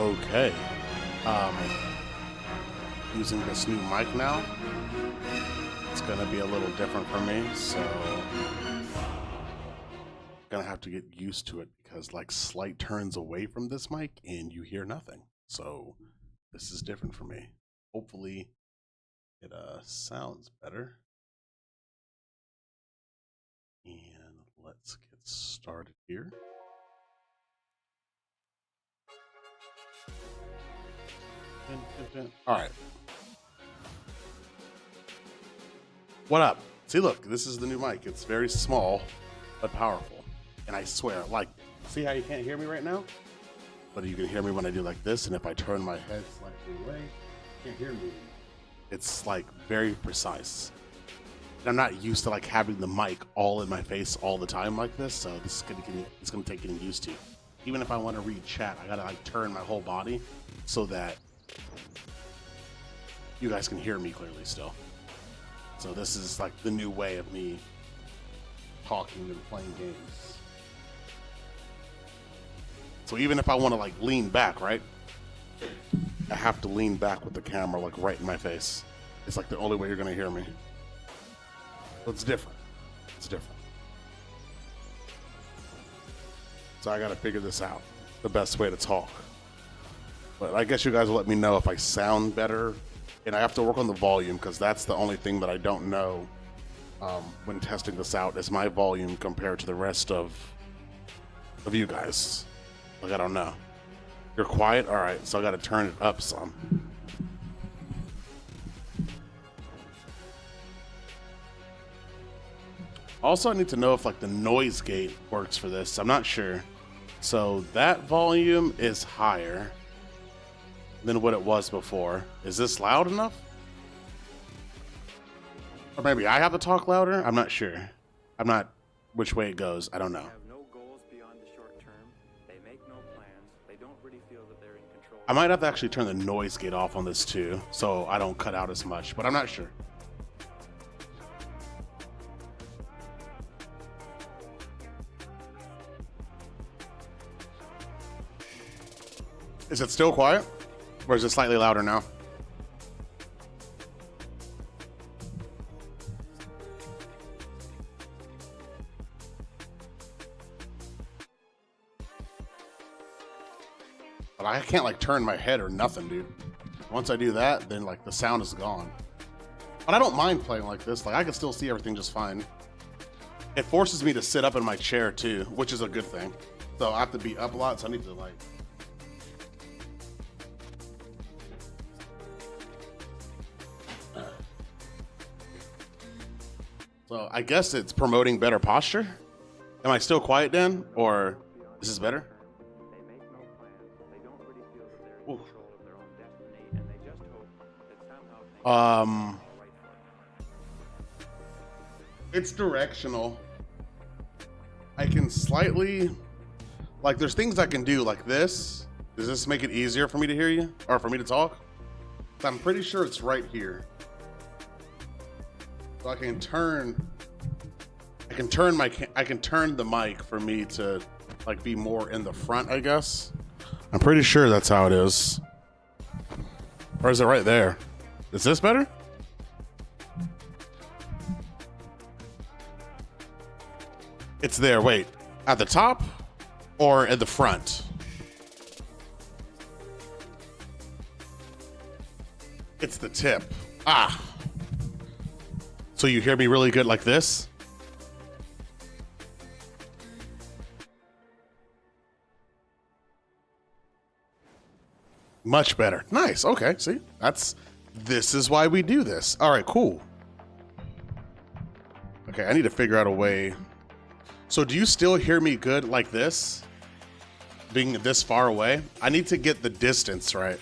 Okay. Um, Using this new mic now, it's gonna be a little different for me, so gonna have to get used to it because like slight turns away from this mic and you hear nothing. So this is different for me. Hopefully it sounds better. And let's get started here. All right. What up? See, look, this is the new mic. It's very small, but powerful. And I swear, like, see how you can't hear me right now? But you can hear me when I do like this, and if I turn my head slightly away, you can't hear me. It's like very precise. And I'm not used to like having the mic all in my face all the time like this, so this is gonna take getting used to. Even if I want to read chat, I gotta like turn my whole body so that you guys can hear me clearly still. So this is like the new way of me talking and playing games. So even if I want to like lean back, right? I have to lean back with the camera like right in my face. It's like the only way you're gonna hear me. So it's different. It's different. So I gotta figure this out. The best way to talk. But I guess you guys will let me know if I sound better. And I have to work on the volume because that's the only thing that I don't know when testing this out is my volume compared to the rest of you guys. Like, I don't know. You're quiet? All right, so I got to turn it up some. Also, I need to know if like the noise gate works for this. I'm not sure. So that volume is higher than what it was before. Is this loud enough? Or maybe I have to talk louder? I'm not sure. I'm not which way it goes. I don't know. Have no goals beyond the short term. They make no plans. They don't really feel that they're in control. I might have to actually turn the noise gate off on this too, so I don't cut out as much, but I'm not sure. Is it still quiet? Or is it slightly louder now? But I can't like turn my head or nothing, dude. Once I do that, then like the sound is gone. But I don't mind playing like this. Like I can still see everything just fine. It forces me to sit up in my chair too, which is a good thing. So I have to be up a lot, so I need to like So I guess it's promoting better posture. Am I still quiet, Dan? Or is this better? They make no plans. They don't really feel that they're in control of their own destiny, and they just hope that somehow things will go right for them. It's directional. I can slightly, like there's things I can do like this. Does this make it easier for me to hear you or for me to talk? I'm pretty sure it's right here. So I can turn the mic for me to like be more in the front, I guess. I'm pretty sure that's how it is. Or is it right there? Is this better? It's there, wait. At the top or at the front? It's the tip. Ah. So you hear me really good like this? Much better. Nice. Okay. See, this is why we do this. All right, cool. Okay, I need to figure out a way. So do you still hear me good like this? Being this far away? I need to get the distance right.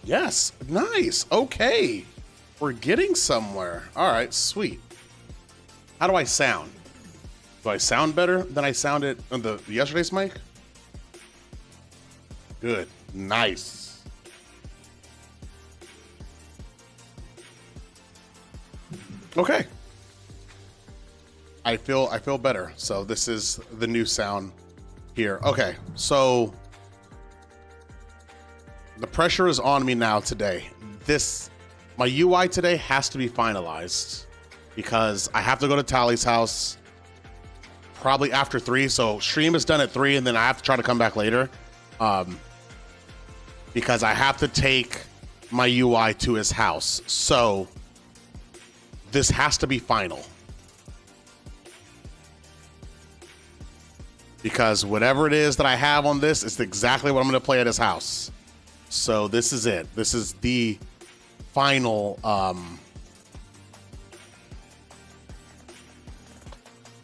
Yes. Nice. Okay. We're getting somewhere. All right, sweet. How do I sound? Do I sound better than I sounded on the yesterday's mic? Good. Nice. Okay. I feel better. So this is the new sound here. Okay, so the pressure is on me now today. My UI today has to be finalized because I have to go to Tally's house probably after 3. So stream is done at 3 and then I have to try to come back later. Because I have to take my UI to his house. So this has to be final. Because whatever it is that I have on this is exactly what I'm going to play at his house. So this is it. This is the final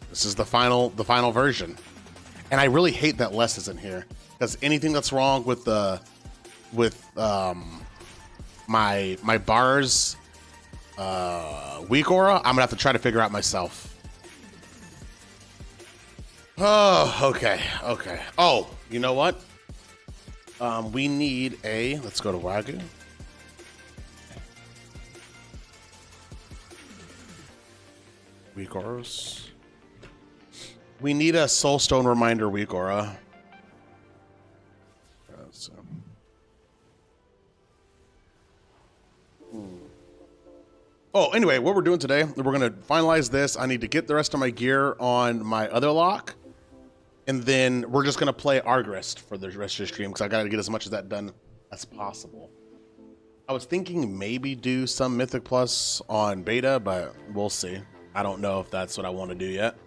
this is the final version. And I really hate that Les isn't here, because anything that's wrong with my bars weak aura, I'm gonna have to try to figure out myself. Oh, okay. Oh, you know what? We need let's go to Wagyu. Weak auras. We need a Soulstone Reminder weak aura. Oh, anyway, what we're doing today, we're going to finalize this. I need to get the rest of my gear on my other lock. And then we're just going to play Argrist for the rest of the stream, because I got to get as much of that done as possible. I was thinking maybe do some Mythic Plus on beta, but we'll see. I don't know if that's what I want to do yet.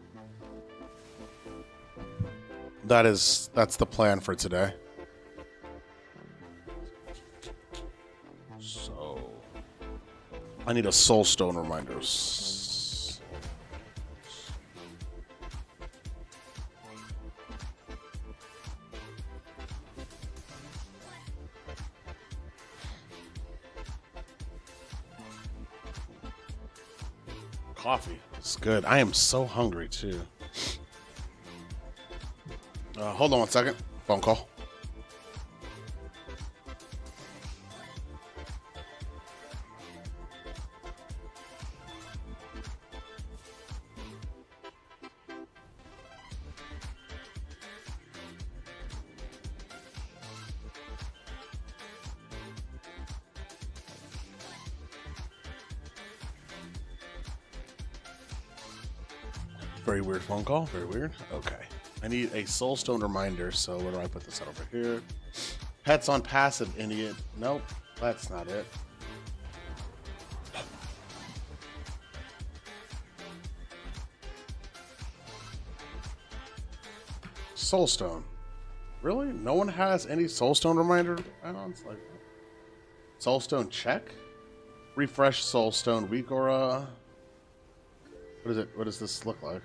That's the plan for today. So I need a Soulstone Reminders. Coffee. It's good. I am so hungry too. Hold on 1 second. Phone call. Very weird phone call. Very weird. Okay. I need a Soulstone Reminder, so where do I put this out over here? Pets on passive, idiot. Nope, that's not it. Soulstone. Really? No one has any Soulstone Reminder add-ons like that? Soulstone check? Refresh Soulstone weak aura. What is it? What does this look like?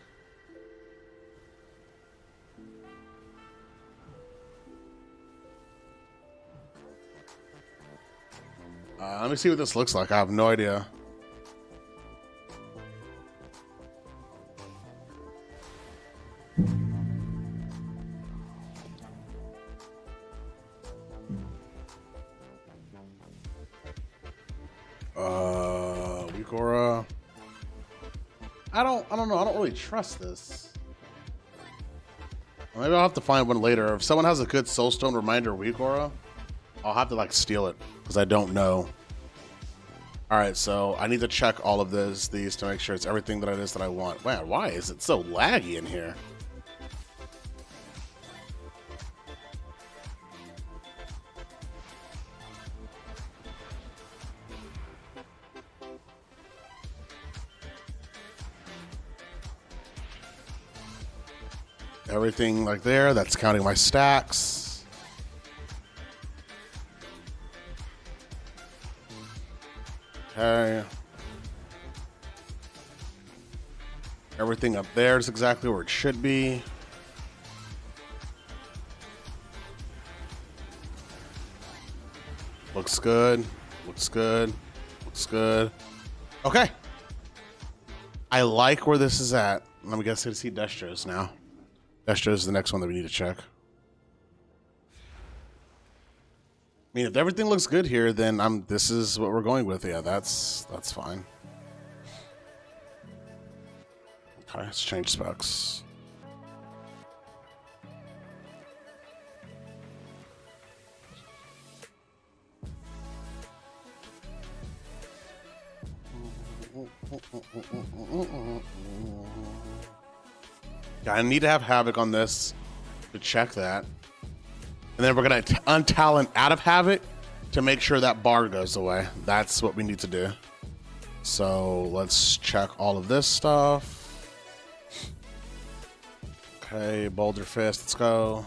Let me see what this looks like. I have no idea. Weak aura. I don't know. I don't really trust this. Maybe I'll have to find one later. If someone has a good Soulstone Reminder weak aura, I'll have to like steal it, because I don't know. All right, so I need to check all of these to make sure it's everything that it is that I want. Man, why is it so laggy in here? Everything like there, that's counting my stacks. Okay. Everything up there is exactly where it should be. Looks good. Looks good. Looks good. Okay. I like where this is at. Let me guess to see Destros now. Destros is the next one that we need to check. I mean, if everything looks good here, then this is what we're going with. Yeah, that's fine. Okay, let's change specs. Yeah, I need to have Havoc on this to check that. And then we're gonna untalent out of Havoc to make sure that bar goes away. That's what we need to do. So let's check all of this stuff. Okay, Boulder Fist, let's go.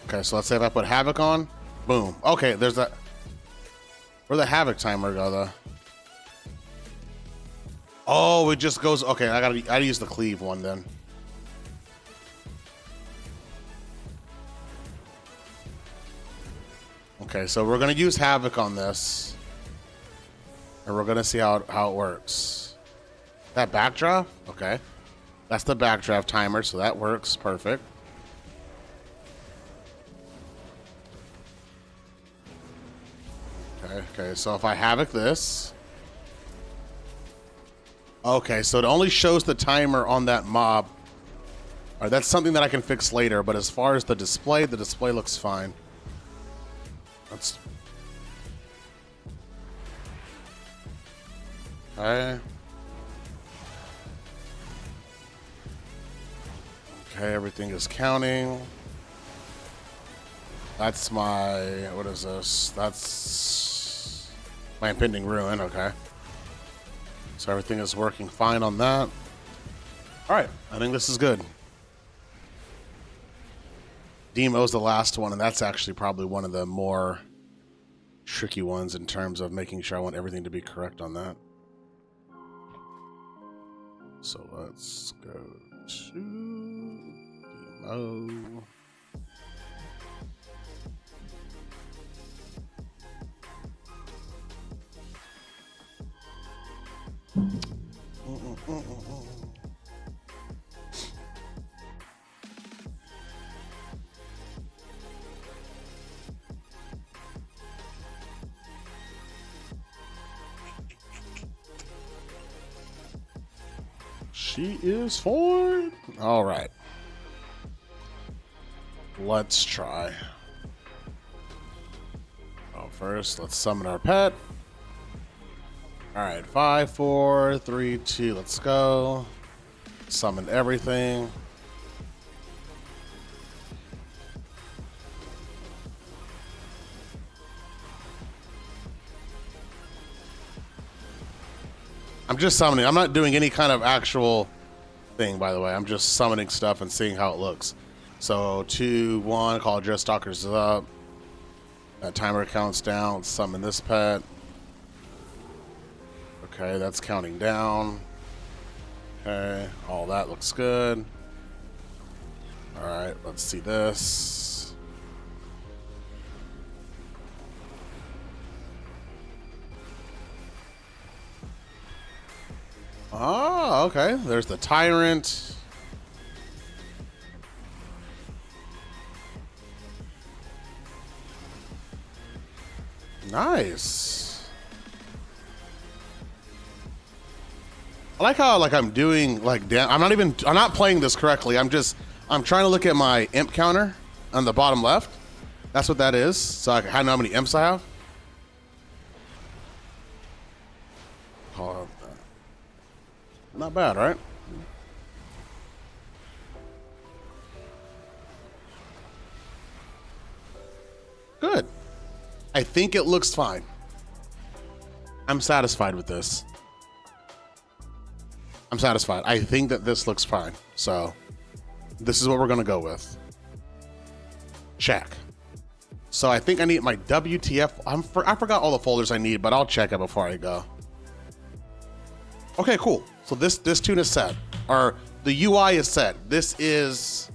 Okay, so let's say if I put Havoc on, boom. Okay, there's that. Where'd the Havoc timer go though? Oh, it just goes. Okay, I gotta use the cleave one then. Okay, so we're gonna use Havoc on this, and we're gonna see how it works. That backdraft, okay, that's the backdraft timer, so that works perfect. Okay, so if I Havoc this, okay, so it only shows the timer on that mob. All right, that's something that I can fix later. But as far as the display looks fine. Let's. Okay. Okay, everything is counting. That's my, what is this? That's my impending ruin, okay. So everything is working fine on that. All right, I think this is good. Demo's the last one, and that's actually probably one of the more tricky ones in terms of making sure I want everything to be correct on that. So let's go to Demo. She is fine. All right. Let's try. Oh, first, let's summon our pet. All right, 5, 4, 3, 2, let's go. Summon everything. I'm just summoning. I'm not doing any kind of actual thing, by the way. I'm just summoning stuff and seeing how it looks. So 2, 1, call Dress Stalkers up. That timer counts down. Let's summon this pet. Okay, that's counting down. Okay, all that looks good. All right, let's see this. Oh, okay. There's the Tyrant. Nice. I like how I'm doing I'm not playing this correctly. I'm trying to look at my imp counter on the bottom left. That's what that is. So I know how many imps I have. Oh, not bad, right? Good. I think it looks fine. I'm satisfied with this. I'm satisfied. I think that this looks fine. So this is what we're going to go with. Check. So I think I need my WTF. I forgot all the folders I need, but I'll check it before I go. Okay, cool. So this tune is set. Or the UI is set. This is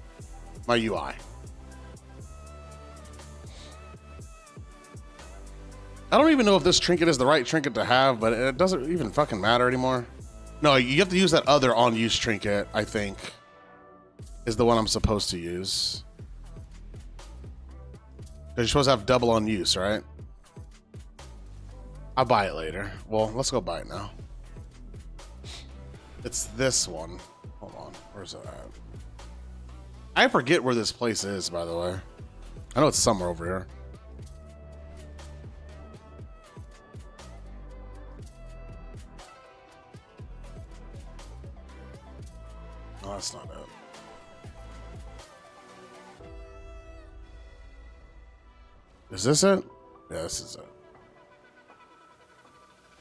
my UI. I don't even know if this trinket is the right trinket to have, but it doesn't even fucking matter anymore. No, you have to use that other on-use trinket, I think, is the one I'm supposed to use. Because you're supposed to have double on-use, right? I'll buy it later. Well, let's go buy it now. It's this one. Hold on. Where's it at? I forget where this place is, by the way. I know it's somewhere over here. Oh, that's not it. Is this it? Yeah, this is it.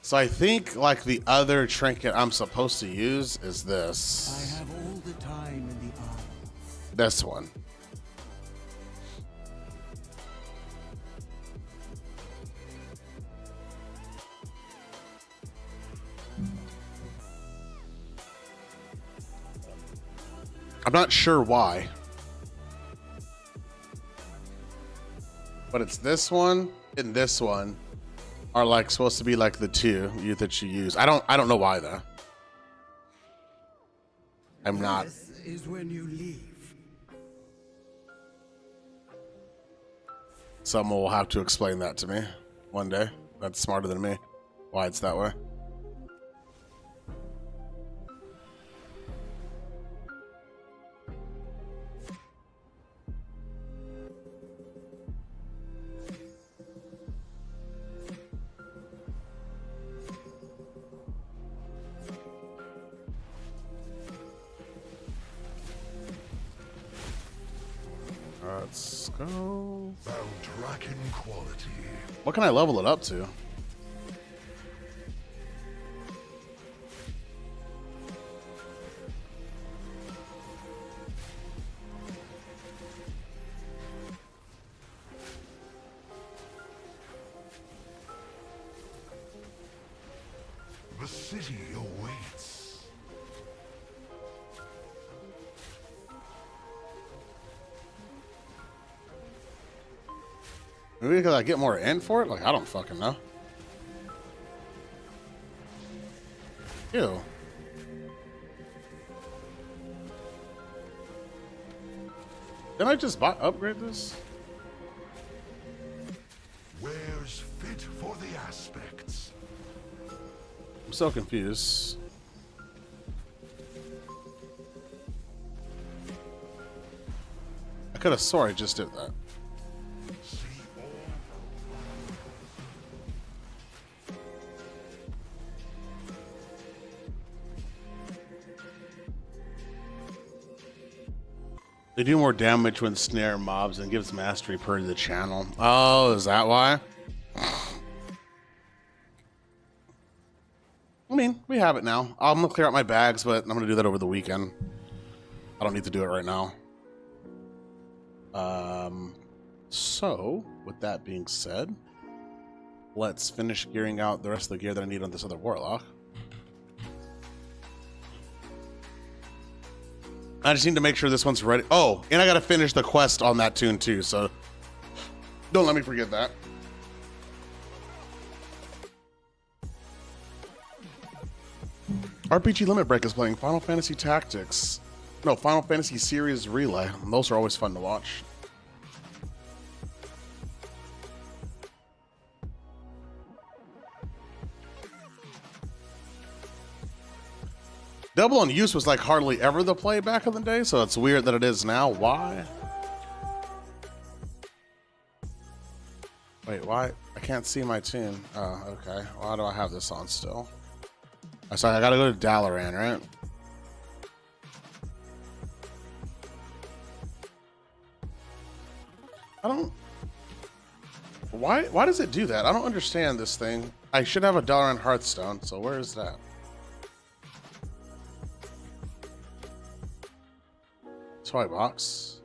So I think like the other trinket I'm supposed to use is this. I have all the time in the hour. This one. I'm not sure why. But it's this one and this one are like supposed to be like the two that you use. I don't know why though. I'm not. This is when you leave. Someone will have to explain that to me one day. That's smarter than me. Why it's that way. Let's go. Valdraken quality. What can I level it up to? The city awaits. Maybe because I get more in for it? Like, I don't fucking know. Ew. Didn't I just upgrade this? Wares fit for the aspects. I'm so confused. I could have swore I just did that. See all. They do more damage when snare mobs and gives mastery per the channel. Oh, is that why? I mean, we have it now. I'm gonna clear out my bags, but I'm gonna do that over the weekend. I don't need to do it right now. So with that being said, let's finish gearing out the rest of the gear that I need on this other warlock. I just need to make sure this one's ready. Oh, and I gotta finish the quest on that tune too, so don't let me forget that. RPG Limit Break is playing Final Fantasy Tactics. No, Final Fantasy Series Relay. Those are always fun to watch. Double on Use was like hardly ever the play back in the day, so it's weird that it is now. Why? Wait, why? I can't see my tune. Oh, okay. Why do I have this on still? So I gotta go to Dalaran, right? I don't... Why does it do that? I don't understand this thing. I should have a Dalaran Hearthstone, so where is that? Toy box.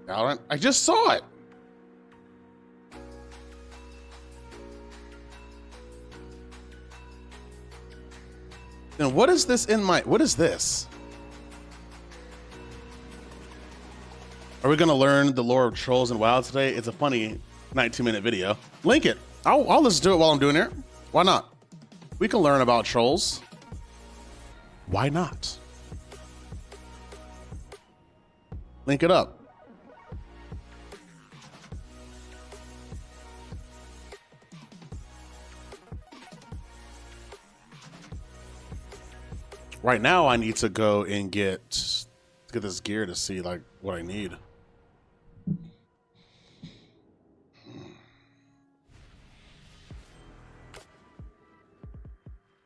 Dalaran? I just saw it! And what is this in my... What is this? Are we gonna learn the lore of trolls and WoW today? It's a funny 19-minute video. Link it. I'll listen to it while I'm doing it. Why not? We can learn about trolls. Why not? Link it up. Right now, I need to go and get this gear to see like what I need.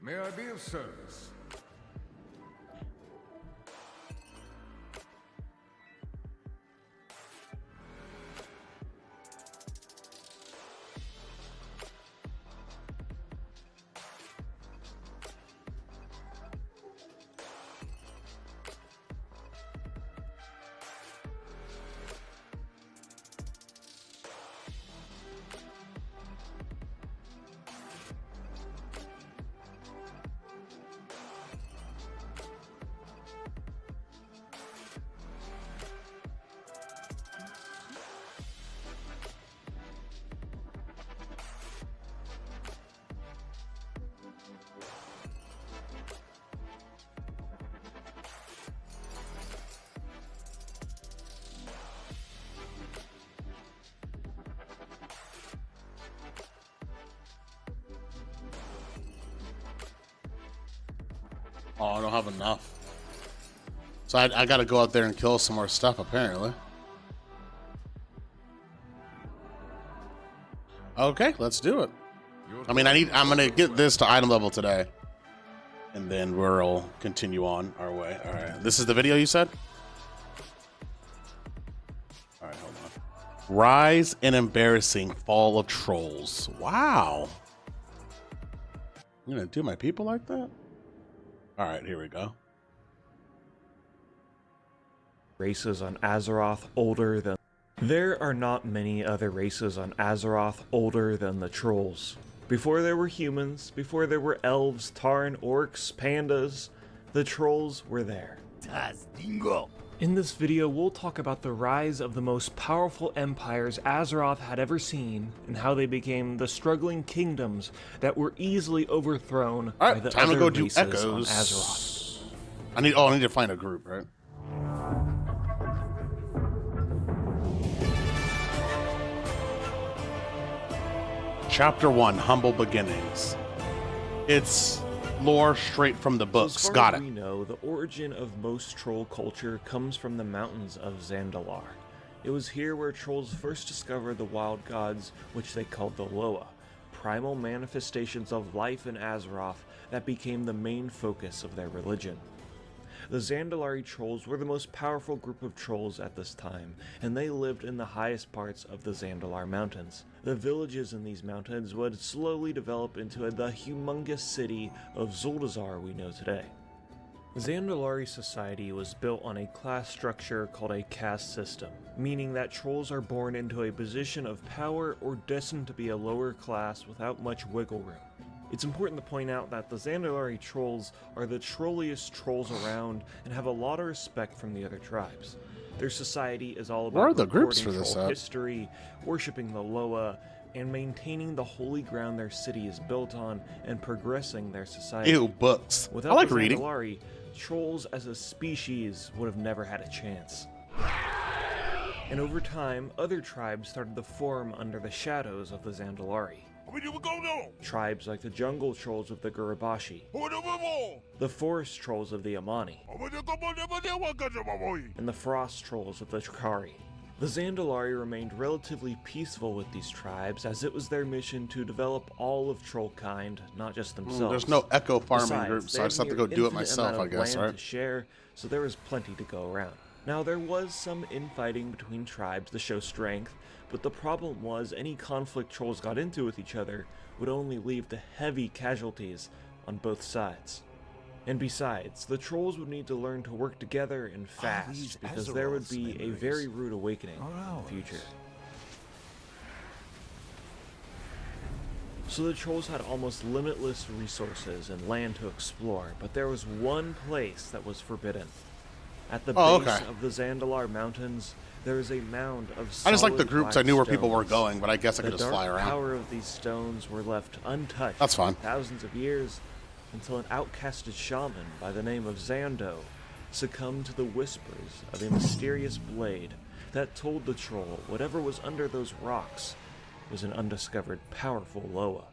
May I be of service? Oh, I don't have enough. So I gotta go out there and kill some more stuff, apparently. Okay, let's do it. I mean, I'm gonna get this to item level today. And then we'll continue on our way. All right, this is the video you said? All right, hold on. Rise and embarrassing fall of trolls. Wow. I'm gonna do my people like that? All right, here we go. Races on Azeroth older than... There are not many other races on Azeroth older than the trolls. Before there were humans, before there were elves, Tarn, orcs, pandas, the trolls were there. In this video, we'll talk about the rise of the most powerful empires Azeroth had ever seen, and how they became the struggling kingdoms that were easily overthrown by the time to other go do races echoes. on Azeroth. I need to find a group, right? Chapter 1, Humble Beginnings. It's lore straight from the books. As far Got as it. we know, the origin of most troll culture comes from the mountains of Zandalar. It was here where trolls first discovered the wild gods, which they called the Loa, primal manifestations of life in Azeroth that became the main focus of their religion. The Zandalari trolls were the most powerful group of trolls at this time, and they lived in the highest parts of the Zandalar Mountains. The villages in these mountains would slowly develop into the humongous city of Zuldazar we know today. Zandalari society was built on a class structure called a caste system, meaning that trolls are born into a position of power or destined to be a lower class without much wiggle room. It's important to point out that the Zandalari trolls are the trolliest trolls around and have a lot of respect from the other tribes. Their society is all about Where are the groups recording for this troll at? history, worshipping the Loa, and maintaining the holy ground their city is built on and progressing their society. Ew, books. Without I like the reading. Zandalari, trolls as a species would have never had a chance. And over time, other tribes started to form under the shadows of the Zandalari. Tribes like the jungle trolls of the Gurabashi, the forest trolls of the Amani, and the frost trolls of the Trakari. The Zandalari remained relatively peaceful with these tribes, as it was their mission to develop all of trollkind, not just themselves. There's no echo farming Besides, group, so they I just have to go near do it infinite myself, amount I of guess, land right? to share, so there was plenty to go around. Now, there was some infighting between tribes to show strength, but the problem was any conflict trolls got into with each other would only leave to heavy casualties on both sides. And besides, the trolls would need to learn to work together and fast, because there would be a very rude awakening in the future. So the trolls had almost limitless resources and land to explore, but there was one place that was forbidden. At the base of the Zandalar Mountains, there is a mound of I just like the solid groups. black I knew where people were stones. going, but I guess I The could just dark fly around. power of these stones were left untouched That's fine. for thousands of years, until an outcasted shaman by the name of Zando succumbed to the whispers of a mysterious blade that told the troll whatever was under those rocks was an undiscovered powerful Loa.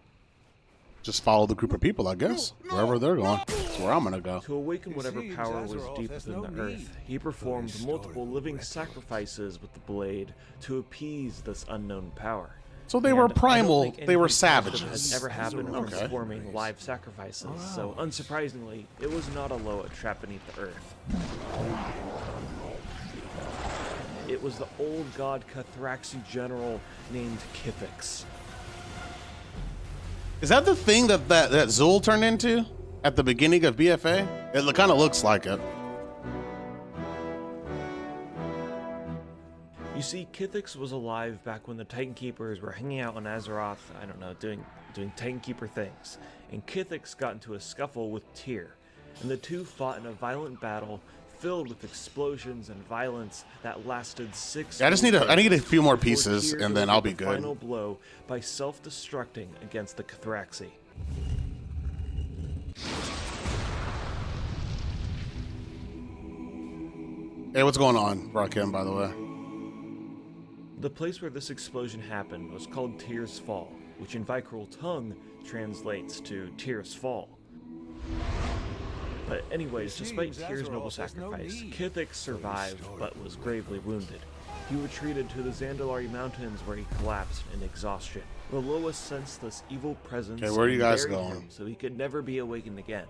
Just follow the group of people, I guess. Wherever they're going. That's where I'm gonna go. To awaken whatever seems power was Azeroth deep has within no the need earth, he performed multiple living sacrifices with the blade to appease this unknown power. So they were And I don't primal, think they were anything positive savages. has ever happened from Okay. performing live sacrifices, so unsurprisingly, it was not a Loa trapped beneath the earth. It was the old god Cathraxi general named Kithix. Is that the thing that Zul turned into at the beginning of BFA? It kind of looks like it. You see, Kithix was alive back when the Titan Keepers were hanging out on Azeroth, I don't know, doing Titan Keeper things, and Kithix got into a scuffle with Tyr, and the two fought in a violent battle filled with explosions and violence that lasted 6 Yeah, I need a few more before pieces, Tyr and then I'll delivered be the good. final blow by self-destructing against the Cathraxi. Hey, what's going on, Rakim, by the way? The place where this explosion happened was called Tyr's Fall, which in Vicryl tongue translates to Tyr's Fall. But anyways, despite Tyr's noble sacrifice, Kithix survived but was gravely wounded. He retreated to the Zandalari Mountains where he collapsed in exhaustion. The Loa sensed this evil presence Okay, where are you and guys buried going? him so he could never be awakened again.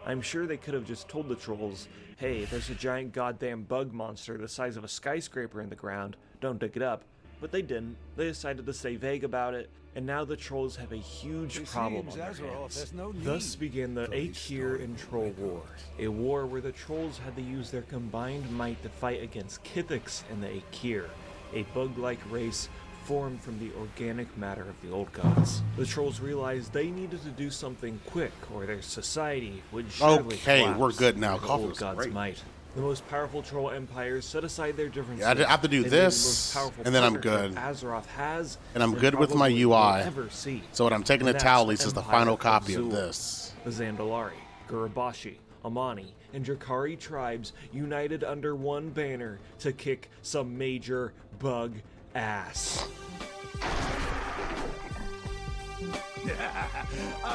I'm sure they could have just told the trolls, hey, there's a giant goddamn bug monster the size of a skyscraper in the ground, don't dig it up. But they didn't. They decided to stay vague about it, and now the trolls have a huge problem on their hands. Thus began the Aekir and Troll War, a war where the trolls had to use their combined might to fight against Kithix and the Aekir, a bug-like race formed from the organic matter of the old gods. The trolls realized they needed to do something quick, or their society would surely Okay, collapse we're good now. under the Coffee old was gods' great. might. The most powerful troll empires set aside their differences. Yeah, I have to do and made this, the most powerful and then I'm partnership good. Azeroth has, And I'm good with my probably UI. will ever see. So what I'm taking And to that's Talis is the Empire final of copy of Zul. this. The Zandalari, Gurabashi, Amani, and Drakari tribes united under one banner to kick some major bug ass.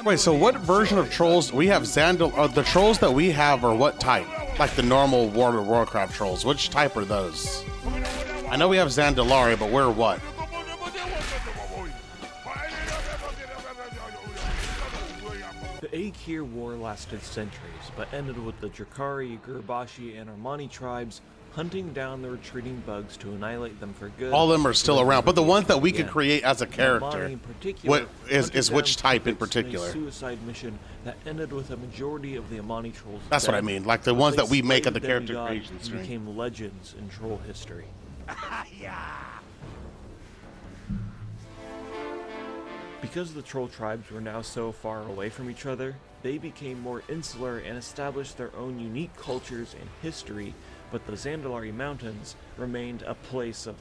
Wait, so what version of trolls we have? The trolls that we have are what type? Like the normal World of Warcraft trolls. Which type are those? I know we have Zandalari, but we're what? The Aekir War lasted centuries, but ended with the Drakari, Gurabashi, and Armani tribes hunting down the retreating bugs to annihilate them for good. All of them are still They'll around, never but the be ones that seen we could again. create as a Armani character, in particular what is hunted which down type in Kithix particular? a suicide mission that ended with a majority of the Amani trolls That's what I dead, mean, like the but ones they that we make at the slayed character demigods creation and stream. became legends in troll history. Because the troll tribes were now so far away from each other, they became more insular and established their own unique cultures and history, but the Zandalari Mountains remained a place of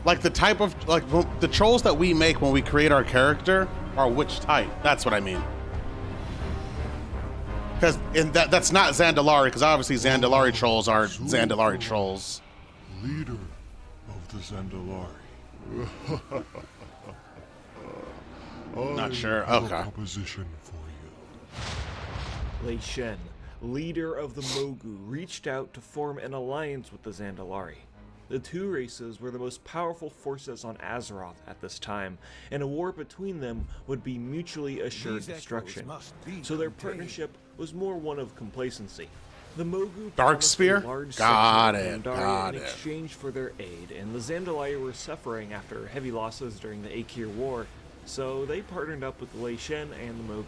Like the type of the trolls that we make when we create our character are which type? That's what I mean. Because that's not Zandalari, because obviously Zandalari trolls are Zandalari trolls. Leader of the Zandalari. Not sure. I have Okay. a proposition for you. Lei Shen, leader of the Mogu, reached out to form an alliance with the Zandalari. The two races were the most powerful forces on Azeroth at this time, and a war between them would be mutually assured destruction. So their partnership was more one of complacency. The Mogu promised Spear? a large Got section it, of Pandaria got in it. exchange for their aid, and the Zandalari were suffering after heavy losses during the Aekir War, so they partnered up with Lei Shen and the Mogu.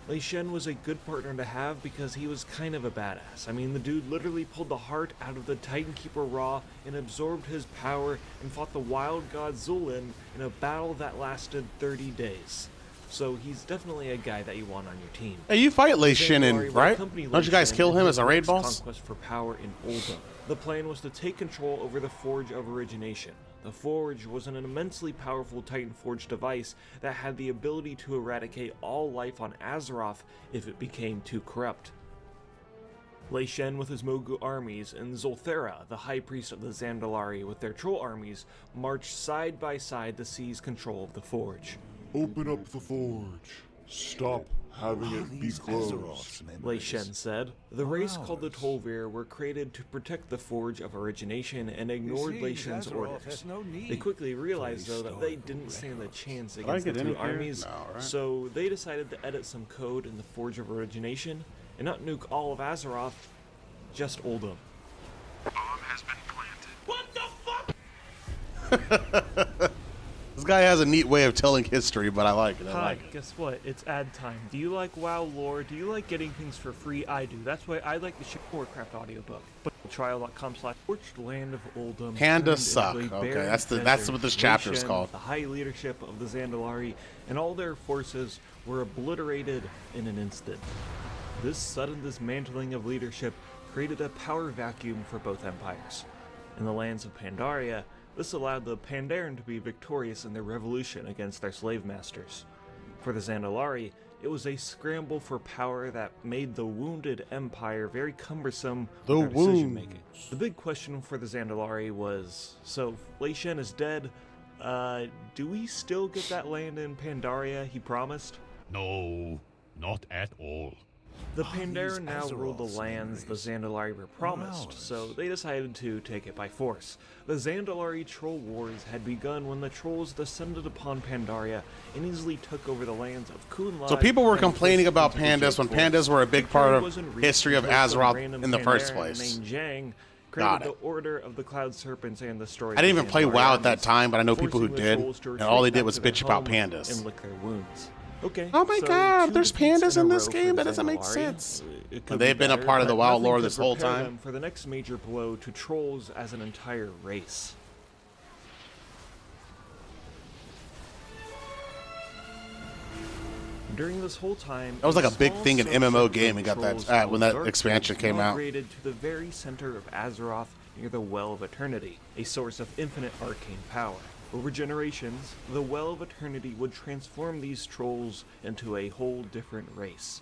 Lei Shen was a good partner to have because he was kind of a badass. I mean, the dude literally pulled the heart out of the Titan Keeper Ra and absorbed his power and fought the wild god Zulin in a battle that lasted 30 days. So he's definitely a guy that you want on your team. Hey, you fight Lei The Shin, Zandalari would right? accompany Don't you Lei guys Shen kill in him his as a raid next boss? Conquest for power in Ul'dah. The plan was to take control over the Forge of Origination. The Forge was an immensely powerful Titan Forge device that had the ability to eradicate all life on Azeroth if it became too corrupt. Lei Shen with his Mogu armies and Zolthera, the high priest of the Zandalari with their troll armies, marched side by side to seize control of the Forge. Open up the forge. Stop having it be closed. Lei Shen said. The race called the Tol'vir were created to protect the Forge of Origination and ignored Lei Shen's orders. They quickly realized, though, that they didn't stand a chance against the two armies, so they decided to edit some code in the Forge of Origination and not nuke all of Azeroth, just Oldham. Bomb has been planted. What the fuck? This guy has a neat way of telling history, but I like it. I Hi, like it. guess what? It's ad time. Do you like WoW lore? Do you like getting things for free? I do. That's why I like the Warcraft audiobook. But trial.com/Forged Land of Oldham. Panda turned suck. into a Okay, barren that's desert. what this Lei chapter is Shen, called. The high leadership of the Zandalari and all their forces were obliterated in an instant. This sudden dismantling of leadership created a power vacuum for both empires. In the lands of Pandaria, this allowed the Pandaren to be victorious in their revolution against their slave masters. For the Zandalari, it was a scramble for power that made the wounded empire very cumbersome with their decision-making. The big question for the Zandalari was, so Lei Shen is dead, do we still get that land in Pandaria he promised? No, not at all. The Pandaren now ruled the lands the Zandalari were promised, so they decided to take it by force. The Zandalari Troll Wars had begun when the Trolls descended upon Pandaria and easily took over the lands of Kunlai. So people were and complaining pushed about into the pandas when Jade pandas were a big Victory part of wasn't reached history of until some Azeroth random in the first Pandaren place. named Zhang Got created it. the Order of the Cloud Serpents and destroyed I didn't even the play Zandalari WoW at that armies, time, but I know people who forcing the did, Trolls to and all they retreat did back was to their bitch about home pandas. and lick their wounds. Okay. Oh my so god, 2 there's defeats pandas a in this row game? for That the doesn't make Zandalari. sense. It could They've be been a better, part of the but WoW nothing lore could this whole prepare time. them for the next major blow to trolls as an entire race. During this whole time, That was like a big small thing in subset MMO of gaming got that- trolls when called that Dark expansion Trolls came out. migrated to the very center of Azeroth near the Well of Eternity, a source of infinite arcane power. Over generations, the Well of Eternity would transform these trolls into a whole different race.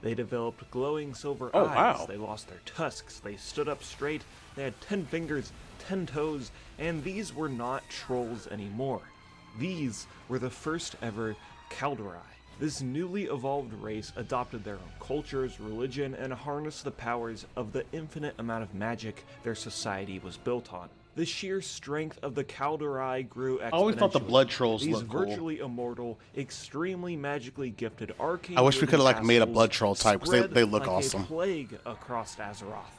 They developed glowing silver eyes, wow. they lost their tusks, they stood up straight, they had 10 fingers, 10 toes, and these were not trolls anymore. These were the first ever Kaldorei. This newly evolved race adopted their own cultures, religion, and harnessed the powers of the infinite amount of magic their society was built on. The sheer strength of the Kaldorei grew exponentially. I always thought the blood trolls These looked cool. virtually immortal, extremely magically gifted arcane. I wish we coulda, like, made a vassals blood troll type, 'cause they spread look like awesome. A plague across Azeroth.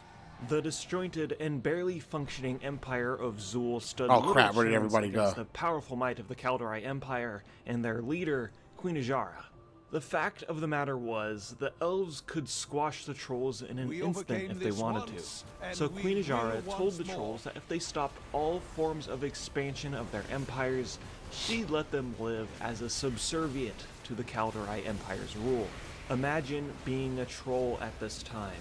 The disjointed and barely functioning empire of Zul stood Oh, little crap, where did chance everybody against go? the powerful might of the Kaldorei Empire and their leader, Queen Ajara. The fact of the matter was, the elves could squash the trolls in an instant if they wanted to. So Queen Ajara told the trolls that if they stopped all forms of expansion of their empires, she'd let them live as a subservient to the Kaldorei Empire's rule. Imagine being a troll at this time.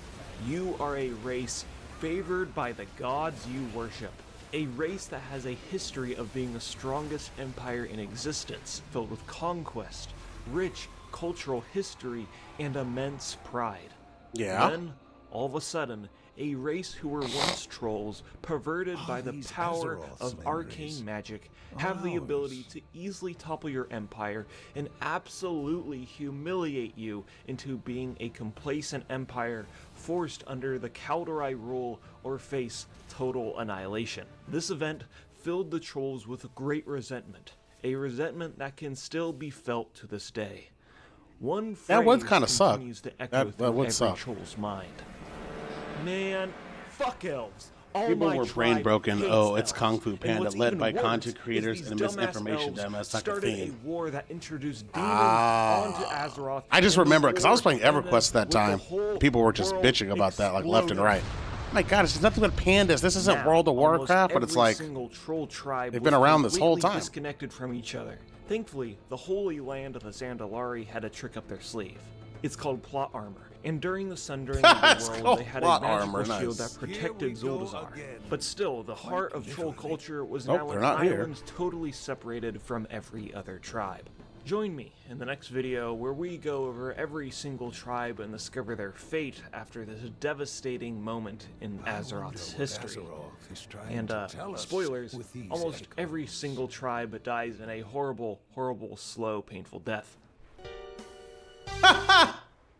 You are a race favored by the gods you worship. A race that has a history of being the strongest empire in existence, filled with conquest, rich cultural history, and immense pride. Yeah. Then, all of a sudden, a race who were once trolls, perverted by the power of arcane magic, have the ability to easily topple your empire and absolutely humiliate you into being a complacent empire forced under the Kaldorei rule or face total annihilation. This event filled the trolls with great resentment, a resentment that can still be felt to this day. One That would phrase kinda suck. continues to echo That through would every suck. troll's mind. Man, fuck elves. All People my were brain tribe broken. hates Oh, it's elves. Kung Fu And Panda, what's led even by worse content is creators these and dumbass misinformation elves them. That's not a started theme. a war that introduced demons onto Azeroth. I just and the remember it because I was war playing EverQuest at that ended time. with the whole People were just world bitching about that, like left and exploding. right. My God, it's nothing but pandas. This isn't Now, World of almost Warcraft, but it's every like single troll tribe they've was been around this whole completely time. disconnected from each other. Thankfully, the Holy Land of the Zandalari had a trick up their sleeve. It's called plot armor, and during the Sundering of It's the world, called they had plot a magical armor, shield nice. that protected Zuldazar. But still, the heart of troll culture was Nope, now they're an not here. island totally separated from every other tribe. Join me in the next video where we go over every single tribe and discover their fate after this devastating moment in Azeroth's history. And spoilers, almost every single tribe dies in a horrible, horrible, slow, painful death.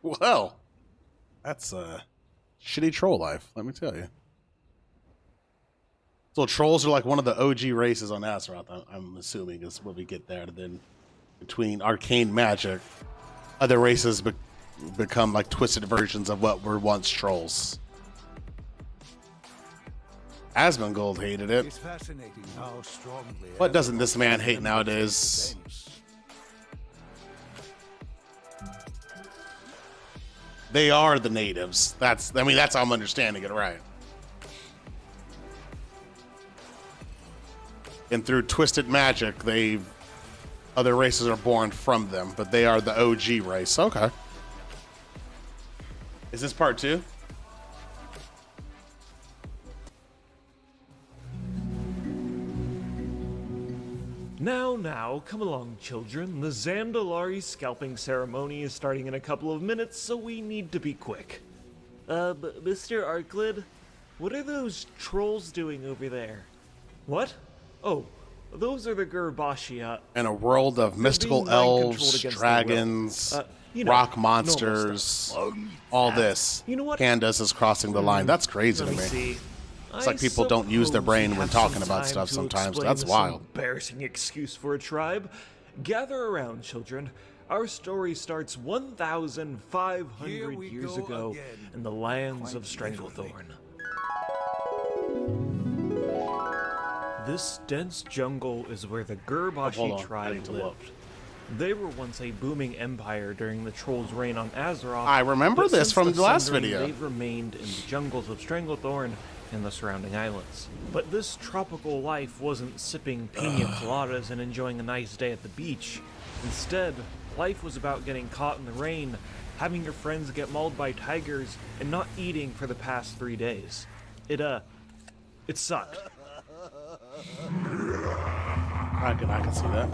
Well, that's shitty troll life, let me tell you. So trolls are like one of the OG races on Azeroth, I'm assuming is what we get there. And then between arcane magic, other races become like twisted versions of what were once trolls. Asmongold hated it. It's fascinating how strongly. What doesn't this man hate nowadays? They are the natives. That's how I'm understanding it, right? And through twisted magic, other races are born from them, but they are the OG race. Okay. Is this part 2? Now, come along, children. The Zandalari scalping ceremony is starting in a couple of minutes, so we need to be quick. Mr. Arklid, what are those trolls doing over there? What? Oh, those are the Gurbashi. In a world of mystical elves, dragons, rock monsters, all this. You know what? Candace is crossing the line. That's crazy to me. See. It's like people don't use their brain when talking about stuff sometimes. That's wild. Embarrassing excuse for a tribe. Gather around, children. Our story starts 1,500 years ago in the lands of Stranglethorn. This dense jungle is where the Gurbashi tribe lived. They were once a booming empire during the Trolls' reign on Azeroth. I remember this from the last video. They've remained in the jungles of Stranglethorn and the surrounding islands. But this tropical life wasn't sipping pina coladas and enjoying a nice day at the beach. Instead, life was about getting caught in the rain, having your friends get mauled by tigers, and not eating for the past 3 days. It sucked. I can see that.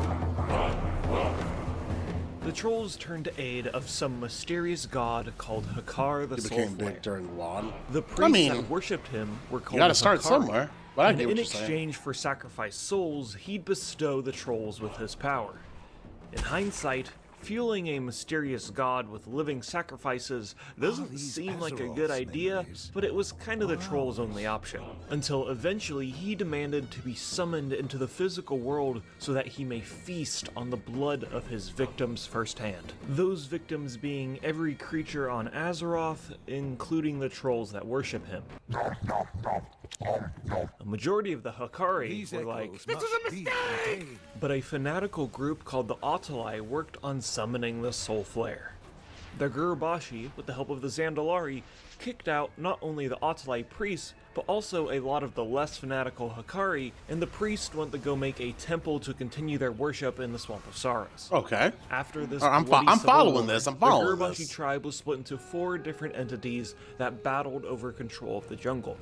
The trolls turned to aid of some mysterious god called Hakar the He Soul became Flare. big during WoD. The priests that worshipped him were called You gotta start Hakari. somewhere. But I And get what in you're saying. exchange for sacrificed souls, he'd bestow the trolls with his power. In hindsight, fueling a mysterious god with living sacrifices doesn't seem like a good idea, but it was kind of the troll's only option. Until eventually he demanded to be summoned into the physical world so that he may feast on the blood of his victims firsthand. Those victims being every creature on Azeroth, including the trolls that worship him. A majority of the Hakari were like, "This is a mistake!" but a fanatical group called the Autalai worked on summoning the Soul Flare. The Gurbashi, with the help of the Zandalari, kicked out not only the Autalai priests, but also a lot of the less fanatical Hakari, and the priests went to go make a temple to continue their worship in the Swamp of Sorrows. Okay. After this, I'm bloody civil following war, this. I'm following the Gurbashi this. tribe was split into 4 different entities that battled over control of the jungle.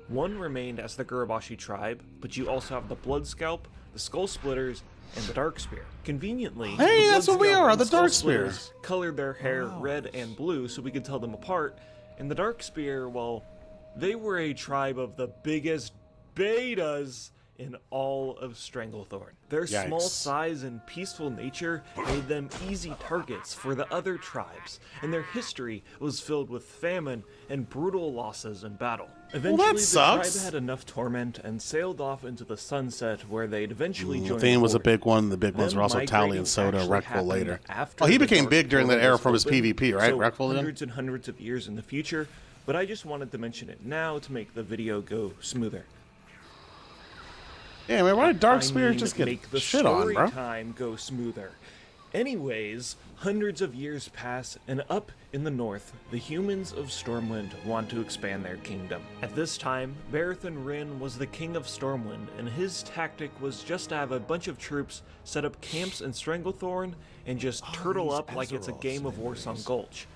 One remained as the Gurbashi tribe, but you also have the Blood Scalp, the Skull Splitters, and the Dark Spear. Conveniently, Hey, the that's what we Blood are, Scalp the and Skull Dark Spear. Splitters colored their hair red and blue so we could tell them apart, and the Dark Spear, well, they were a tribe of the biggest betas in all of Stranglethorn. Their small Yikes. size and peaceful nature made them easy targets for the other tribes, and their history was filled with famine and brutal losses in battle. Eventually, the sucks. tribe had enough torment and sailed off into the sunset, where they'd eventually join Thane was a Horde. big one. The big ones Them were also Tally migrating and Soda, actually Reckful happened later. after Oh, he the became Dark big during that Portal era was from his opened, PvP, right? so Reckful then? hundreds and hundreds of years in the future, but I just wanted to mention it now to make the video go smoother. Yeah, man, why did Dark I Spear mean, just get make the shit on, story bro? time go smoother. Anyways, hundreds of years pass, and up in the north, the humans of Stormwind want to expand their kingdom. At this time, Barathan Rin was the king of Stormwind, and his tactic was just to have a bunch of troops set up camps in Stranglethorn and just turtle these up like it's a Azeroth's game of memories. Warsong Gulch.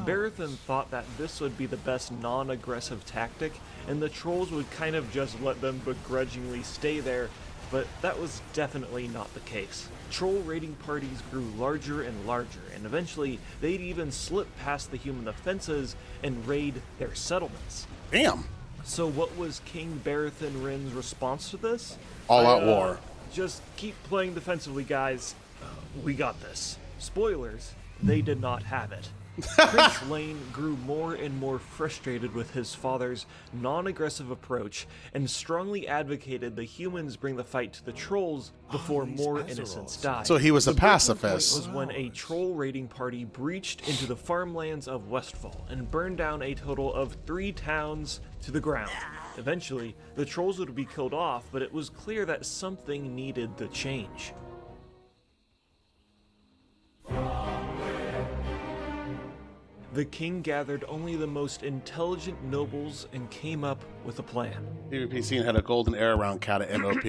Barathan thought that this would be the best non-aggressive tactic, and the trolls would kind of just let them begrudgingly stay there, but that was definitely not the case. Troll raiding parties grew larger and larger, and eventually they'd even slip past the human defenses and raid their settlements. Damn. So what was King Barathan Rin's response to this? All-out war. Just keep playing defensively, guys. We got this. Spoilers, they did not have it. Prince Lane grew more and more frustrated with his father's non-aggressive approach and strongly advocated the humans bring the fight to the trolls before more innocents died. So he was a The breaking point pacifist. was when a troll raiding party breached into the farmlands of Westfall and burned down a total of 3 towns to the ground. Eventually, the trolls would be killed off, but it was clear that something needed to change. The king gathered only the most intelligent nobles and came up with a plan. PvP scene had a golden era around Kata MOP.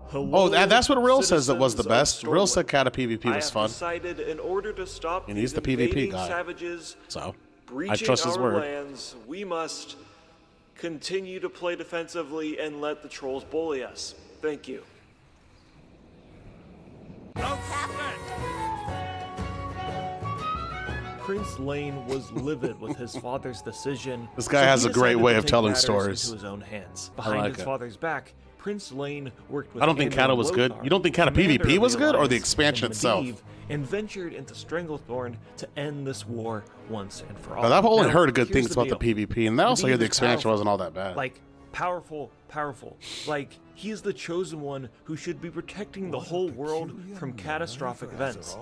Hello, Oh, that's what Real says it was the citizens of best. Real Stormwind. said Kata PvP I was have fun. decided in order to stop And he's these the PvP invading guy. savages So, breaching I trust his our word. lands, we must continue to play defensively and let the trolls bully us. Thank you. Prince Lane was livid with his father's decision. This guy so has he a great decided way to of take telling matters stories. into his own hands. Behind like his it. father's back, Prince Lane worked with I don't think Andor Kata was good. Lothar, You don't think Kata commander PvP of was good, or the Alliance, expansion and itself? Medivh, and ventured into Stranglethorn to end this war once and for all. I've only Now, heard good here's things about the deal. PvP, and I also Medivh hear the is expansion powerful. wasn't all that bad. Like, powerful. Like, he's the chosen one who should be protecting the whole world from catastrophic events.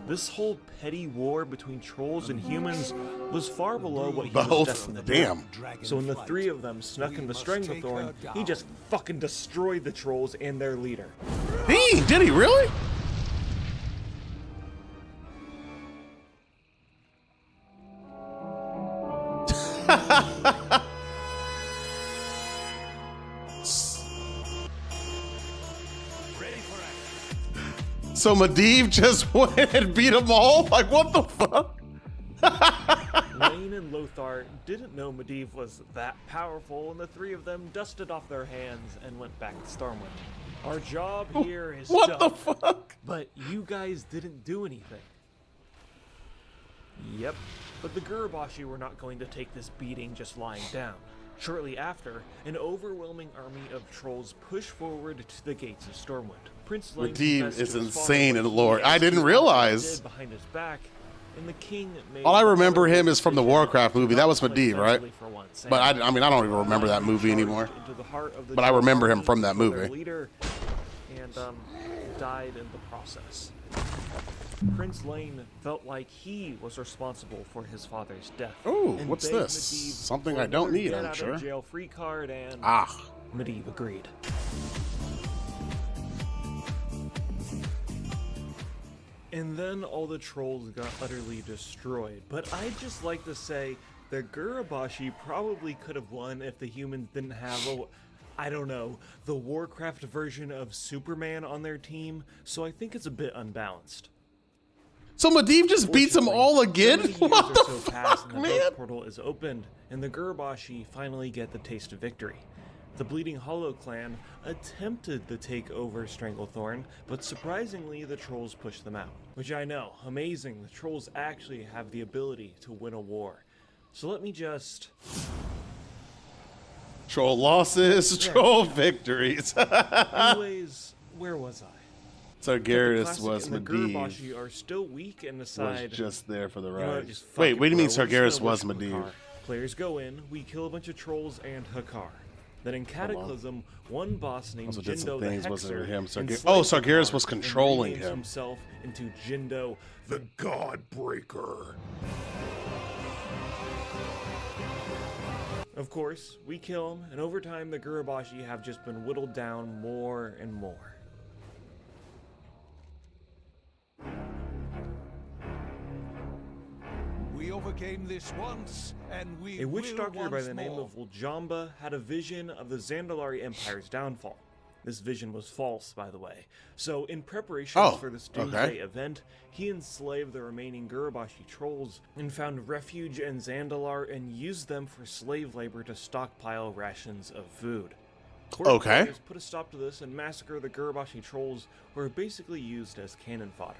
This whole petty war between trolls and humans was far below what he was Both? destined to do. Damn. So when the 3 of them snuck into Stranglethorn, he just fucking destroyed the trolls and their leader. Dang, did he really? So Medivh just went and beat them all? Like, what the fuck? Lane and Lothar didn't know Medivh was that powerful, and the 3 of them dusted off their hands and went back to Stormwind. Our job here is What done, the fuck? but you guys didn't do anything. Yep, but the Gurubashi were not going to take this beating just lying down. Shortly after, an overwhelming army of trolls pushed forward to the gates of Stormwind. Prince Lane Medivh confessed is to his insane father in what he lore. I didn't actually realize. did behind his back, and the king made All I the remember horrible him is from the decision Warcraft to movie. That not was fight Medivh, right? centrally for once, But and I mean, I don't even remember that movie charged anymore. into the heart of the But I troll remember him army from that for their movie. leader, and died in the process. Prince Lane felt like he was responsible for his father's death. Ooh, and what's begged this? Medivh Something for I don't another need, get I'm out of sure. jail free card, and Ah. Medivh agreed. And then all the trolls got utterly destroyed. But I'd just like to say the Gurubashi probably could have won if the humans didn't have I don't know, the Warcraft version of Superman on their team, so I think it's a bit unbalanced. So Medivh just beats them all again? So many years What or the so pass fuck, and the man? Ghost Portal is opened, and the Gurubashi finally get the taste of victory. The Bleeding Hollow clan attempted to take over Stranglethorn, but surprisingly the trolls pushed them out. Which I know, amazing, the trolls actually have the ability to win a war. So let me just... Troll losses, troll victories. Anyways, where was I? Sargeras Classic was and the Medivh. Gurubashi are still weak and Was decide... just there for the You know what, ride. just fuck Wait, it, what do you mean bro. We're Sargeras just gonna was worship Medivh? Hakar. Players go in, we kill a bunch of trolls and Hakar. Then in Cataclysm, one boss named Also did some Jindo the things, wasn't it Hexer him? enslaved Oh, Sargeras Hakar was and controlling renamed him. himself into Jindo. The Godbreaker. Of course, we kill him, and over time the Gurubashi have just been whittled down more and more. We overcame this once, and we A witch will doctor by once the name more. of Uljamba had a vision of the Zandalari Empire's downfall. This vision was false, by the way. So, in preparation for this doomsday event, he enslaved the remaining Gurubashi trolls and found refuge in Zandalar and used them for slave labor to stockpile rations of food. Horde players put a stop to this and massacre the Gurubashi trolls, who are basically used as cannon fodder.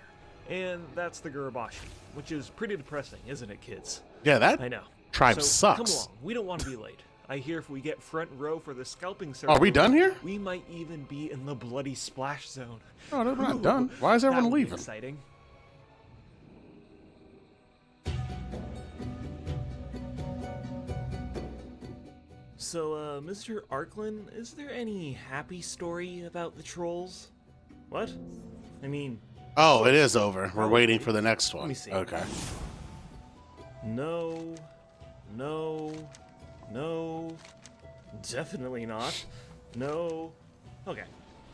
And that's the Gurubashi, which is pretty depressing, isn't it, kids? Yeah, that I know. tribe So, sucks. Come along, we don't want to be late. I hear if we get front row for the scalping Are ceremony, we done here? we might even be in the bloody splash zone. Oh, no, we're not done. Why is That everyone would be leaving? exciting. So, Mr. Arklin, is there any happy story about the trolls? What? I mean... Oh, it is over. We're waiting for the next one. Let me see. Okay. No. Definitely not. No. Okay,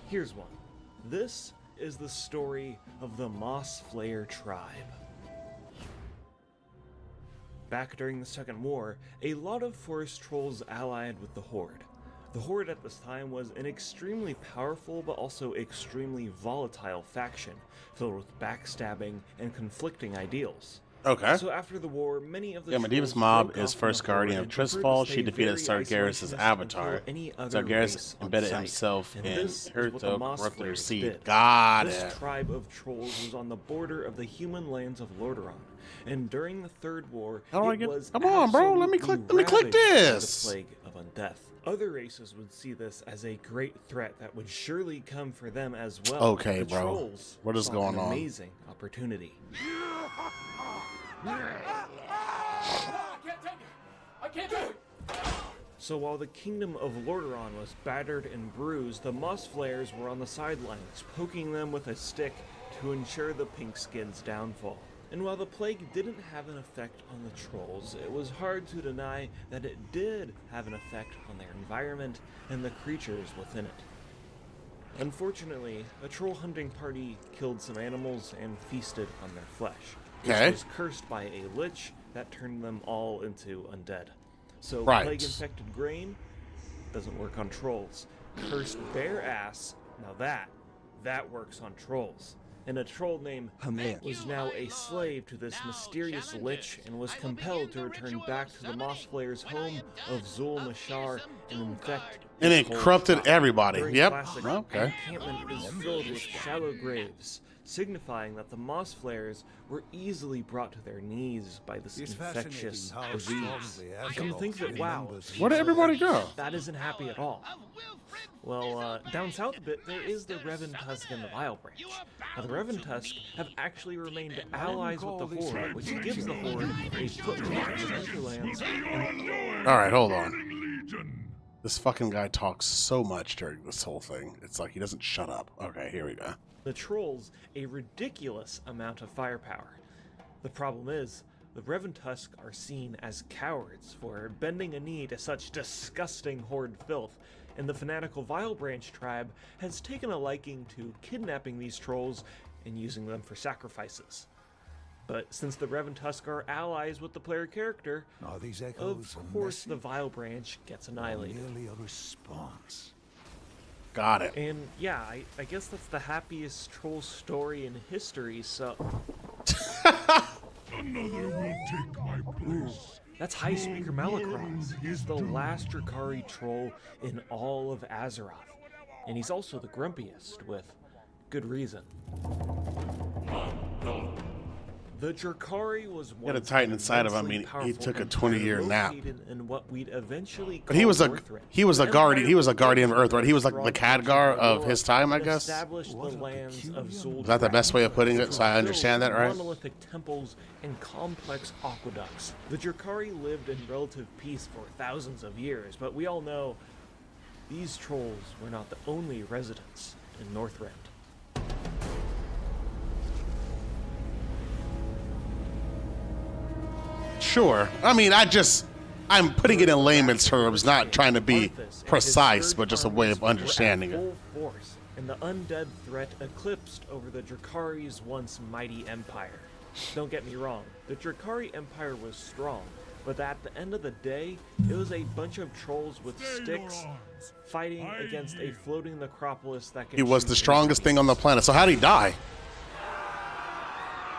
here's one. This is the story of the Moss Flayer tribe. Back during the Second War, a lot of forest trolls allied with the Horde. The Horde at this time was an extremely powerful but also extremely volatile faction, filled with backstabbing and conflicting ideals. Okay. So after the war, many of the Medivh's trolls mob broke is off first from the Horde guardian of and preferred to Tristfall. stay She defeated very Sargeras' isolationist avatar. until any other Sargeras race embedded on himself sight. in And this is what the Herzog, Moss corrupted her Flayers seed. did. Got This it. tribe of trolls was on the border of the human lands of Lordaeron, and during the Third War, How do I it get- was Come on, bro, let me click absolutely ravaged by this. the plague of undeath. Other races would see this as a great threat that would surely come for them as well. Okay, The bro. trolls What is saw going an on? amazing opportunity. So while the kingdom of Lordaeron was battered and bruised, the Moss Flayers were on the sidelines, poking them with a stick to ensure the Pinkskins' downfall. And while the plague didn't have an effect on the trolls, it was hard to deny that it did have an effect on their environment and the creatures within it. Unfortunately, a troll hunting party killed some animals and feasted on their flesh. Okay. This was cursed by a lich that turned them all into undead. So Right. plague-infected grain doesn't work on trolls. Cursed bear ass, now that works on trolls. And a troll named Hamlet was now a slave to this mysterious lich and was compelled to return back to the Moss Flayers' home of Zul Mashar and infect. And this it whole corrupted tribe. everybody. During Yep. classic, Okay. the encampment is filled with shallow graves, signifying that the Moss Flayers were easily brought to their knees by this It's infectious fascinating how disease. strongly You can Azeroth think that, wow, remembers Where did everybody go? that isn't happy at all. Well, down south a bit, there is the Revan Tusk and the Vile Branch. Now, the Revan Tusk have actually remained allies with the Horde, which gives the Horde a foothold in the hinterlands. All right, hold on. This fucking guy talks so much during this whole thing. It's like he doesn't shut up. Okay, here we go. The trolls a ridiculous amount of firepower. The problem is, the Revan Tusk are seen as cowards for bending a knee to such disgusting Horde filth, and the fanatical Vile Branch tribe has taken a liking to kidnapping these trolls and using them for sacrifices. But since the Revan Tusk are allies with the player character, Are these of echoes course the Vile Branch gets annihilated. merely a response? Got it. And yeah, I guess that's the happiest troll story in history, so... Another will take my place. That's High Speaker Malacross. He's the last Drakari troll in all of Azeroth. And he's also the grumpiest, with good reason. The Drakari was one He had a titan inside of him. I mean, he took a 20-year nap. In what we'd eventually But he was a call Northrend. he was a guardian. He was a Empire guardian of Earth, right? He was like strong the Khadgar of his time, I that guess. established the lands of Zul Is that the best way of putting it? Drak, So I understand that, filled right? with monolithic temples and complex aqueducts. The Drakari lived in relative peace for thousands of years, but we all know these trolls were not the only residents in Northrend. Sure. I mean, I'm putting it in layman's terms, not trying to be precise, but just a way of understanding it. Full force, and the undead threat eclipsed over the Drakari's once mighty empire. Don't get me wrong, the Drakari Empire was strong, but at the end of the day, it was a bunch of trolls with sticks fighting against a floating necropolis that could He was shoot the strongest thing on the planet. So how did he die?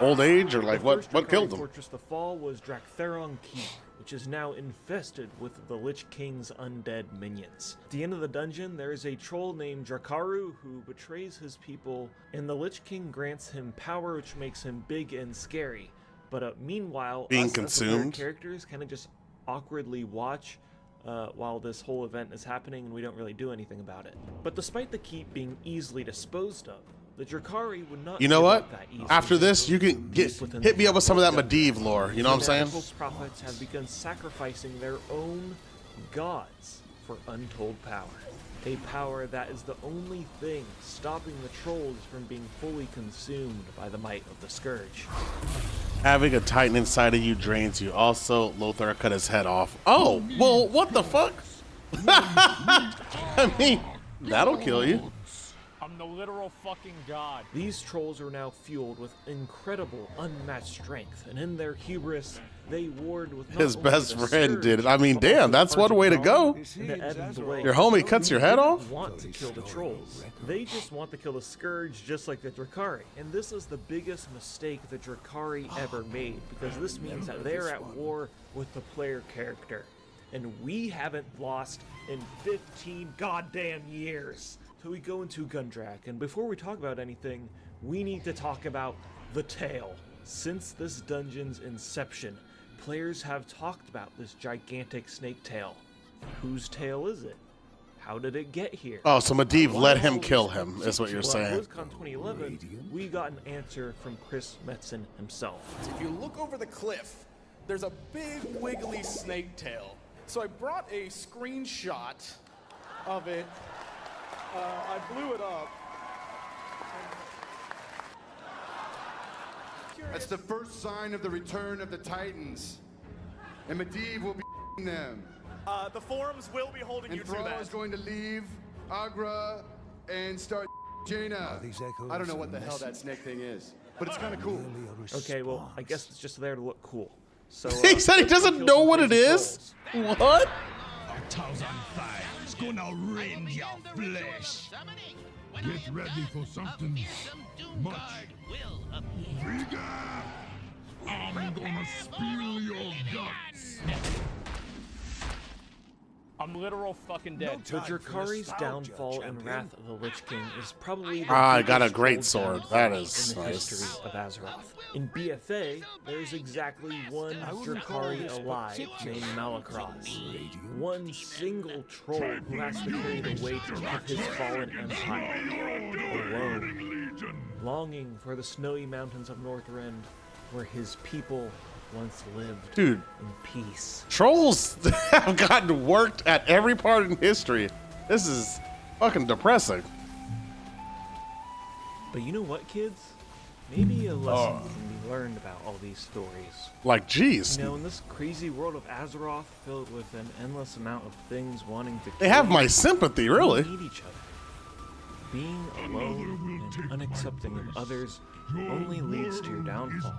Old age, or like The what first killed Drakari him? fortress to fall was Draktheron Keep, which is now infested with the Lich King's undead minions. At the end of the dungeon, there is a troll named Drakaru who betrays his people, and the Lich King grants him power which makes him big and scary. But meanwhile, Being us as the player consumed? characters kind of just awkwardly watch while this whole event is happening, and we don't really do anything about it. But despite the keep being easily disposed of, the Drakari would not You know give what? up that easily. After this, you can hit me up with some of that Medivh lore. You know what I'm saying? Fanatical prophets have begun sacrificing their own gods for untold power. A power that is the only thing stopping the trolls from being fully consumed by the might of the Scourge. Having a Titan inside of you drains you. Also, Lothar cut his head off. Oh, well, what the fuck? I mean, that'll kill you. I'm the literal fucking god. These trolls are now fueled with incredible, unmatched strength, and in their hubris, they warred with not His only best the friend Scourge, did it. I mean, but also damn, that's one way to go. and the ebb and flow. Your homie cuts your head They off? don't want to kill the trolls. They just want to kill the Scourge just like the Drakari. And this is the biggest mistake the Drakari ever made, because this means that they're at war with the player character. And we haven't lost in 15 goddamn years. So we go into Gundrak, and before we talk about anything, we need to talk about the tail. Since this dungeon's inception, players have talked about this gigantic snake tail. Whose tail is it? How did it get here? Oh, so Medivh let him kill him, is what you're Well, saying. at BlizzCon 2011, we got an answer from Chris Metzen himself. If you look over the cliff, there's a big wiggly snake tail. So I brought a screenshot of it. I blew it up. That's the first sign of the return of the Titans. And Medivh will be them. The forums will be holding you And to Thrall that. is going to leave Agra and start Jaina. I don't know what the hell that snake thing is, but it's kind of cool. Okay, well, I guess it's just there to look cool. So He said he doesn't know what it is? What? 1,005 is gonna rend your flesh. Get ready for something much bigger. I'm gonna spill your guts. I'm literal fucking dead. The Drakari's downfall and Wrath of the Lich King is probably the I got a biggest great troll sword. downfall That is in the nice. history of Azeroth. In BFA, there's exactly one Drakari alive named Malakraz. One single troll who has to carry the weight of his fallen empire alone, longing for the snowy mountains of Northrend, where his people once lived Dude, in peace. trolls have gotten worked at every part in history. This is fucking depressing. But you know what, kids? Maybe a lesson can be learned about all these stories. Like, geez. You know, in this crazy world of Azeroth, filled with an endless amount of things wanting to They kill have you, my sympathy, really. we need each other. Being alone and unaccepting of others only leads to your downfall.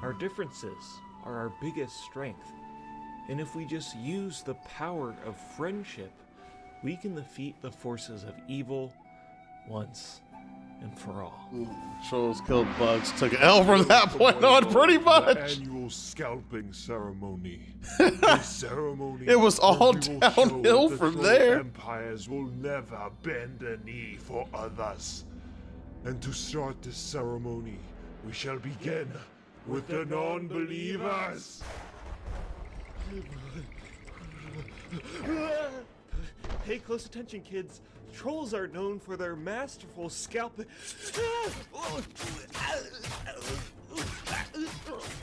Our differences are our biggest strength. And if we just use the power of friendship, we can defeat the forces of evil once and for all. Trolls killed bugs, took an L from that point on, pretty The much. annual scalping ceremony. A ceremony It was all where we will downhill show that from troll there. Empires will never bend a knee for others. And to start this ceremony, we shall begin with the non-believers. Pay close attention, kids. Trolls are known for their masterful scalping.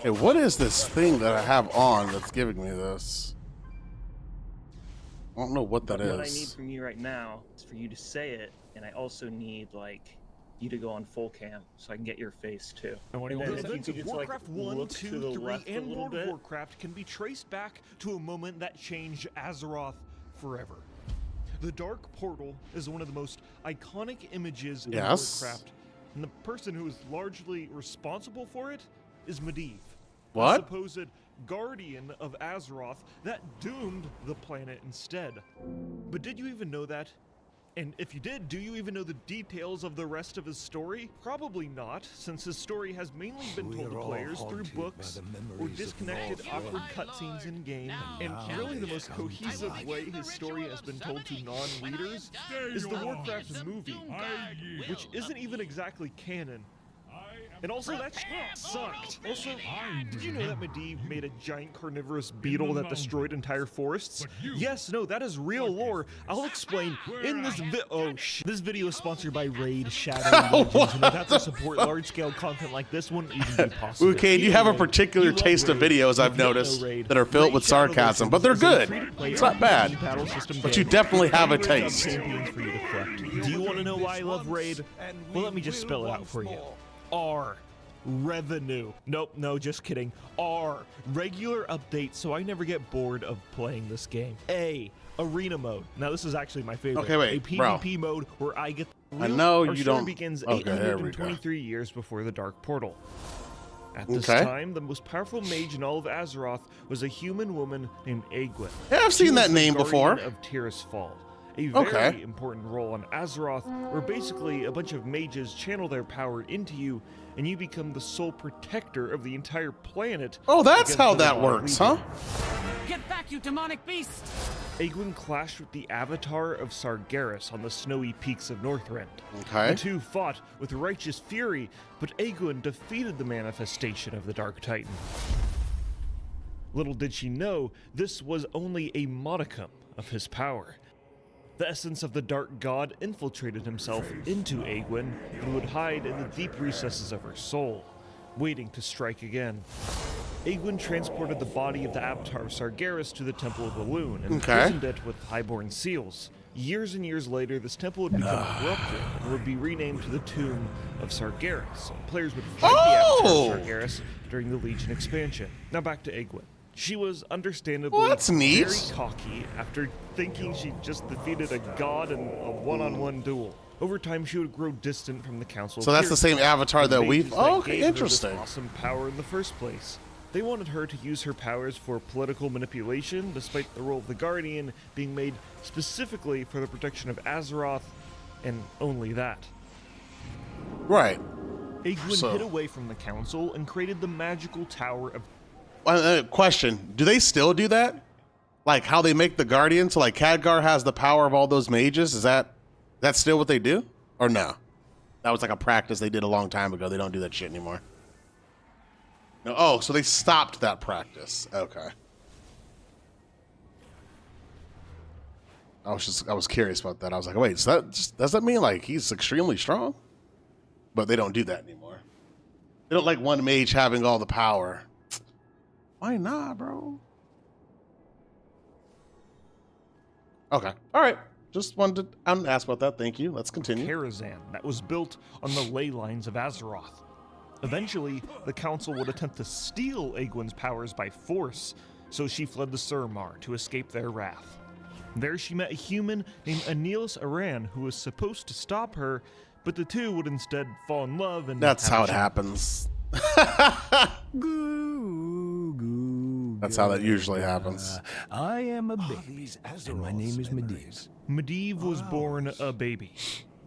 Hey, what is this thing that I have on that's giving me this? I don't know what that What I need is. from you right now is for you to say it, and I also need you to go on full cam so I can get your face too. And what do you And want then me if to you could just Warcraft 1, look 2, to the 3, left a and little World of bit. Warcraft can be traced back to a moment that changed Azeroth forever. The Dark Portal is one of the most iconic images in Yes. Warcraft, and the person who is largely responsible for it is Medivh, What? the supposed guardian of Azeroth that doomed the planet instead. But did you even know that? And if you did, do you even know the details of the rest of his story? Probably not, since his story has mainly been told to players through books or disconnected, awkward cutscenes in game. And really the most cohesive way his story has been told to non-readers is the Warcraft movie, which isn't even exactly canon. And also, that sucked. Also, did you know that Medivh made a giant carnivorous beetle that destroyed entire forests? Yes, no, that is real lore. I'll explain in this This video is sponsored by Raid Shadow Legends, and without their support, large-scale content like this wouldn't even be possible. Okay, you have a particular taste of videos I've noticed that are filled with sarcasm, but they're good. It's not bad. But you definitely have a taste. Do you want to know why I love Raid? Well, let me just spell it out for you. R. Revenue. Nope, no, just kidding. R. Regular updates so I never get bored of playing this game. A. Arena mode. Now, this is actually my favorite. Okay, wait, a PvP mode where I get I know you don't. Begins Okay, there we go. 823 years before the Dark Portal. At this time, the most powerful mage in all of Azeroth was a human woman named Egwene. Yeah, I've seen that name before. Of Tirisfal. A very important role on Azeroth, where basically a bunch of mages channel their power into you, and you become the sole protector of the entire planet. Oh, that's how that works, huh? Get back, you demonic beast! Egwene clashed with the avatar of Sargeras on the snowy peaks of Northrend. Okay. The two fought with righteous fury, but Egwene defeated the manifestation of the Dark Titan. Little did she know, this was only a modicum of his power. The essence of the Dark God infiltrated himself into Egwene and would hide in the deep recesses of her soul, waiting to strike again. Egwene transported the body of the avatar Sargeras to the Temple of the Loon and imprisoned it with highborn seals. Years and years later, this temple would become corrupted and would be renamed to the Tomb of Sargeras. And players would fight the avatar of Sargeras during the Legion expansion. Now back to Egwene. She was understandably very cocky after thinking she just defeated a god in a one-on-one duel. Over time, she would grow distant from the council. So that's the same avatar that we've... Oh, okay, interesting. Awesome power in the first place. They wanted her to use her powers for political manipulation, despite the role of the Guardian being made specifically for the protection of Azeroth, and only that. Right. Egwene hid away from the council and created the magical Tower of... Question, do they still do that? Like how they make the Guardian, so like Khadgar has the power of all those mages? Is that still what they do? Or no? That was like a practice they did a long time ago. They don't do that shit anymore. No, oh, so they stopped that practice. Okay. I was curious about that. I was like, wait, so does that mean like he's extremely strong? But they don't do that anymore. They don't like one mage having all the power. Why not, bro? Okay. All right. Just wanted to ask about that. Thank you. Let's continue. Karazhan that was built on the ley lines of Azeroth. Eventually, the council would attempt to steal Egwene's powers by force, so she fled the Suramar to escape their wrath. There she met a human named Aeneas Aran who was supposed to stop her, but the two would instead fall in love and... That's how it happens. That's how that usually happens. I am a baby, and my name is Medivh. Medivh was born a baby.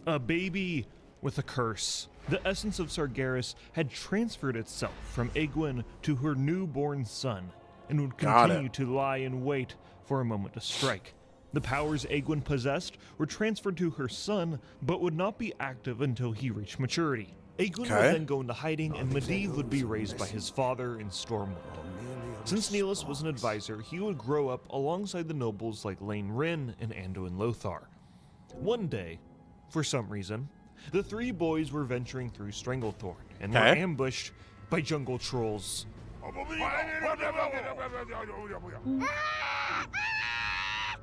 A baby with a curse. The essence of Sargeras had transferred itself from Egwene to her newborn son, and would continue to lie in wait for a moment to strike. The powers Egwene possessed were transferred to her son, but would not be active until he reached maturity. Egwene would then go into hiding, and Medivh would be raised by his father in Stormwind. Since Nihilus was an advisor, he would grow up alongside the nobles like Lane Wrynn and Anduin Lothar. One day, for some reason, the three boys were venturing through Stranglethorn and were ambushed by jungle trolls.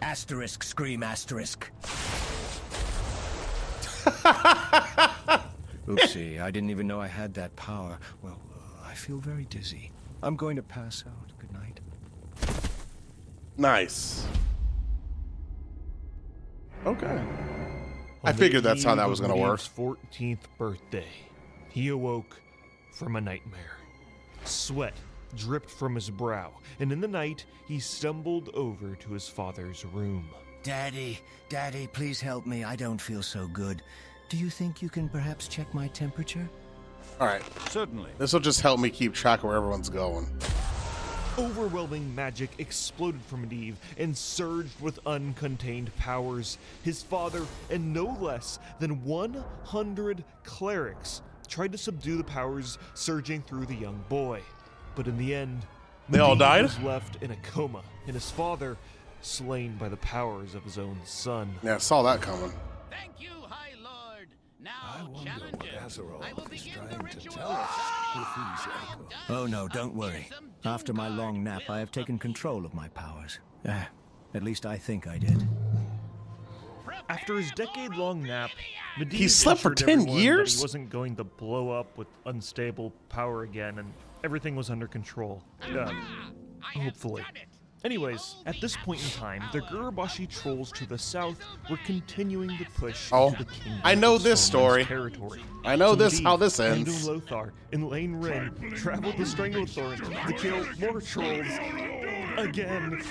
Asterisk, scream asterisk. Oopsie, I didn't even know I had that power. Well, I feel very dizzy. I'm going to pass out. Good night. Nice. Okay. I figured that's how that was going to work. 14th birthday, he awoke from a nightmare. Sweat dripped from his brow, and in the night, he stumbled over to his father's room. Daddy, please help me. I don't feel so good. Do you think you can perhaps check my temperature? All right. Certainly. This will just help me keep track of where everyone's going. Overwhelming magic exploded from Medivh and surged with uncontained powers. His father and no less than 100 clerics tried to subdue the powers surging through the young boy. But in the end, they all died? Was left in a coma, and his father slain by the powers of his own son. Yeah, I saw that coming. Thank you, High Lord. Now, I wonder what Azeroth I will is begin trying the to ritual. tell us with these echoes. Oh no, don't worry. After my long nap, I have taken control of my powers. At least I think I did. After his decade-long nap, Medivh he slept for 10 years? He wasn't going to blow up with unstable power again, and everything was under control. Hopefully. Anyways, at this point in time, the Gurubashi trolls to the south were continuing to push into the kingdom. I know this story. Territory. I know So this Medivh, how this ends. Andun Lothar, and Lane Rin traveled to Stranglethorn to kill more trolls again,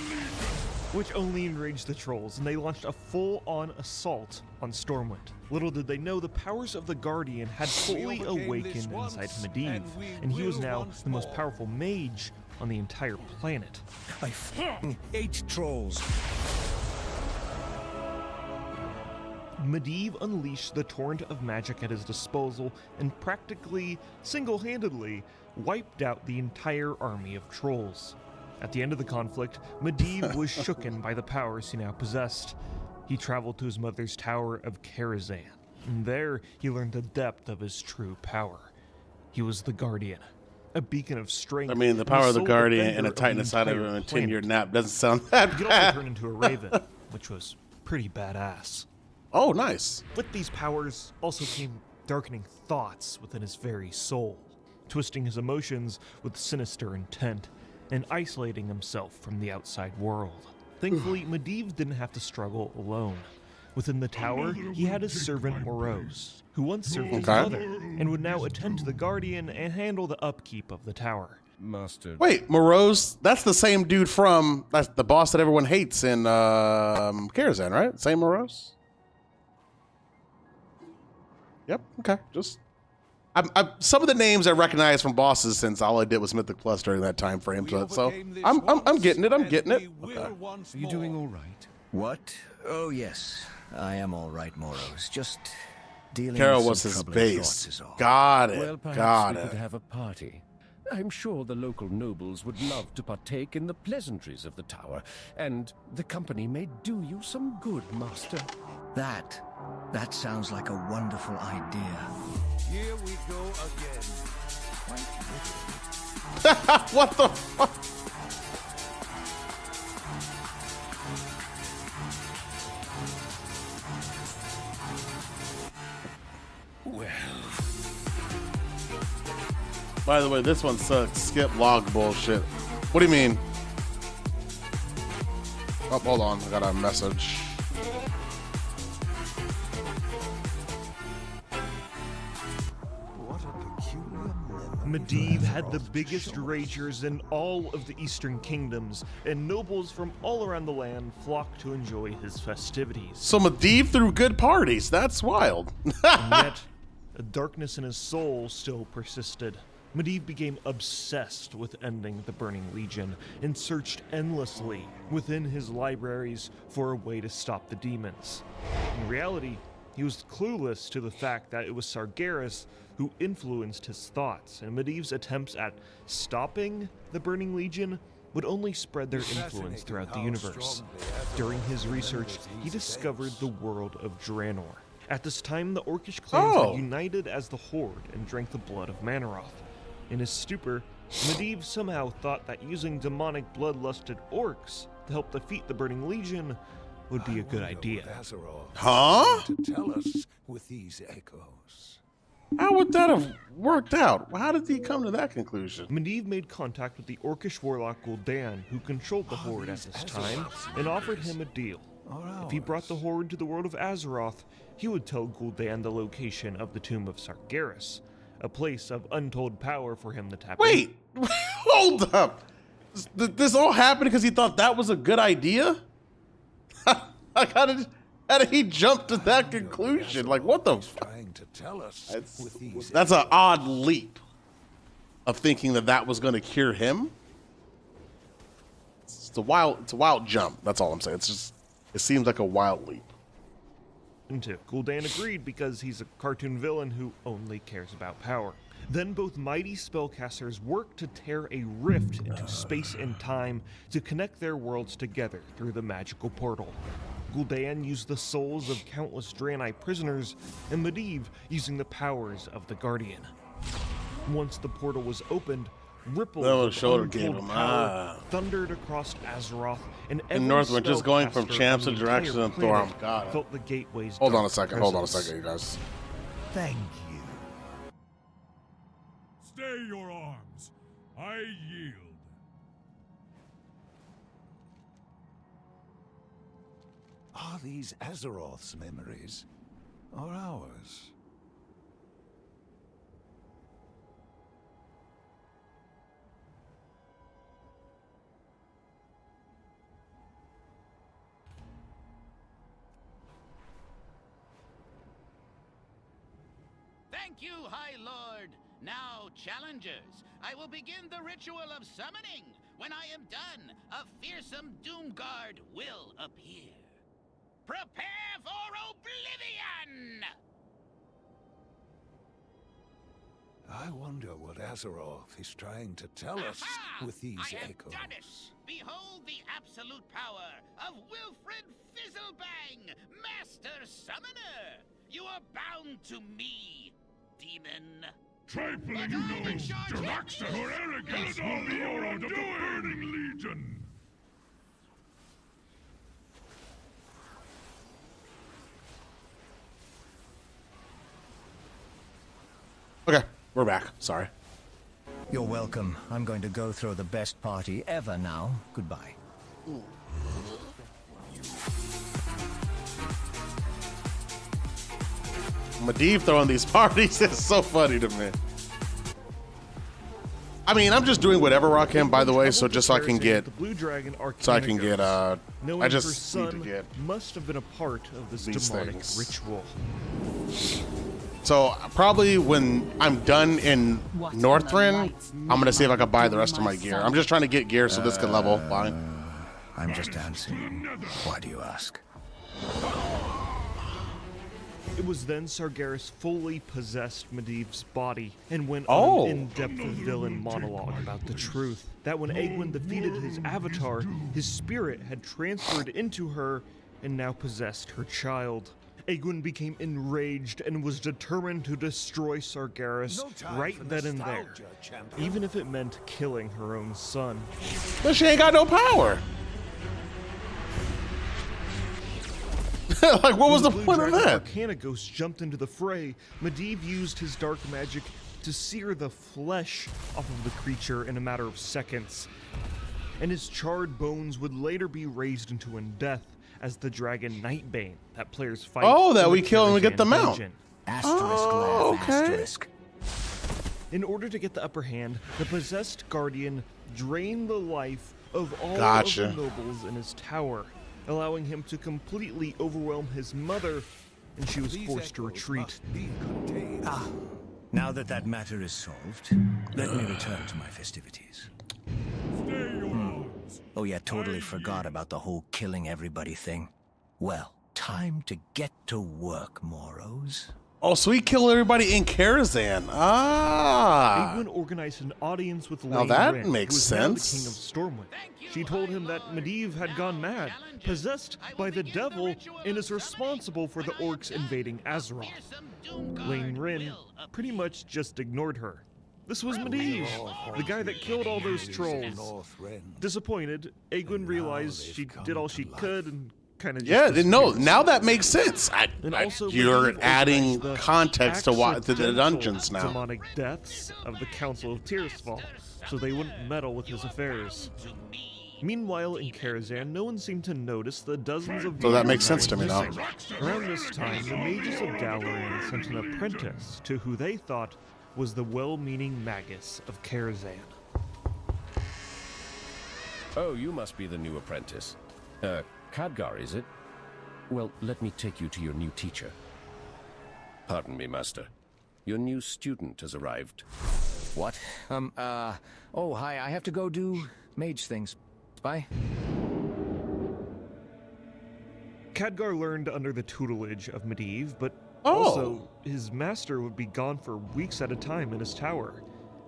which only enraged the trolls, and they launched a full-on assault on Stormwind. Little did they know the powers of the Guardian had fully awakened inside Medivh, and he was now the most powerful mage on the entire planet. I f***ing hate trolls. Medivh unleashed the torrent of magic at his disposal and practically single-handedly wiped out the entire army of trolls. At the end of the conflict, Medivh was shooken by the powers he now possessed. He traveled to his mother's tower of Karazhan, and there he learned the depth of his true power. He was the Guardian, a beacon of strength. I mean, the power of the Guardian and a defender Titan the inside of him entire in a 10-year planet. nap doesn't sound that He could bad. also turn into a raven, which was pretty badass. Oh, nice. With these powers also came darkening thoughts within his very soul, twisting his emotions with sinister intent, and isolating himself from the outside world. Thankfully, Medivh didn't have to struggle alone. Within the tower, he had his servant Morose, who once served his mother, and would now attend to the Guardian and handle the upkeep of the tower. Master. Wait, Morose, that's the same dude from, that's the boss that everyone hates in Karazhan, right? Same Morose? Yep, okay, just... some of the names I recognize from bosses since all I did was Mythic Plus during that time frame, so I'm getting it, I'm getting it. Okay. Are you doing all right? What? Oh, yes. I am all right, Morose. Just dealing Carol with was some his troubling base. thoughts is all. Got it, Well, perhaps got we it. could have a party. I'm sure the local nobles would love to partake in the pleasantries of the tower, and the company may do you some good, Master. That sounds like a wonderful idea. Here we go again. What the fuck? Well. By the way, this one sucks. Skip log bullshit. What do you mean? Oh, hold on. I got a message. Medivh had the biggest ragers in all of the Eastern Kingdoms, and nobles from all around the land flocked to enjoy his festivities. So Medivh threw good parties. That's wild. And yet, a darkness in his soul still persisted. Medivh became obsessed with ending the Burning Legion and searched endlessly within his libraries for a way to stop the demons. In reality, he was clueless to the fact that it was Sargeras who influenced his thoughts, and Medivh's attempts at stopping the Burning Legion would only spread their influence throughout the universe. During his research, he discovered the world of Draenor. At this time, the Orcish clans were united as the Horde and drank the blood of Manaroth. In his stupor, Medivh somehow thought that using demonic bloodlusted orcs to help defeat the Burning Legion would be a good idea. Huh? To tell us with these echoes. How would that have worked out? How did he come to that conclusion? Medivh made contact with the Orcish warlock Gul'dan, who controlled the Horde at this time, and offered him a deal. If he brought the Horde to the world of Azeroth, he would tell Gul'dan the location of the Tomb of Sargeras, a place of untold power for him to tap Wait, hold up. This all happened because he thought that was a good idea? Like, how did he jump to that conclusion? Like, what the fuck? That's an odd leap of thinking that was going to cure him. It's a wild jump. That's all I'm saying. It seems like a wild leap. into. Gul'dan agreed because he's a cartoon villain who only cares about power. Then both mighty spellcasters worked to tear a rift into space and time to connect their worlds together through the magical portal. Gul'dan used the souls of countless Draenei prisoners, and Medivh using the powers of the Guardian. Once the portal was opened, ripples of untold power thundered across Azeroth, and every Northwind just going from spellcaster champs on to the directions entire and Thorm. planet Got it. felt the gateway's Hold on a dark second, presence. you guys. Thank you. Stay your arms. I yield. Are these Azeroth's memories, or ours? Thank you, High Lord. Now, challengers, I will begin the ritual of summoning. When I am done, a fearsome Doomguard will appear. Prepare for oblivion! I wonder what Azeroth is trying to tell us with these I have echoes. done it! Behold the absolute power of Wilfred Fizzlebang, Master Summoner! You are bound to me, demon. Trifling nobles, Daraxa, your arrogance will be of the Burning Legion. Okay, we're back. Sorry. You're welcome. I'm going to go throw the best party ever now. Goodbye. Medivh throwing these parties is so funny to me. I mean, I'm just doing whatever Rock can, by the way, so just so I can get, I just need to get must have been a part of this these demonic things. ritual. So probably when I'm done in Northrend, I'm gonna see if I can buy the rest of my gear. I'm just trying to get gear so this can level fine. I'm just dancing. Why do you ask? It was then Sargeras fully possessed Medivh's body and went Oh. on an in-depth villain monologue about the truth. That when Egwene defeated his avatar, his spirit had transferred into her and now possessed her child. Egwene became enraged and was determined to destroy Sargeras right then and there, even if it meant killing her own son. But she ain't got no power. Like, what was the point of that? Arcana Ghost jumped into the fray. Medivh used his dark magic to sear the flesh off of the creature in a matter of seconds, and his charred bones would later be raised into undeath as the dragon Nightbane that players fight. Oh, that in we the kill and we get the Karazhan mount. dungeon. Asterisk. In order to get the upper hand, the possessed guardian drained the life of all Gotcha. of the nobles in his tower, allowing him to completely overwhelm his mother, and she was forced to retreat. Now that that matter is solved, let me return to my festivities. Oh yeah, totally forgot about the whole killing everybody thing. Well, time to get to work, Moros. Oh, so he killed everybody in Karazhan. Ah. Egwene organized an audience with Now Lane that Rin, makes who was now the sense. king of Stormwind. She told him that Medivh had gone mad, possessed by the devil, and is responsible for the orcs invading Azeroth. Lane Rin pretty much just ignored her. This was Medivh, the guy that killed all those trolls. Disappointed, Egwene realized she did all she could and kind of Yeah, just no, disappeared. now that makes sense. You're Medivh adding organized the context to what to the accidental dungeons now. Demonic deaths of the Council of Tearsfall, so they wouldn't meddle with his affairs. Meanwhile, in Karazhan, no one seemed to notice the dozens of So that makes sense to me now. missing. Around this time, the mages of Dalaran sent an apprentice to who they thought was the well-meaning Magus of Karazhan. Oh, you must be the new apprentice. Khadgar, is it? Well, let me take you to your new teacher. Pardon me, Master. Your new student has arrived. What? Oh, hi, I have to go do mage things. Bye. Khadgar learned under the tutelage of Medivh, but also his master would be gone for weeks at a time in his tower,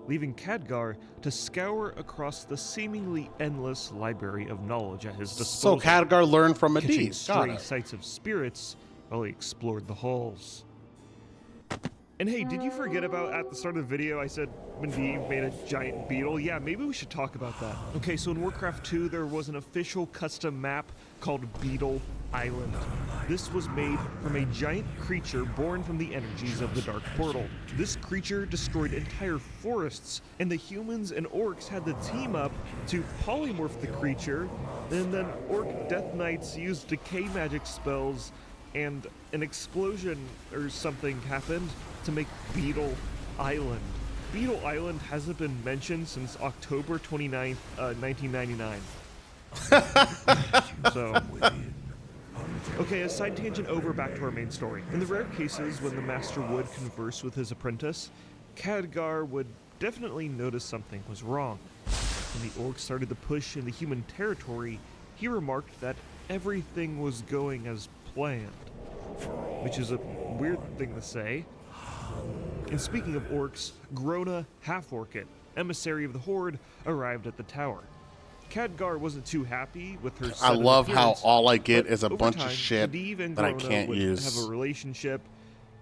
leaving Khadgar to scour across the seemingly endless library of knowledge at his disposal. So Khadgar learned from catching Medivh. stray sights of spirits while he explored the halls. And hey, did you forget about at the start of the video I said Medivh made a giant beetle? Yeah, maybe we should talk about that. Okay, so in Warcraft 2 there was an official custom map called Beetle Island. This was made from a giant creature born from the energies of the Dark Portal. This creature destroyed entire forests, and the humans and orcs had to team up to polymorph the creature, and then orc death knights used decay magic spells, and an explosion or something happened to make Beetle Island. Beetle Island hasn't been mentioned since October 29th, 1999. So, okay, a side tangent over, back to our main story. In the rare cases when the master would converse with his apprentice, Khadgar would definitely notice something was wrong. When the orcs started to push in the human territory, he remarked that everything was going as planned, which is a weird thing to say. And speaking of orcs, Grona Half-Orchid, emissary of the Horde, arrived at the tower. Khadgar wasn't too happy with her. I love how all I get is a over bunch time, of shit Medivh and that I Grona can't would use. have a relationship.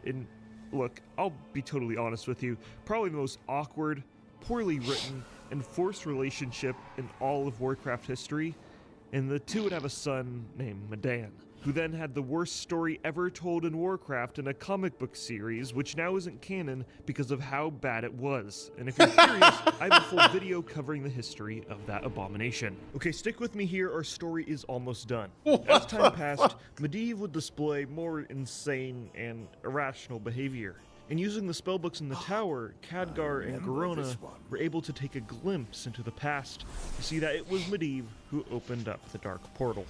And look, I'll be totally honest with you, probably the most awkward, poorly written, and forced relationship in all of Warcraft history. And the two would have a son named Medan, who then had the worst story ever told in Warcraft in a comic book series, which now isn't canon because of how bad it was. And if you're curious, I have a full video covering the history of that abomination. Okay, stick with me here, our story is almost done. As time passed, Medivh would display more insane and irrational behavior. And using the spellbooks in the tower, Khadgar and Grona were able to take a glimpse into the past to see that it was Medivh who opened up the Dark Portal.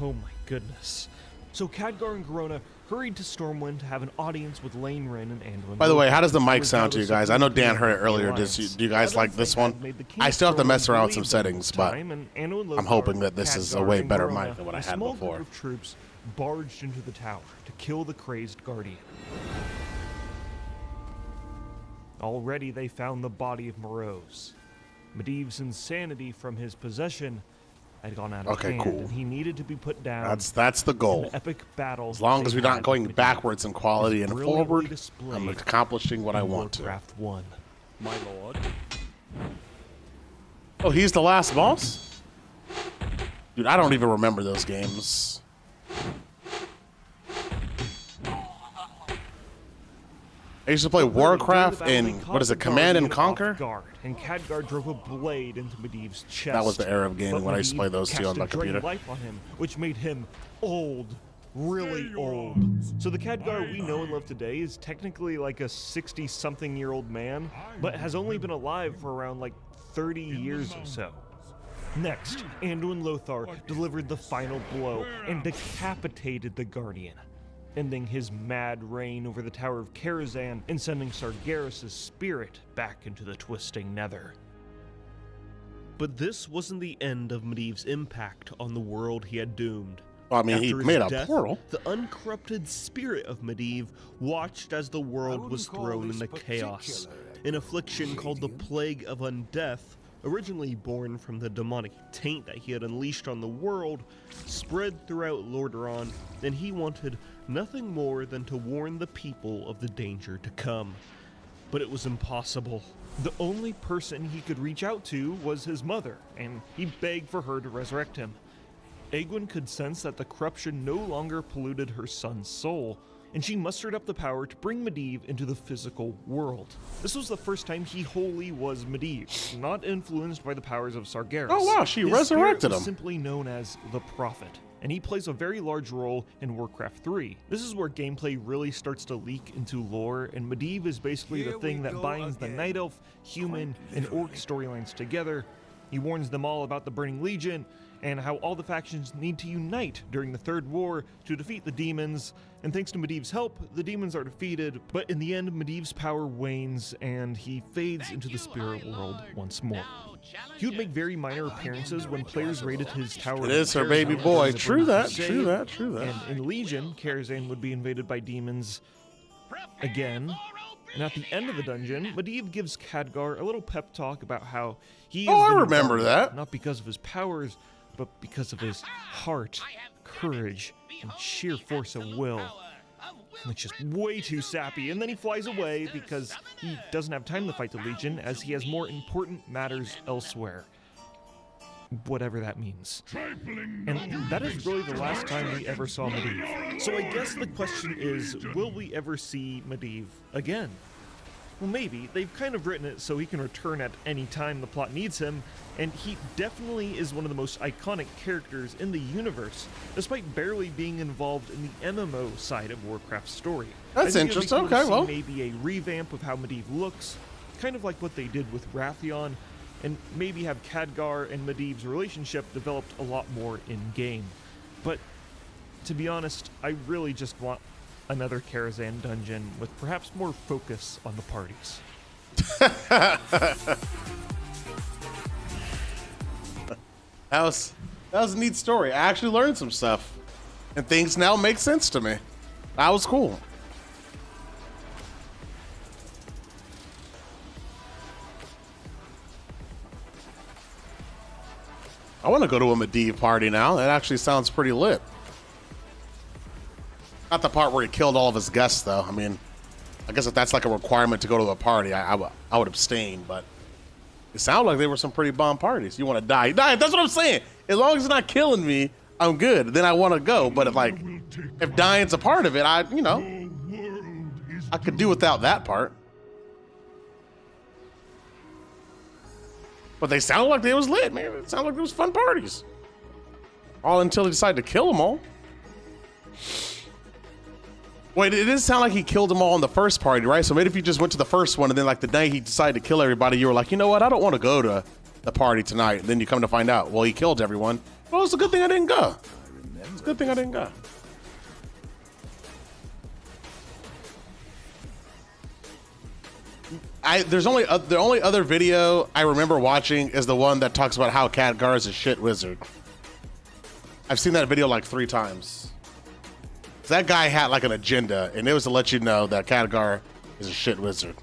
Oh my goodness. So Khadgar and Grona hurried to Stormwind to have an audience with Lane Wryn and Anduin. By the way, how does the mic sound to you guys? I know Dan heard it earlier. Do you guys like this one? I still have to mess around with some settings, but I'm hoping that this is a way better mic than what I had before. A small group of troops barged into the tower to kill the crazed Guardian. Already they found the body of Morose. Medivh's insanity from his possession had gone out of hand, and he needed to be put down. That's the goal. An epic battle. As long as we're not going backwards in quality and forward, I'm accomplishing what I want to. Warcraft 1. My lord. Oh, he's the last boss? Dude, I don't even remember those games. I used to play Warcraft in, what is it, Command and Conquer? And Khadgar drove a blade into Medivh's chest. That was the era of gaming when I used to play those two on my computer. Life on him, which made him old, really old. So the Khadgar we know and love today is technically like a 60-something-year-old man, but has only been alive for around like 30 years or so. Next, Anduin Lothar delivered the final blow and decapitated the Guardian, ending his mad reign over the Tower of Karazhan and sending Sargeras' spirit back into the twisting nether. But this wasn't the end of Medivh's impact on the world he had doomed. Well, I mean, he made a death, portal. The uncorrupted spirit of Medivh watched as the world was thrown into chaos. An affliction called the Plague of Undeath, originally born from the demonic taint that he had unleashed on the world, spread throughout Lordaeron, and he wanted nothing more than to warn the people of the danger to come. But it was impossible. The only person he could reach out to was his mother, and he begged for her to resurrect him. Egwene could sense that the corruption no longer polluted her son's soul, and she mustered up the power to bring Medivh into the physical world. This was the first time he wholly was Medivh, not influenced by the powers of Sargeras. Oh wow, she His resurrected was him. Simply known as the Prophet, and he plays a very large role in Warcraft 3. This is where gameplay really starts to leak into lore, and Medivh is basically the thing that binds the Night Elf, human, and orc storylines together, He warns them all about the Burning Legion and how all the factions need to unite during the Third War to defeat the demons. And thanks to Medivh's help, the demons are defeated, but in the end, Medivh's power wanes and he fades into the spirit world once more. He would make very minor appearances when players raided his tower. It is her baby boy. True that, true that, true that. And in Legion, Karazhan would be invaded by demons again. And at the end of the dungeon, Medivh gives Khadgar a little pep talk about how he is I remember that. Not because of his powers, but because of his heart, courage, and sheer force of will. And it's just way too sappy, and then he flies away because he doesn't have time to fight the Legion as he has more important matters elsewhere. Whatever that means. And that is really the last time we ever saw Medivh. So I guess the question is, will we ever see Medivh again? Well, maybe. They've kind of written it so he can return at any time the plot needs him, and he definitely is one of the most iconic characters in the universe, despite barely being involved in the MMO side of Warcraft's story. That's interesting. Okay, well. Maybe a revamp of how Medivh looks, kind of like what they did with Wrathion, and maybe have Khadgar and Medivh's relationship developed a lot more in-game. But, to be honest, I really just want another Karazhan dungeon with perhaps more focus on the parties. That was a neat story. I actually learned some stuff, and things now make sense to me. That was cool. I want to go to a Medivh party now. That actually sounds pretty lit. Not the part where he killed all of his guests, though. I mean, I guess if that's like a requirement to go to a party, I would abstain, but it sounded like they were some pretty bomb parties. You want to die? Die. That's what I'm saying. As long as it's not killing me, I'm good. Then I want to go. But if dying's a part of it, I could do without that part. But they sounded like they was lit, man. It sounded like there was fun parties. All until he decided to kill them all. Wait, it didn't sound like he killed them all in the first party, right? So maybe if you just went to the first one and then like the night he decided to kill everybody, you were like, you know what? I don't want to go to the party tonight. And then you come to find out, well, he killed everyone. Well, it's a good thing I didn't go. It's a good thing I didn't go. The only other video I remember watching is the one that talks about how Khadgar is a shit wizard. I've seen that video like 3 times. That guy had like an agenda, and it was to let you know that Khadgar is a shit wizard.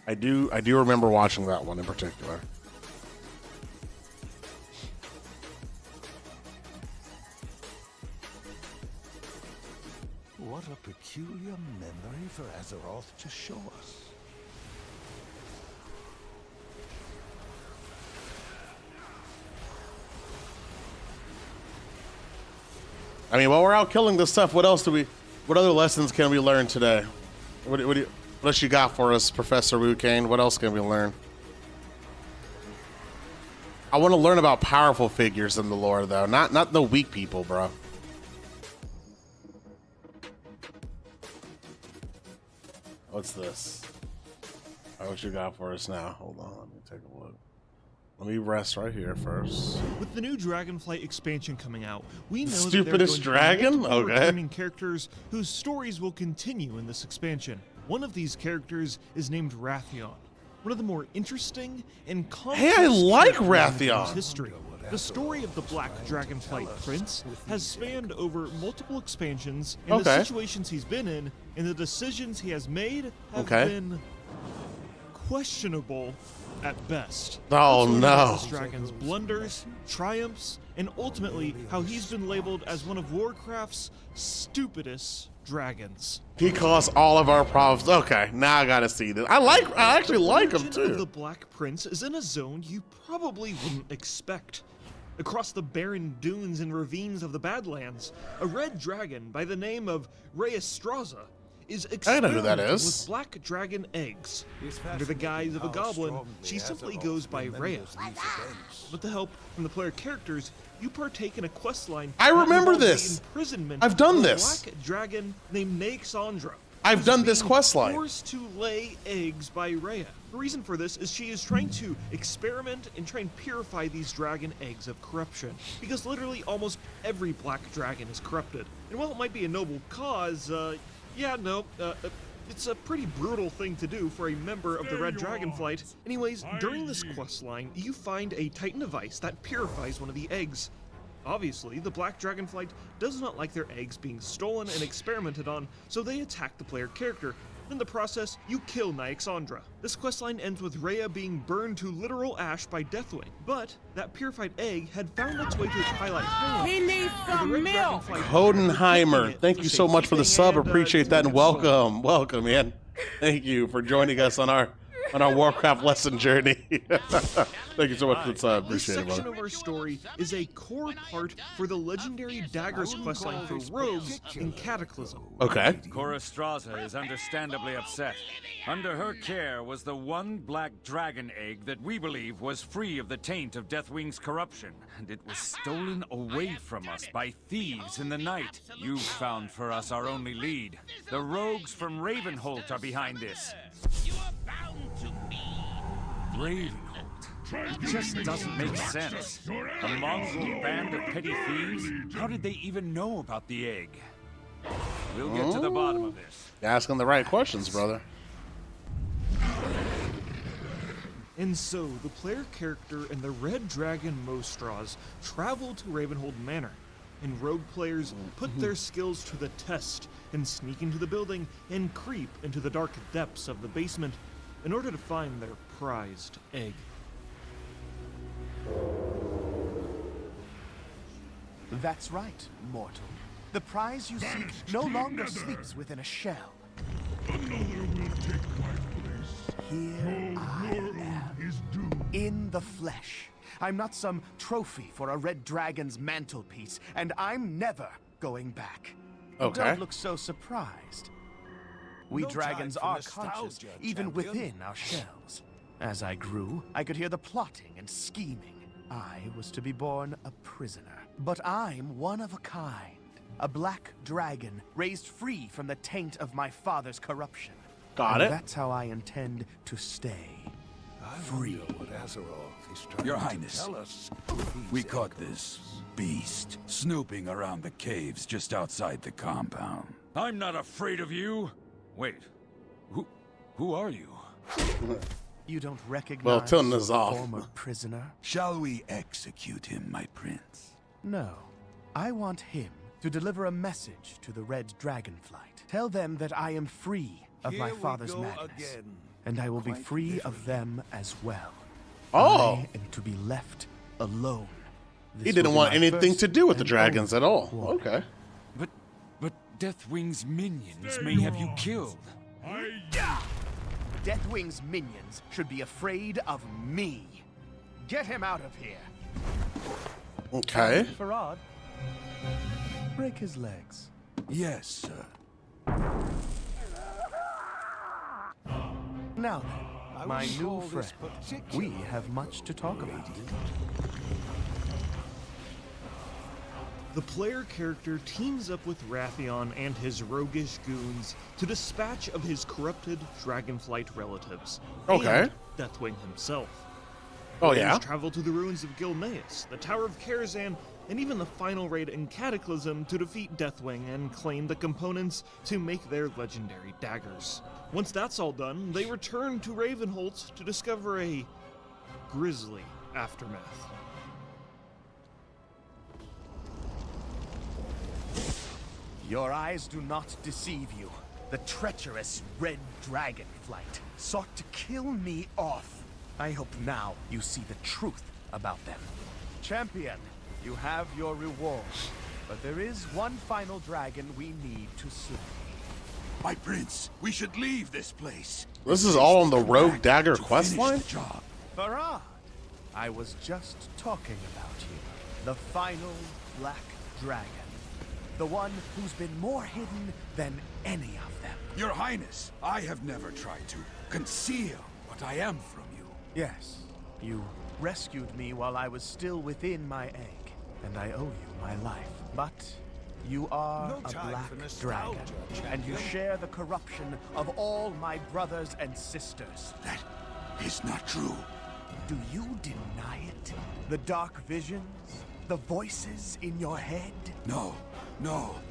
I do remember watching that one in particular. What a peculiar memory for Azeroth to show us. I mean, while we're out killing this stuff, what other lessons can we learn today? What else you got for us, Professor Wu Kane? What else can we learn? I want to learn about powerful figures in the lore, though, not the weak people, bro. What's this? What you got for us now? Hold on, let me take a look. Let me rest right here first. With the new Dragonflight expansion coming out, we know Stupidest that there are going to be multiple dragon? Okay. returning characters whose stories will continue in this expansion. One of these characters is named Wrathion, one of the more interesting and complex Hey, I like characters in Wrathion. history. The story of the Black Dragonflight Prince has spanned over multiple expansions, and the situations he's been in and the decisions he has made have been questionable at best. Oh no. This dragon's blunders, triumphs, and ultimately how he's been labeled as one of Warcraft's stupidest dragons. He caused all of our problems. Okay, now I gotta see this. I actually like him too. The Black Prince is in a zone you probably wouldn't expect. Across the barren dunes and ravines of the Badlands, a red dragon by the name of Rheastraza is experimenting with black dragon eggs. Under the guise of a goblin, she simply goes by Rhea. With the help from the player characters, you partake in a questline. I remember that involves this. The imprisonment I've done of a this. black dragon named Alexandra. I've done this questline. Forced to lay eggs by Rhea. The reason for this is she is trying to experiment and try and purify these dragon eggs of corruption. Because literally almost every black dragon is corrupted. And while it might be a noble cause, it's a pretty brutal thing to do for a member of the Red Dragonflight. Anyways, during this questline, you find a Titan device that purifies one of the eggs. Obviously, the Black Dragonflight does not like their eggs being stolen and experimented on, so they attack the player character. In the process, you kill Alexandra. This questline ends with Rhea being burned to literal ash by Deathwing, but that purified egg had found its way to Twilight Highlands. He needs some milk! Codenheimer, thank you so much for the sub. Appreciate that, and welcome, man. Thank you for joining us on our Warcraft lesson journey. Thank you so much for the sub. Appreciate it, This section brother. of our story is a core part for the legendary Daggers questline for rogues in Cataclysm. Okay. Cora Straza is understandably upset. Under her care was the one black dragon egg that we believe was free of the taint of Deathwing's corruption, and it was stolen away from us by thieves in the night. You found for us our only lead. The rogues from Ravenholt are behind this. Ravenholt? It just doesn't make sense. A Mongol band of petty thieves? How did they even know about the egg? We'll get to the bottom of this. You're asking the right questions, brother. And so, the player character and the Red Dragon Mostras travel to Ravenhold Manor, and rogue players put their skills to the test and sneak into the building and creep into the dark depths of the basement in order to find their prized egg. That's right, mortal. The prize you seek no longer sleeps within a shell. Here I am, in the flesh. I'm not some trophy for a red dragon's mantelpiece, and I'm never going back. Okay. Don't look so surprised. We dragons are conscious, even within our shells. As I grew, I could hear the plotting and scheming. I was to be born a prisoner, but I'm one of a kind. A black dragon raised free from the taint of my father's corruption. Got it. That's how I intend to stay. Free. Your Highness, we caught this beast snooping around the caves just outside the compound. I'm not afraid of you. Wait, who are you? You don't recognize Well, turn this your off. former prisoner? Shall we execute him, my prince? No. I want him to deliver a message to the Red Dragonflight. Tell them that I am free of my father's madness. And I will be free of them as well. Oh. I am to be left alone. He didn't want anything to do with the dragons at all. Okay. But Deathwing's minions may have you killed. Deathwing's minions should be afraid of me. Get him out of here. Okay. Farad, break his legs. Yes, sir. Now then, my new friend, we have much to talk about. The player character teams up with Raffion and his roguish goons to dispatch of his corrupted Dragonflight relatives. Okay. And Deathwing himself. Oh, Players yeah? travel to the ruins of Gilneas, the Tower of Karazhan, and even the final raid in Cataclysm to defeat Deathwing and claim the components to make their legendary daggers. Once that's all done, they return to Ravenholt to discover a grisly aftermath. Your eyes do not deceive you. The treacherous Red Dragonflight sought to kill me off. I hope now you see the truth about them. Champion, you have your reward. But there is one final dragon we need to slay. My prince, we should leave this place. This is all on the Rogue Dagger questline? Farad, I was just talking about you. The final Black Dragon. The one who's been more hidden than any of them. Your Highness, I have never tried to conceal what I am from you. Yes, you rescued me while I was still within my egg. and I owe you my life. But you are No a time black for nostalgia, dragon, and you share the corruption of all my brothers and sisters. That is not true. Do you deny it? The dark visions? The voices in your head? No,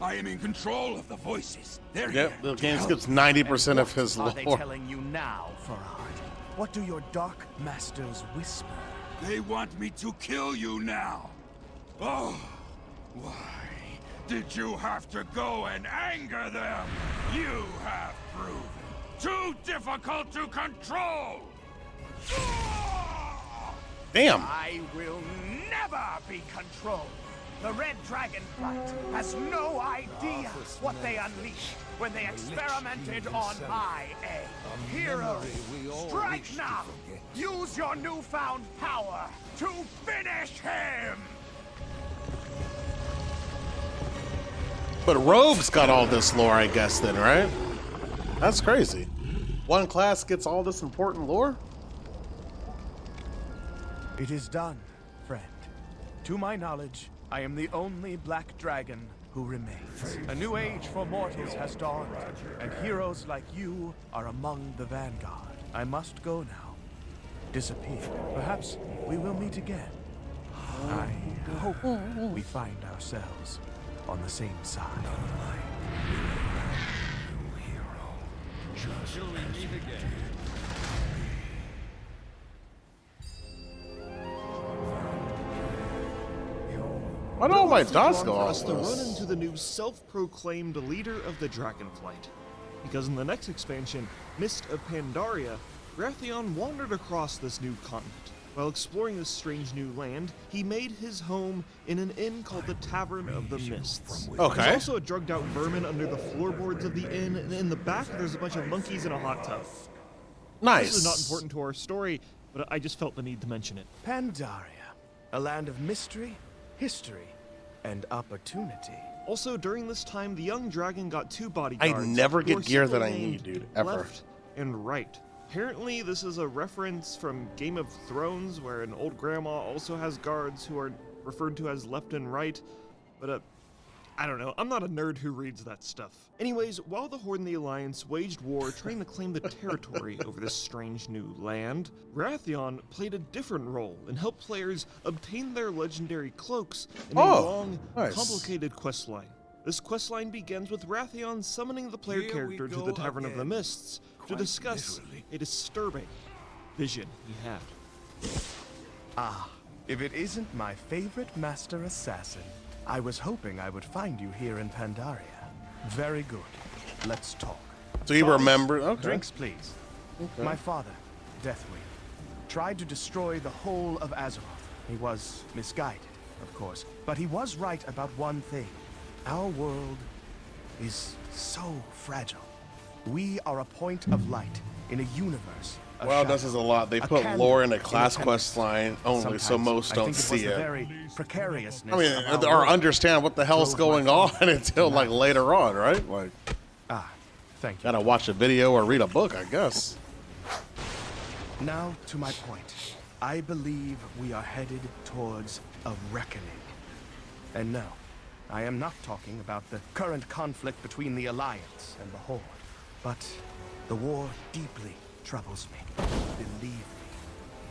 I am in control of the voices. They're Yep, here. the game skips 90% of his What are they lore. telling you now, Farad? What do your dark masters whisper? They want me to kill you now. Oh, why did you have to go and anger them? You have proven too difficult to control. Damn. I will never be controlled. The Red Dragon Flight has no idea what they unleashed when they experimented on my egg. Heroes, strike now! Use your newfound power to finish him! But Rogue's got all this lore, I guess, then, right? That's crazy. One class gets all this important lore? It is done, friend. To my knowledge, I am the only black dragon who remains. A new age for mortals has dawned, and heroes like you are among the vanguard. I must go now. Disappear. Perhaps we will meet again. I hope we find ourselves on the same side. Till we meet again. Why don't all my dots Drawn go for off us to this? run into the new self-proclaimed leader of the Dragonflight. Because in the next expansion, Mist of Pandaria, Wrathion wandered across this new continent. While exploring this strange new land, he made his home in an inn called the Tavern of the Mists. Okay. There's also a drugged-out vermin under the floorboards of the inn, and in the back there's a bunch of monkeys in a hot tub. Nice. This is not important to our story, but I just felt the need to mention it. Pandaria, a land of mystery, history, and opportunity. Also, during this time, the young dragon got two bodyguards. I never who are get gear that I simply need, named dude, ever. Left and right. Apparently, this is a reference from Game of Thrones, where an old grandma also has guards who are referred to as left and right. But, I don't know. I'm not a nerd who reads that stuff. Anyways, while the Horde and the Alliance waged war trying to claim the territory over this strange new land, Wrathion played a different role and helped players obtain their legendary cloaks in a long, complicated questline. This questline begins with Wrathion summoning the player character to the Tavern of the Mists to discuss a disturbing vision he had. Ah, if it isn't my favorite master assassin, I was hoping I would find you here in Pandaria. Very good. Let's talk. So you remember? Okay. Drinks, please. Okay. My father, Deathwing, tried to destroy the whole of Azeroth. He was misguided, of course, but he was right about one thing. Our world is so fragile. We are a point of light in a universe. Well, this is a lot. They put lore in a class quest line only, so most don't see it. I mean, or understand what the hell's going on until like later on, right? Like, thank you. Gotta watch a video or read a book, I guess. Now to my point. I believe we are headed towards a reckoning. And no, I am not talking about the current conflict between the Alliance and the Horde, but the war deeply troubles me. Believe me,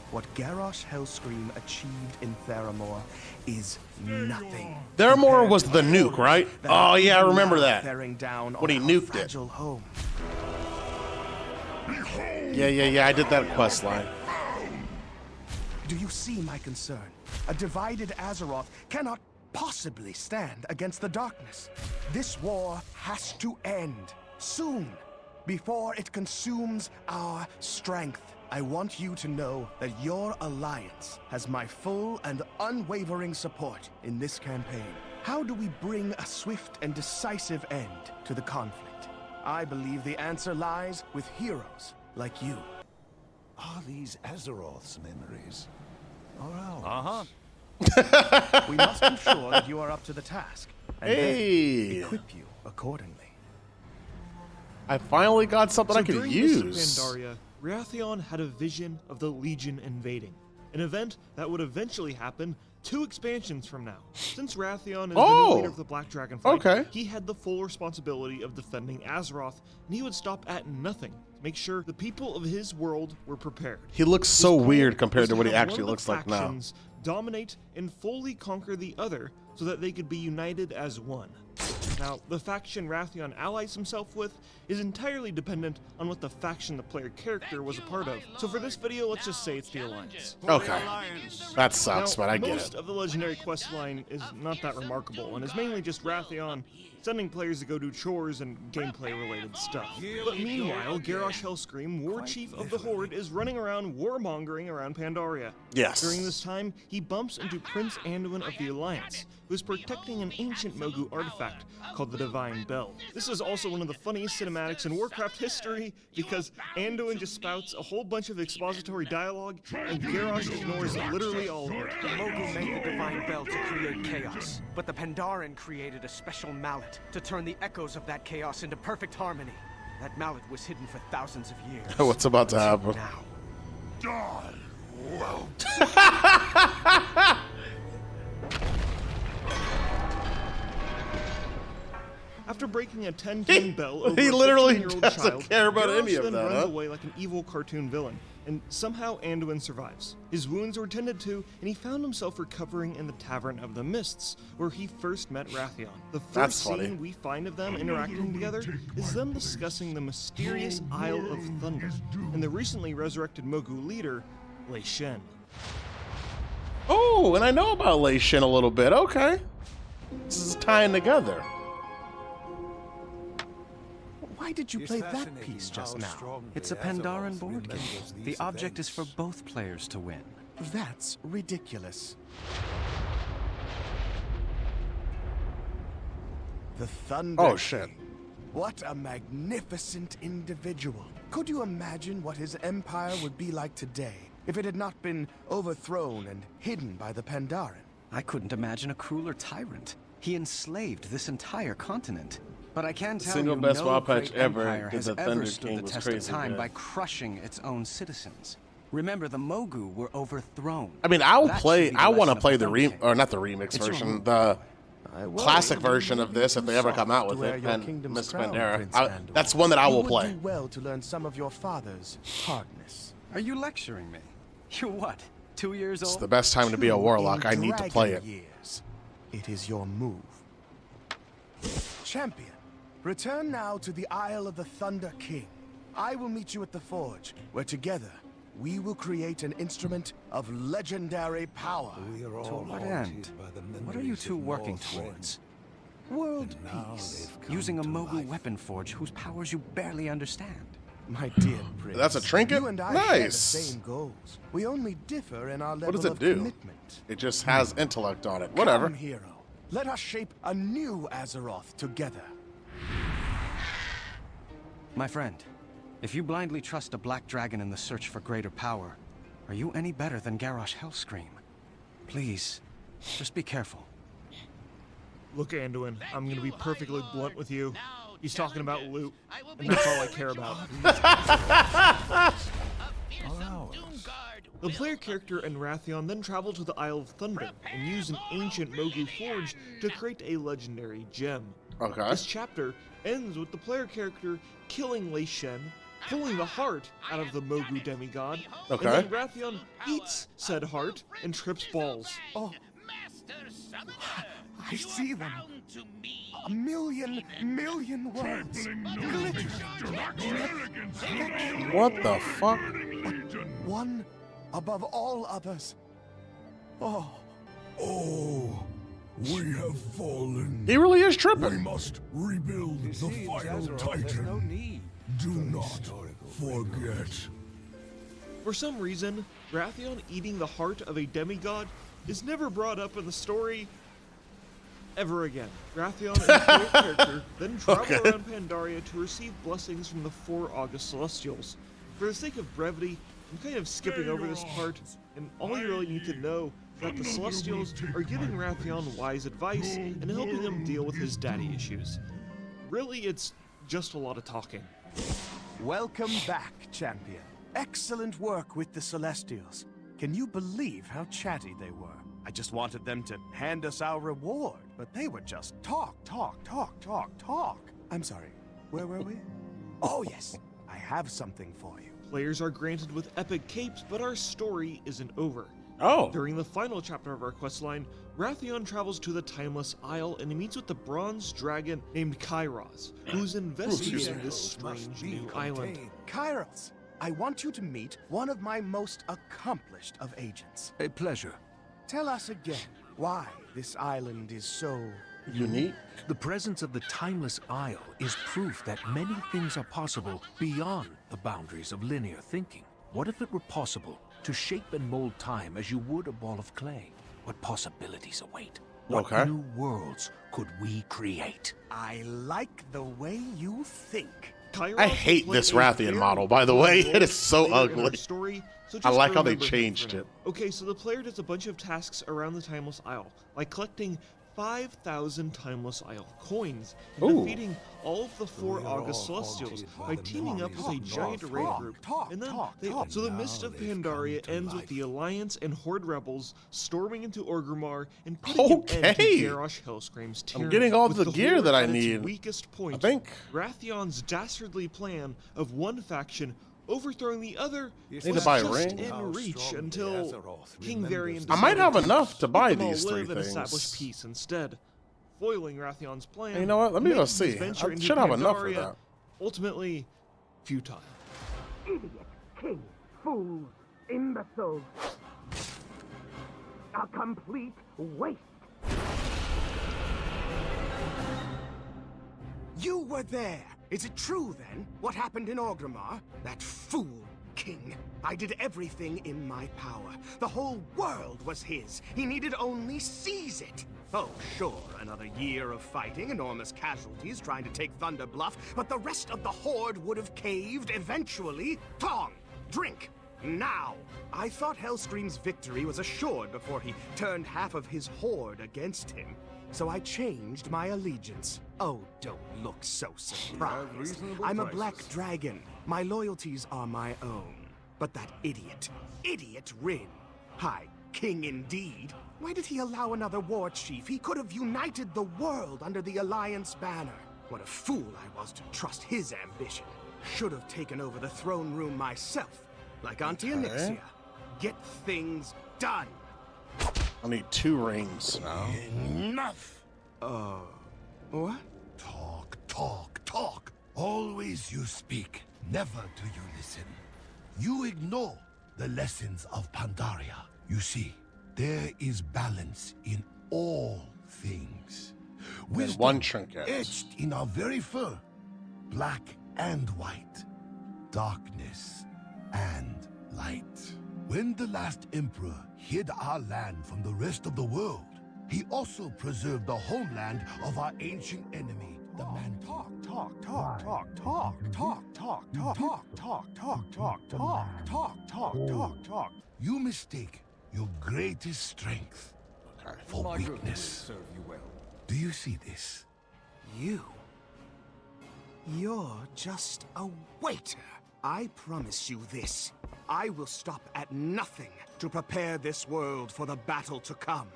what Garrosh Hellscream achieved in Theramore is nothing. Theramore was the nuke, right? Oh yeah, I remember that. Bearing down When he on nuked it. fragile home. Yeah, I did that quest line. Do you see my concern? A divided Azeroth cannot possibly stand against the darkness. This war has to end soon, before it consumes our strength. I want you to know that your alliance has my full and unwavering support in this campaign. How do we bring a swift and decisive end to the conflict? I believe the answer lies with heroes like you. Are these Azeroth's memories? Or ours? Uh-huh. We must ensure that you are up to the task, and Hey. then equip you accordingly. I finally got something So I could during use. Mist of Pandaria, Wrathion had a vision of the Legion invading, an event that would eventually happen 2 expansions from now. Since Wrathion is the new leader of the Black Dragon fight, he had the full responsibility of defending Azeroth, and he would stop at nothing to make sure the people of his world were prepared. He looks so weird compared to what he actually looks like now. Dominate and fully conquer the other so that they could be united as one. Now, the faction Wrathion allies himself with is entirely dependent on what the faction the player character was a part of. So for this video, let's just say it's the Alliance. Okay. That sucks, Now, but I get most it. of the legendary quest line is not that remarkable and is mainly just Wrathion sending players to go do chores and gameplay-related stuff. But meanwhile, Garrosh Hellscream, War Chief of the Horde, is running around warmongering around Pandaria. Yes. During this time, he bumps into Prince Anduin of the Alliance, who is protecting an ancient Mogu artifact called the Divine Bell. This is also one of the funniest cinematics in Warcraft history because Anduin just spouts a whole bunch of expository dialogue and Garrosh ignores literally all of it. The Mogu made the Divine Bell to create chaos, but the Pandaren created a special mallet to turn the echoes of that chaos into perfect harmony. That mallet was hidden for thousands of years. What's about to happen? Now. After breaking a 10-ton bell over he a literally 15-year-old doesn't child, care about Garrosh any of then that, runs huh? away like an evil cartoon villain, and somehow Anduin survives. His wounds were tended to, and he found himself recovering in the Tavern of the Mists, where he first met Wrathion. The That's first funny. scene we find of them interacting together is them discussing the mysterious Isle of Thunder and the recently resurrected Mogu leader, Lei Shen. Oh, and I know about Lei Shen a little bit. Okay. This is tying together. Why did you play that piece just now? It's a Pandaren board game. The object is for both players to win. That's ridiculous. The Thunder Oh, shit. King. What a magnificent individual. Could you imagine what his empire would be like today if it had not been overthrown and hidden by the Pandaren? I couldn't imagine a crueler tyrant. He enslaved this entire continent. But I can tell Single you best no WoW patch great ever empire did has the ever Thunder stood King the was test crazy of time good. by crushing its own citizens. Remember, the Mogu were overthrown. I mean, I'll That play. should be the I want to lesson of play the the Thunder or not the remix It's your version, move. the will. classic version of this if they ever come out with To wear it. your And kingdom's Miss crown, Pandera. Prince Anduin. That's one that I You will would play. do well to learn some of your father's hardness. Are you lecturing me? You're what, 2 years old? It's the best time to be a 2 warlock. in I need to play it. dragon years. It is your move. Champion, return now to the Isle of the Thunder King. I will meet you at the Forge, where together we will create an instrument of legendary power. To what end? What are you two working towards? World peace, using a Mogu weapon forge whose powers you barely understand. My dear Prince, That's a trinket? you and I share the Nice. same goals. We only differ in our level What does it of do? commitment. It just has intellect on it. Whatever. Come, hero. Let us shape a new Azeroth together. My friend, if you blindly trust a black dragon in the search for greater power, are you any better than Garrosh Hellscream? Please, just be careful. Look, Anduin, I'm gonna be perfectly blunt with you. He's talking about loot, and that's all I care about. The player character and Wrathion then travel to the Isle of Thunder and use an ancient Mogu forge to create a legendary gem. Okay. This chapter ends with the player character killing Lei Shen, pulling the heart out of the Mogu demigod, Okay. and then Wrathion eats said heart and trips balls. Oh, I see them. A million words. What the fuck? One above all others. Oh. Oh, we have fallen. He really is We tripping. must rebuild the final Titan. Do not forget. For some reason, Wrathion eating the heart of a demigod is never brought up in the story ever again. Wrathion and the player character then travel around Pandaria to receive blessings from the 4 August Celestials. For the sake of brevity, I'm kind of skipping over this part, and all you really need to know is that the Celestials are giving Wrathion wise advice and helping him deal with his daddy issues. Really, it's just a lot of talking. Welcome back, champion. Excellent work with the Celestials. Can you believe how chatty they were? I just wanted them to hand us our reward, but they would just talk. I'm sorry, where were we? Oh yes, I have something for you. Players are granted with epic capes, but our story isn't over. Oh. During the final chapter of our questline, Wrathion travels to the Timeless Isle and he meets with the bronze dragon named Kairos, who's investigating this strange new island. Kairos, I want you to meet one of my most accomplished of agents. A pleasure. Tell us again why this island is so unique. The presence of the Timeless Isle is proof that many things are possible beyond the boundaries of linear thinking. What if it were possible to shape and mold time as you would a ball of clay? What possibilities await? What new worlds could we create? I like the way you think. I hate this Wrathion model, by the way. It is so ugly. I like how they changed it. Okay, so the player does a bunch of tasks around the Timeless Isle, like collecting 5,000 Timeless Isle coins, and defeating all of the 4 August Celestials by teaming up with a giant raid group. And then so the Mist of Pandaria ends with the Alliance and Horde rebels storming into Orgrimmar and putting an end to Garrosh Hellscream's tyranny. I'm getting all with the gear Horde that I at its need. Weakest point, I think. Wrathion's dastardly plan of one faction overthrowing the other was Need to buy a just ring? in reach until King Varian I might have decided enough to buy let them all these 3 live and things. establish peace instead, foiling Wrathion's plan. Hey, you know what? Let me making go his see. venture I into should have enough for Pandaria that. Ultimately, futile. Idiot, king, fools, imbeciles. A complete waste. You were there. Is it true, then, what happened in Orgrimmar? That fool king. I did everything in my power. The whole world was his. He needed only seize it. Oh, sure, another year of fighting, enormous casualties trying to take Thunder Bluff, but the rest of the Horde would have caved eventually. Tong, drink, now. I thought Hellscream's victory was assured before he turned half of his Horde against him. So I changed my allegiance. Oh, don't look so surprised. I'm a black dragon. My loyalties are my own. But that idiot Rin, high king indeed. Why did he allow another war chief? He could have united the world under the Alliance banner. What a fool I was to trust his ambition. Should have taken over the throne room myself, like Auntie Onyxia. Get things done. I need 2 rings now. Enough! What? Talk. Always you speak, never do you listen. You ignore the lessons of Pandaria. You see, there is balance in all things. And 1 trinket. Etched in our very fur, black and white, darkness and light. When the last emperor hid our land from the rest of the world, he also preserved the homeland of our ancient enemy, the man. Talk. You mistake your greatest strength for weakness. Do you see this? You're just a waiter. I promise you this. I will stop at nothing to prepare this world for the battle to come.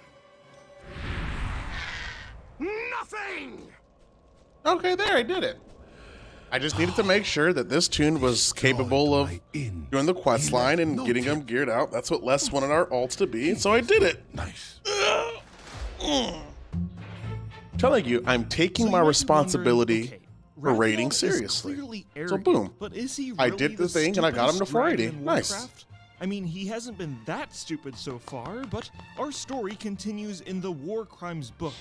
Nothing! Okay, there, I did it. I just needed to make sure that this tune was capable of doing the quest line and getting them geared out. That's what Les wanted our alts to be, so I did it. Nice. Telling you, I'm taking my responsibility for raiding seriously. So boom, but is he I really did the thing and I got him to 480. Nice. I mean, he hasn't been that stupid so far, but our story continues in the War Crimes book.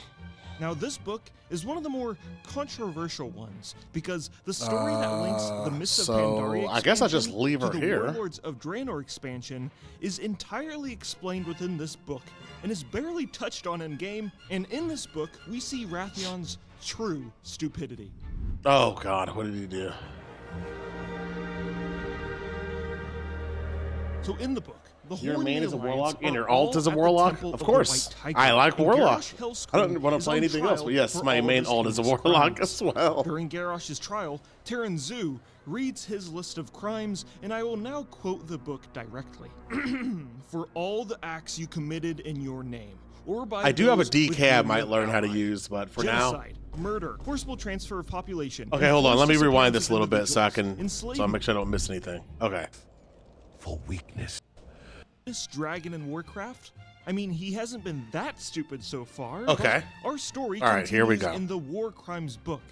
Now, this book is one of the more controversial ones because the story that links the Mist of Pandaria I guess I just leave her to the here. Warlords of Draenor expansion is entirely explained within this book and is barely touched on in game. And in this book, we see Wrathion's true stupidity. Oh God, what did he do? So in the book, Your main is a warlock and your alt is a warlock? Of course. I like warlock. I don't want to play anything else, but yes, my main alt is a warlock as well. During Garrosh's trial, Terran Zu reads his list of crimes, and I will now quote the book directly. For all the acts you committed in your name, or by I do have a those DK with I whom might you learn how to allied. use, but for Genocide, murder, forcible transfer of population. now. Okay, hold on. Let me enforced rewind disappearance this a little of bit so I individuals, can make sure I don't miss anything. Okay. For weakness. This dragon in Warcraft? I mean, he hasn't been that stupid so far. Okay. But our story All right, here we continues go. in the War Crimes book.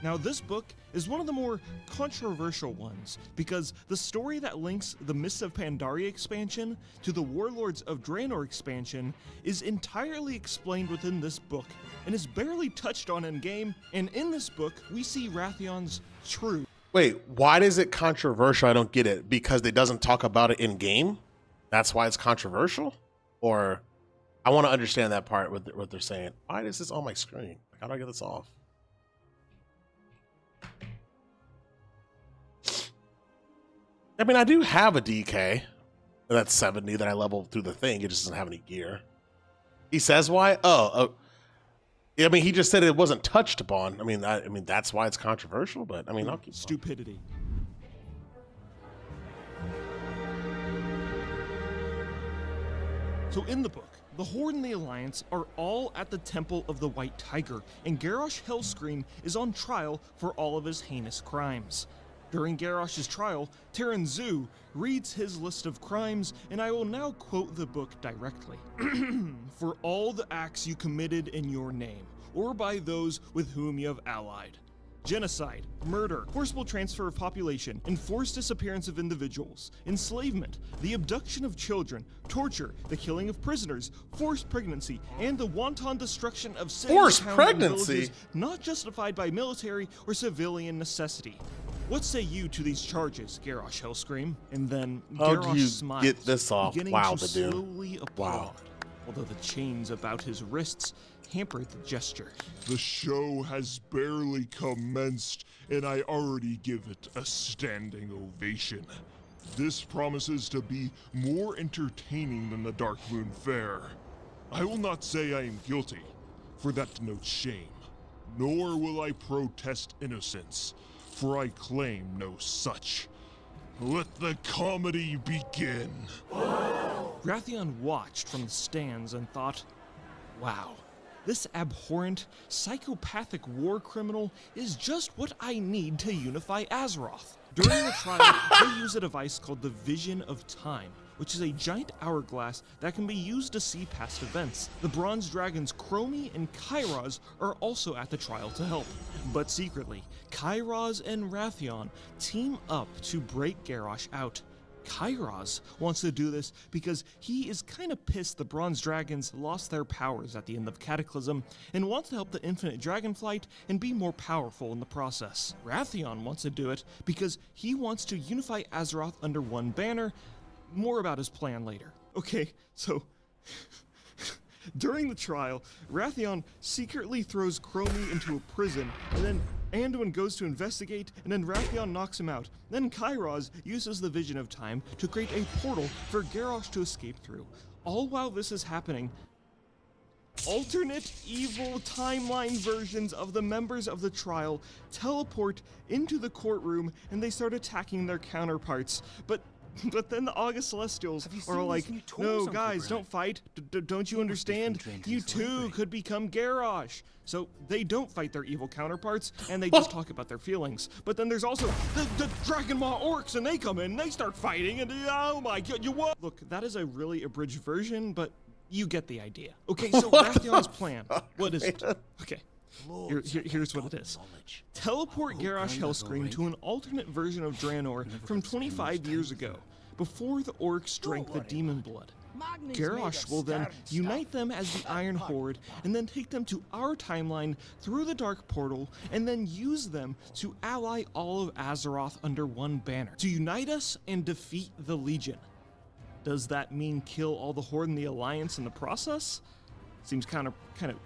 Now, this book is one of the more controversial ones because the story that links the Mists of Pandaria expansion to the Warlords of Draenor expansion is entirely explained within this book and is barely touched on in game. And in this book, we see Rathion's true. Wait, why is it controversial? I don't get it. Because it doesn't talk about it in game? That's why it's controversial? Or I want to understand that part, what they're saying. Why is this on my screen? How do I get this off? I mean, I do have a DK. That's 70 that I leveled through the thing. It just doesn't have any gear. He says why? Oh, I mean, he just said it wasn't touched upon. I mean, that's why it's controversial. But I mean, I'll keep stupidity. So in the book, the Horde and the Alliance are all at the Temple of the White Tiger, and Garrosh Hellscream is on trial for all of his heinous crimes. During Garrosh's trial, Terran Zu reads his list of crimes, and I will now quote the book directly. For all the acts you committed in your name, or by those with whom you have allied. Genocide, murder, forcible transfer of population, enforced disappearance of individuals, enslavement, the abduction of children, torture, the killing of prisoners, forced pregnancy, and the wanton destruction of cities, Forced towns, and pregnancy? villages not justified by military or civilian necessity. What say you to these charges, Garrosh Hellscream? And then How Garrosh do you smiles, get this off? beginning Wow, to the dude. slowly applaud, although the chains about his wrists hampered the gesture. The show has barely commenced, and I already give it a standing ovation. This promises to be more entertaining than the Darkmoon Fair. I will not say I am guilty, for that denotes shame, nor will I protest innocence, for I claim no such. Let the comedy begin. Rathion watched from the stands and thought, wow, this abhorrent, psychopathic war criminal is just what I need to unify Azeroth. During the trial, they use a device called the Vision of Time, which is a giant hourglass that can be used to see past events. The Bronze Dragons Chromie and Kairos are also at the trial to help. But secretly, Kairos and Rathion team up to break Garrosh out. Kairos wants to do this because he is kind of pissed the Bronze Dragons lost their powers at the end of Cataclysm and wants to help the Infinite Dragonflight and be more powerful in the process. Rathion wants to do it because he wants to unify Azeroth under one banner. More about his plan later. Okay, so during the trial, Rathion secretly throws Chromie into a prison, and then Anduin goes to investigate, and then Rathion knocks him out. Then Kairos uses the Vision of Time to create a portal for Garrosh to escape through. All while this is happening, alternate evil timeline versions of the members of the trial teleport into the courtroom, and they start attacking their counterparts. But then the August Celestials are like, no, guys, don't fight. Don't you understand? You too could become Garrosh. So they don't fight their evil counterparts, and they just talk about their feelings. But then there's also the Dragon Maw orcs, and they come in, and they start fighting, and oh my god, you what? Look, that is a really abridged version, but you get the idea. Okay, so Rathion's plan. What is it? Okay. Here's what it is. Teleport Garrosh Hellscream to an alternate version of Draenor from 25 years ago, before the orcs drank the demon blood. Garrosh will then unite them as the Iron Horde, and then take them to our timeline through the Dark Portal, and then use them to ally all of Azeroth under one banner, to unite us and defeat the Legion. Does that mean kill all the Horde and the Alliance in the process? Seems kind of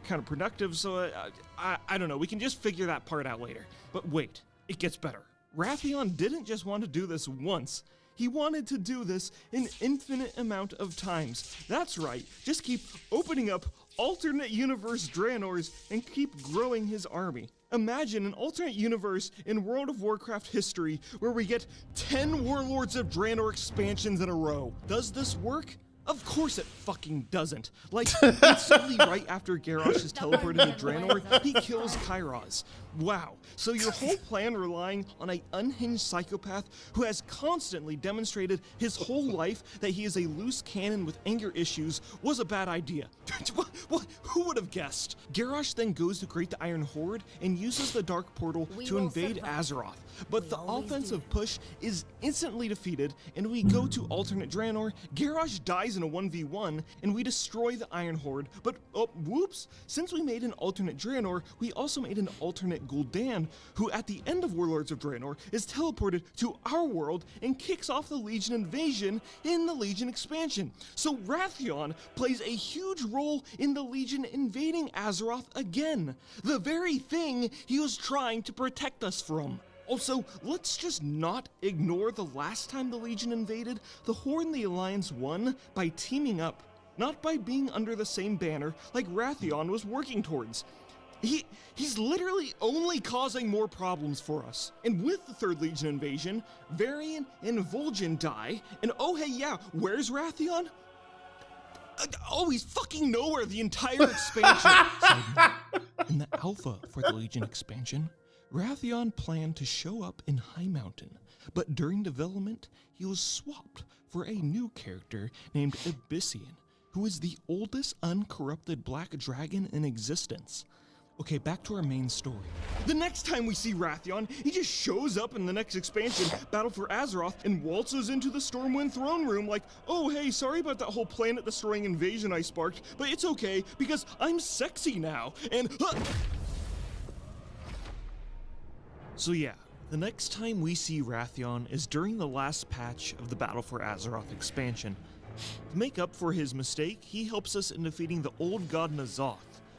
counterproductive, so I don't know. We can just figure that part out later. But wait, it gets better. Rathion didn't just want to do this once. He wanted to do this an infinite amount of times. That's right, just keep opening up alternate universe Draenors and keep growing his army. Imagine an alternate universe in World of Warcraft history where we get 10 Warlords of Draenor expansions in a row. Does this work? Of course it fucking doesn't. Like, instantly right after Garrosh is teleported to Draenor, he kills Kairos. Wow, so your whole plan relying on an unhinged psychopath who has constantly demonstrated his whole life that he is a loose cannon with anger issues was a bad idea. What? Who would have guessed? Garrosh then goes to create the Iron Horde and uses the Dark Portal to invade Azeroth. But the offensive push is instantly defeated and we go to alternate Draenor. Garrosh dies in a 1v1 and we destroy the Iron Horde. But whoops, since we made an alternate Draenor, we also made an alternate Gul'dan, who at the end of Warlords of Draenor is teleported to our world and kicks off the Legion invasion in the Legion expansion. So Wrathion plays a huge role in the Legion invading Azeroth again, the very thing he was trying to protect us from. Also, let's just not ignore the last time the Legion invaded. The Horde and the Alliance won by teaming up, not by being under the same banner like Wrathion was working towards. He's literally only causing more problems for us. And with the Third Legion invasion, Varian and Vol'jin die, and oh hey yeah, where's Wrathion? Oh, he's fucking nowhere the entire expansion. In the alpha for the Legion expansion, Wrathion planned to show up in High Mountain, but during development, he was swapped for a new character named Abyssian, who is the oldest uncorrupted black dragon in existence. Okay, back to our main story. The next time we see Wrathion, he just shows up in the next expansion, Battle for Azeroth, and waltzes into the Stormwind throne room like, oh hey, sorry about that whole planet-destroying invasion I sparked, but it's okay, because I'm sexy now, and So yeah, the next time we see Wrathion is during the last patch of the Battle for Azeroth expansion. To make up for his mistake, he helps us in defeating the old god N'Zoth.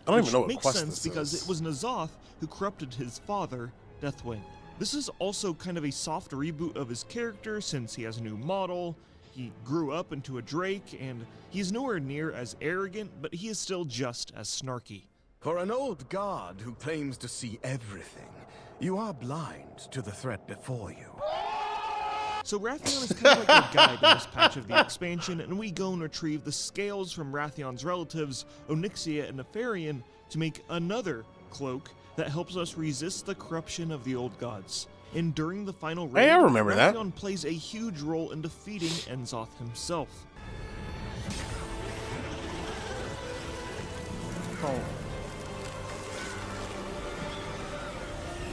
I don't even know what makes quest sense this because is. it was N'Zoth who corrupted his father, Deathwing. This is also kind of a soft reboot of his character since he has a new model, he grew up into a Drake, and he's nowhere near as arrogant, but he is still just as snarky. For an old god who claims to see everything, you are blind to the threat before you. So Wrathion is kind of like a guide in this patch of the expansion, and we go and retrieve the scales from Wrathion's relatives, Onyxia and Nefarian, to make another cloak that helps us resist the corruption of the old gods. And during the final raid, Hey, I remember that. Wrathion plays a huge role in defeating N'Zoth himself. Oh.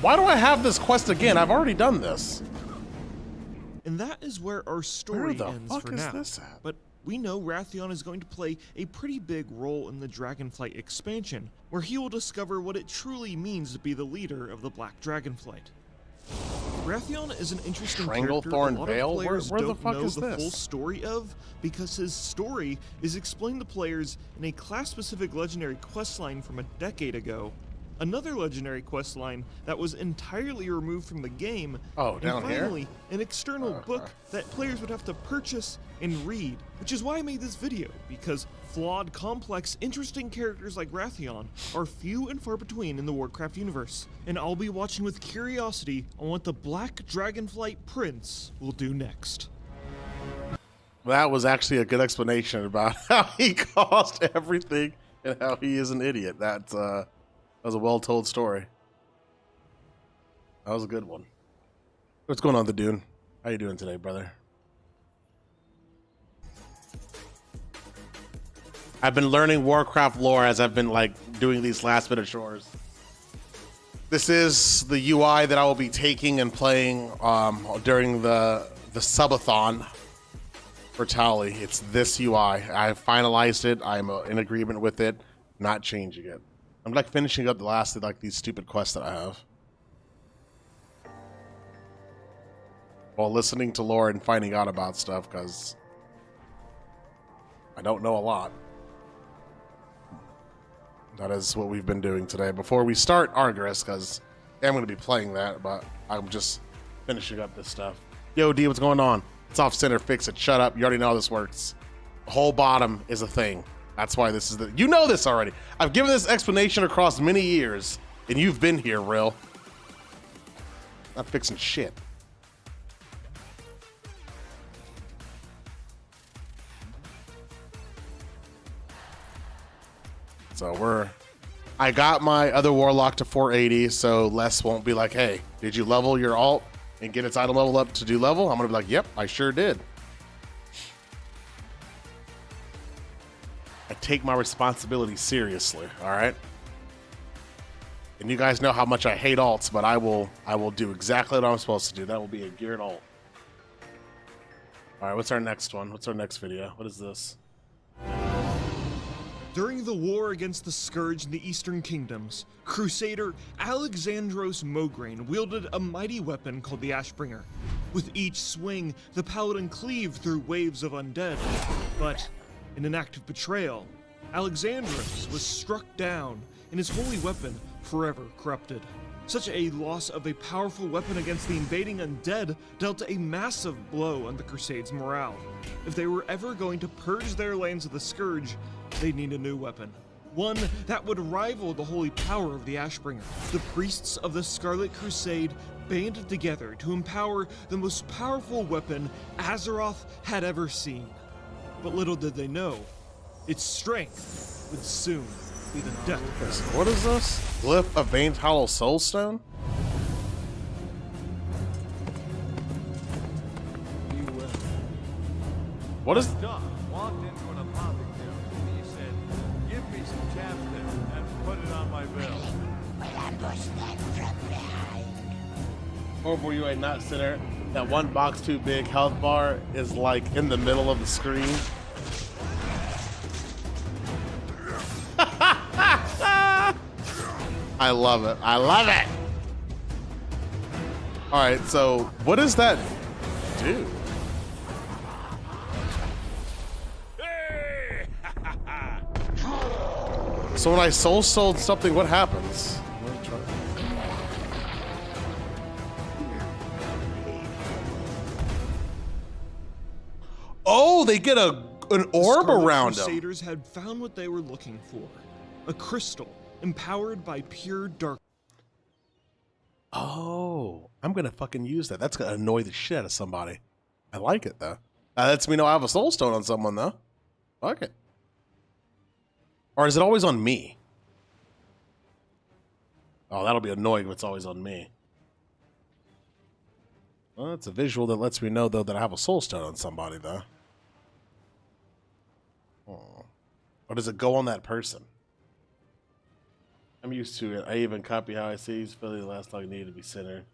Why do I have this quest again? I've already done this. And that is where our story Where the ends fuck for is now. this at? But we know Wrathion is going to play a pretty big role in the Dragonflight expansion, where he will discover what it truly means to be the leader of the Black Dragonflight. Wrathion is an interesting character a Stranglethorn lot Vale? of players Where the don't fuck know is the this? full story of, because his story is explained to players in a class-specific legendary questline from a decade ago. Another legendary questline that was entirely removed from the game, Oh, and down here? finally, an external book that players would have to purchase and read, which is why I made this video, because flawed, complex, interesting characters like Wrathion are few and far between in the Warcraft universe, and I'll be watching with curiosity on what the Black Dragonflight Prince will do next. That was actually a good explanation about how he caused everything and how he is an idiot. That was a well-told story. That was a good one. What's going on, the Dune? How you doing today, brother? I've been learning Warcraft lore as I've been doing these last-minute chores. This is the UI that I will be taking and playing during the subathon for Tally. It's this UI. I finalized it. I'm in agreement with it. Not changing it. I'm finishing up the last of these stupid quests that I have. While listening to lore and finding out about stuff, because I don't know a lot. That is what we've been doing today. Before we start Argus, because I'm going to be playing that, but I'm just finishing up this stuff. Yo, D, what's going on? It's off center, fix it. Shut up. You already know how this works. The whole bottom is a thing. That's why this is the, you know this already. I've given this explanation across many years, and you've been here, Rill. Not fixing shit. So I got my other Warlock to 480, so Les won't be like, hey, did you level your alt and get its item level up to do level? I'm gonna be like, yep, I sure did. I take my responsibility seriously, all right? And you guys know how much I hate alts, but I will do exactly what I'm supposed to do. That will be a geared alt. All right, what's our next one? What's our next video? What is this? During the war against the Scourge in the Eastern Kingdoms, Crusader Alexandros Mograine wielded a mighty weapon called the Ashbringer. With each swing, the paladin cleaved through waves of undead. But in an act of betrayal, Alexandros was struck down and his holy weapon forever corrupted. Such a loss of a powerful weapon against the invading undead dealt a massive blow on the Crusades' morale. If they were ever going to purge their lands of the Scourge, they'd need a new weapon. One that would rival the holy power of the Ashbringer. The priests of the Scarlet Crusade banded together to empower the most powerful weapon Azeroth had ever seen. But little did they know, its strength would soon be the death of it. What is this? Glyph of Veins Hollow Soulstone? What is... Doc walked into an apothecary and he said, give me some chapstick and put it on my bill. Or were you a not center? That one box too big health bar is like in the middle of the screen. I love it. I love it. All right, so what does that do? So when I soul something, what happens? Oh, they get an orb around them. Crusaders had found what they were looking for. A crystal empowered by pure dark. Oh, I'm gonna fucking use that. That's gonna annoy the shit out of somebody. I like it though. That lets me know I have a soul stone on someone though. Fuck it. Or is it always on me? Oh, that'll be annoying if it's always on me. Well, it's a visual that lets me know though that I have a soul stone on somebody though. Oh. Or does it go on that person? I'm used to it. I even copy how I see he's Philly the last dog needed to be centered.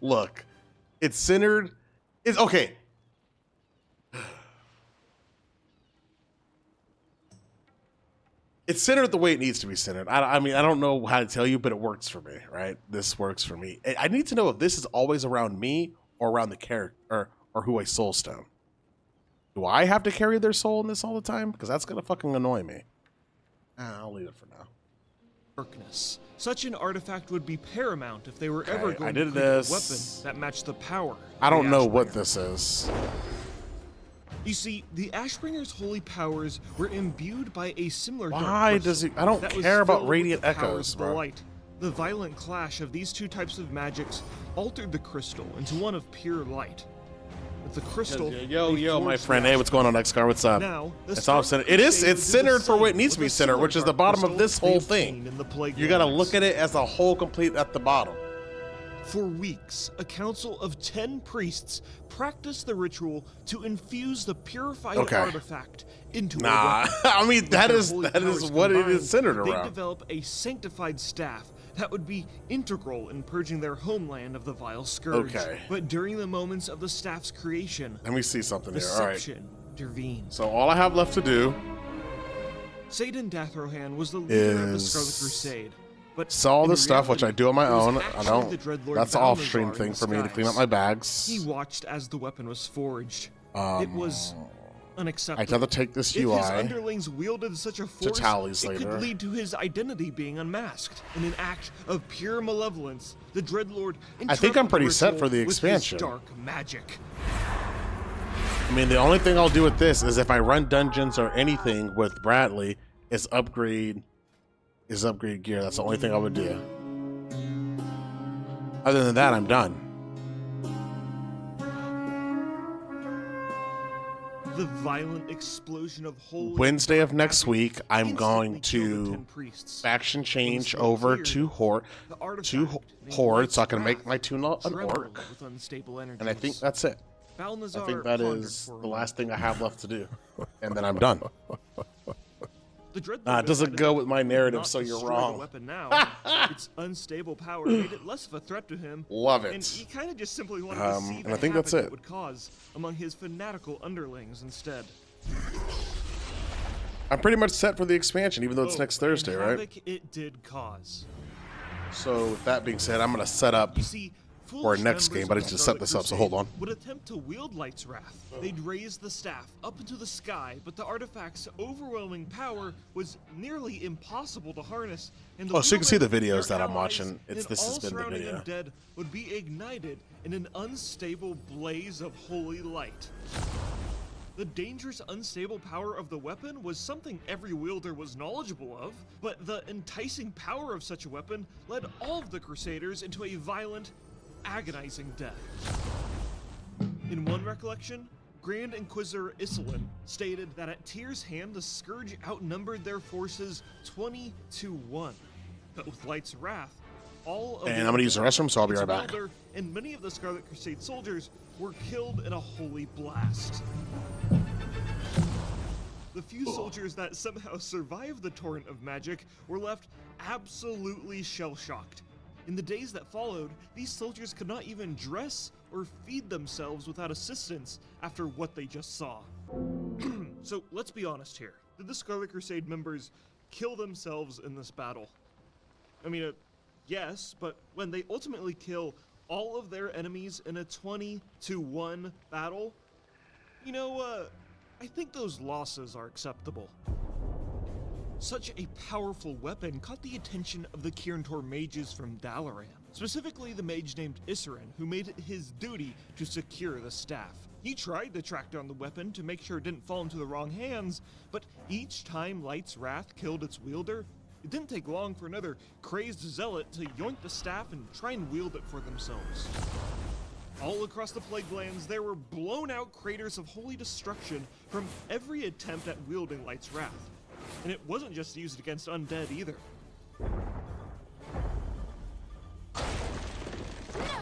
Look, it's centered. It's okay. It's centered the way it needs to be centered. I mean, I don't know how to tell you, but it works for me, right? This works for me. I need to know if this is always around me or around the character or who I soul stone. Do I have to carry their soul in this all the time? Because that's going to fucking annoy me. I'll leave it for now. Darkness. Such an artifact would be paramount if they were ever going to create a weapon that matched the power. I don't know what this is. You see, the Ashbringer's holy powers were imbued by a similar dark Why does he? I don't care about radiant echoes, bro. The light. The violent clash of these two types of magics altered the crystal into one of pure light. With the crystal, yo, my friend. Hey, what's going on, X-Car? What's up? Now, it's all centered. It's centered for what it needs to be centered, which is the bottom of this whole thing. You got to look at it as a whole complete at the bottom. For weeks, a council of 10 priests practiced the ritual to infuse the purified artifact into a weapon. I mean, that is what it is centered around. They develop a sanctified staff that would be integral in purging their homeland of the vile scourge. Okay. But during the moments of the staff's creation, let me see something here. All right. Deception intervened. So all I have left to do Satan Dathrohan was the leader of the Scarlet Crusade. But all this stuff, which I do on my own. I don't. That's an off-stream thing for me to clean up my bags. He watched as the weapon was forged. It was unacceptable. I'd rather take this If UI his underlings wielded such a force, tallies it later. could lead to his identity being unmasked. In an act of pure malevolence, the Dreadlord I think I'm interrupted pretty the set ritual for the with his expansion. dark magic. I mean, the only thing I'll do with this is if I run dungeons or anything with Bradley is upgrade gear. That's the only thing I would do. Other than that, I'm done. The violent explosion of holy Wednesday of next week, I'm going to faction change over to Horde, so I can make my tune an orc. And I think that's it. I think that is the last thing I have left to do, and then I'm done. It doesn't go with my narrative, so you're wrong. Weapon now. Its unstable power made it less of a threat to him. Love it. And he kind of just simply wanted to see and I think that's it. Would cause among his fanatical underlings instead. I'm pretty much set for the expansion, even though it's next Thursday, right? Havoc it did cause. So with that being said, I'm going to set up for our next game, but I need to set this up, so hold on. Would attempt to wield Light's Wrath. They'd raise the staff up into the sky, but the artifact's overwhelming power was nearly impossible to harness. And So you can see the wielder, videos their that I'm allies, watching. and This has been the all surrounding video. undead would be ignited in an unstable blaze of holy light. The dangerous, unstable power of the weapon was something every wielder was knowledgeable of, but the enticing power of such a weapon led all of the Crusaders into a violent, agonizing death. In one recollection, Grand Inquisitor Isilin stated that at Tyr's hand the Scourge outnumbered their forces 20-1. But with Light's Wrath, all of And I'm going to use the restroom, so I'll be right back. And many of the Scarlet Crusade soldiers were killed in a holy blast. The few soldiers that somehow survived the torrent of magic were left absolutely shell-shocked. In the days that followed, these soldiers could not even dress or feed themselves without assistance after what they just saw. So let's be honest here. Did the Scarlet Crusade members kill themselves in this battle? I mean, yes, but when they ultimately kill all of their enemies in a 20-1 battle, you know, I think those losses are acceptable. Such a powerful weapon caught the attention of the Kirintor mages from Dalaran, specifically the mage named Isilin, who made it his duty to secure the staff. He tried to track down the weapon to make sure it didn't fall into the wrong hands, but each time Light's Wrath killed its wielder, it didn't take long for another crazed zealot to yoink the staff and try and wield it for themselves. All across the Plague Lands, there were blown out craters of holy destruction from every attempt at wielding Light's Wrath. And it wasn't just used against undead either. No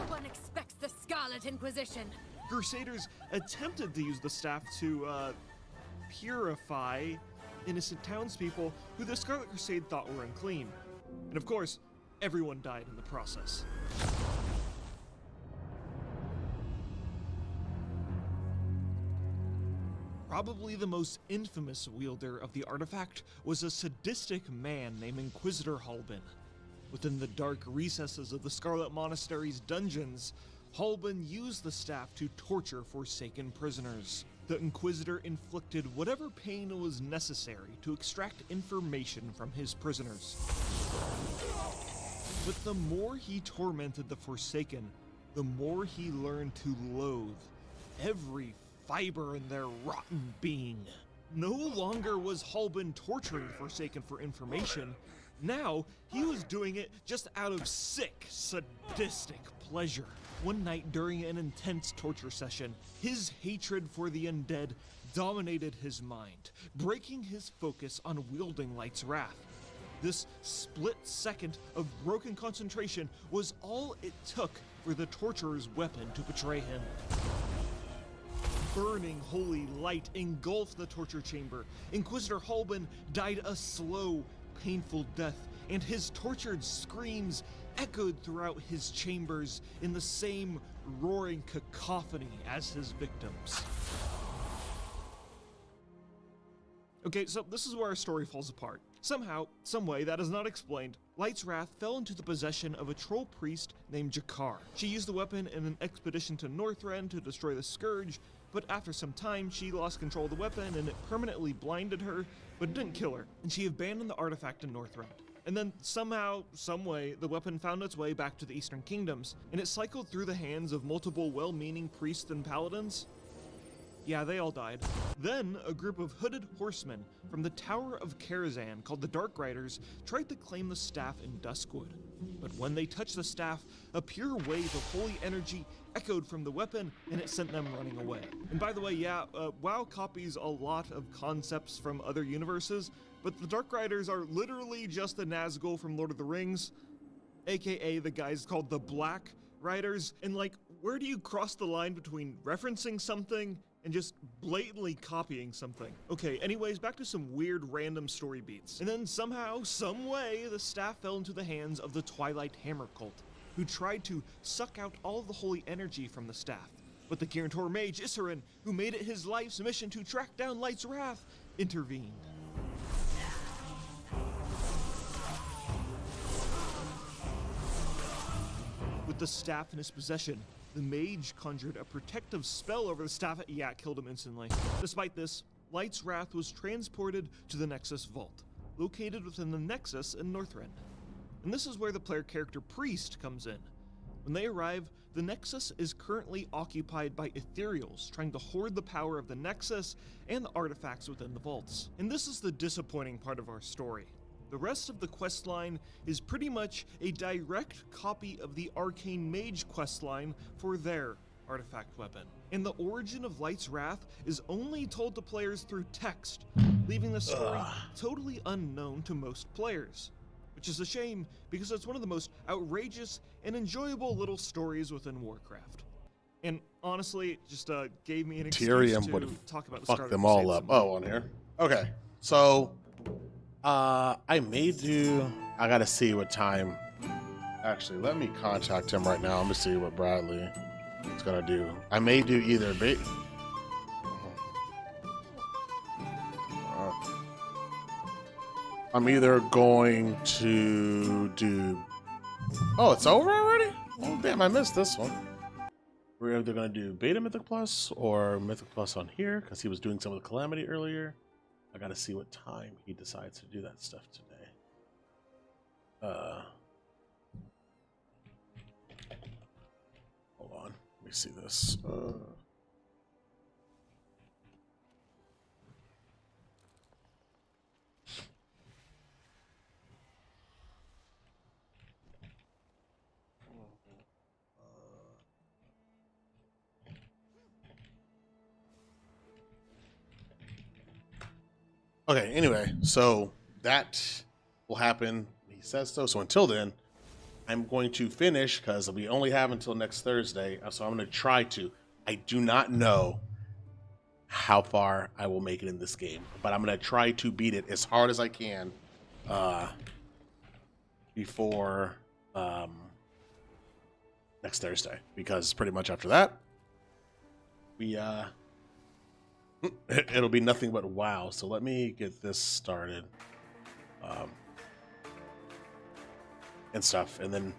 one expects the Scarlet Inquisition. Crusaders attempted to use the staff to purify innocent townspeople who the Scarlet Crusade thought were unclean. And of course, everyone died in the process. Probably the most infamous wielder of the artifact was a sadistic man named Inquisitor Halbin. Within the dark recesses of the Scarlet Monastery's dungeons, Halbin used the staff to torture Forsaken prisoners. The Inquisitor inflicted whatever pain was necessary to extract information from his prisoners. But the more he tormented the Forsaken, the more he learned to loathe every fiber in their rotten being. No longer was Halbin torturing Forsaken for information. Now, he was doing it just out of sick, sadistic pleasure. One night during an intense torture session, his hatred for the undead dominated his mind, breaking his focus on wielding Light's Wrath. This split second of broken concentration was all it took for the torturer's weapon to betray him. Burning holy light engulfed the torture chamber. Inquisitor Halbin died a slow, painful death, and his tortured screams echoed throughout his chambers in the same roaring cacophony as his victims. Okay, so this is where our story falls apart. Somehow, someway, that is not explained, Light's Wrath fell into the possession of a troll priest named Jakar. She used the weapon in an expedition to Northrend to destroy the Scourge, but after some time, she lost control of the weapon and it permanently blinded her, but it didn't kill her, and she abandoned the artifact in Northrend. And then somehow, someway, the weapon found its way back to the Eastern Kingdoms, and it cycled through the hands of multiple well-meaning priests and paladins. Yeah, they all died. Then, a group of hooded horsemen from the Tower of Karazhan, called the Dark Riders, tried to claim the staff in Duskwood. But when they touched the staff, a pure wave of holy energy echoed from the weapon, and it sent them running away. And by the way, yeah, WoW copies a lot of concepts from other universes, but the Dark Riders are literally just the Nazgul from Lord of the Rings, aka the guys called the Black Riders. And like, where do you cross the line between referencing something and just blatantly copying something? Okay, anyways, back to some weird random story beats. And then somehow, some way, the staff fell into the hands of the Twilight Hammer cult, who tried to suck out all of the holy energy from the staff. But the Guarantor mage Issarin, who made it his life's mission to track down Light's Wrath, intervened. With the staff in his possession, the mage conjured a protective spell over the staff. Yeah, it killed him instantly. Despite this, Light's Wrath was transported to the Nexus Vault, located within the Nexus in Northrend. And this is where the player character Priest comes in. When they arrive, the Nexus is currently occupied by ethereals trying to hoard the power of the Nexus and the artifacts within the vaults. And this is the disappointing part of our story. The rest of the questline is pretty much a direct copy of the Arcane Mage questline for their artifact weapon. And the origin of Light's Wrath is only told to players through text, leaving the story totally unknown to most players. Which is a shame, because it's one of the most outrageous and enjoyable little stories within Warcraft. And honestly, it just gave me an excuse Tyrion to would talk about the fuck start them of all Crusade up. some more. Oh, on here. Okay, so I may do. I gotta see what time. Actually, let me contact him right now. I'm gonna see what Bradley is gonna do. I may do either bait. I'm either going to do. Oh, it's over already? Oh, damn, I missed this one. We're either going to do Beta Mythic Plus or Mythic Plus on here because he was doing some of the Calamity earlier. I got to see what time he decides to do that stuff today. Hold on. Let me see this. Okay, anyway, so that will happen. He says so. So until then, I'm going to finish because we only have until next Thursday. So I'm going to try to. I do not know how far I will make it in this game, but I'm going to try to beat it as hard as I can before next Thursday, because pretty much after that, we it'll be nothing but WoW. So let me get this started and stuff, and then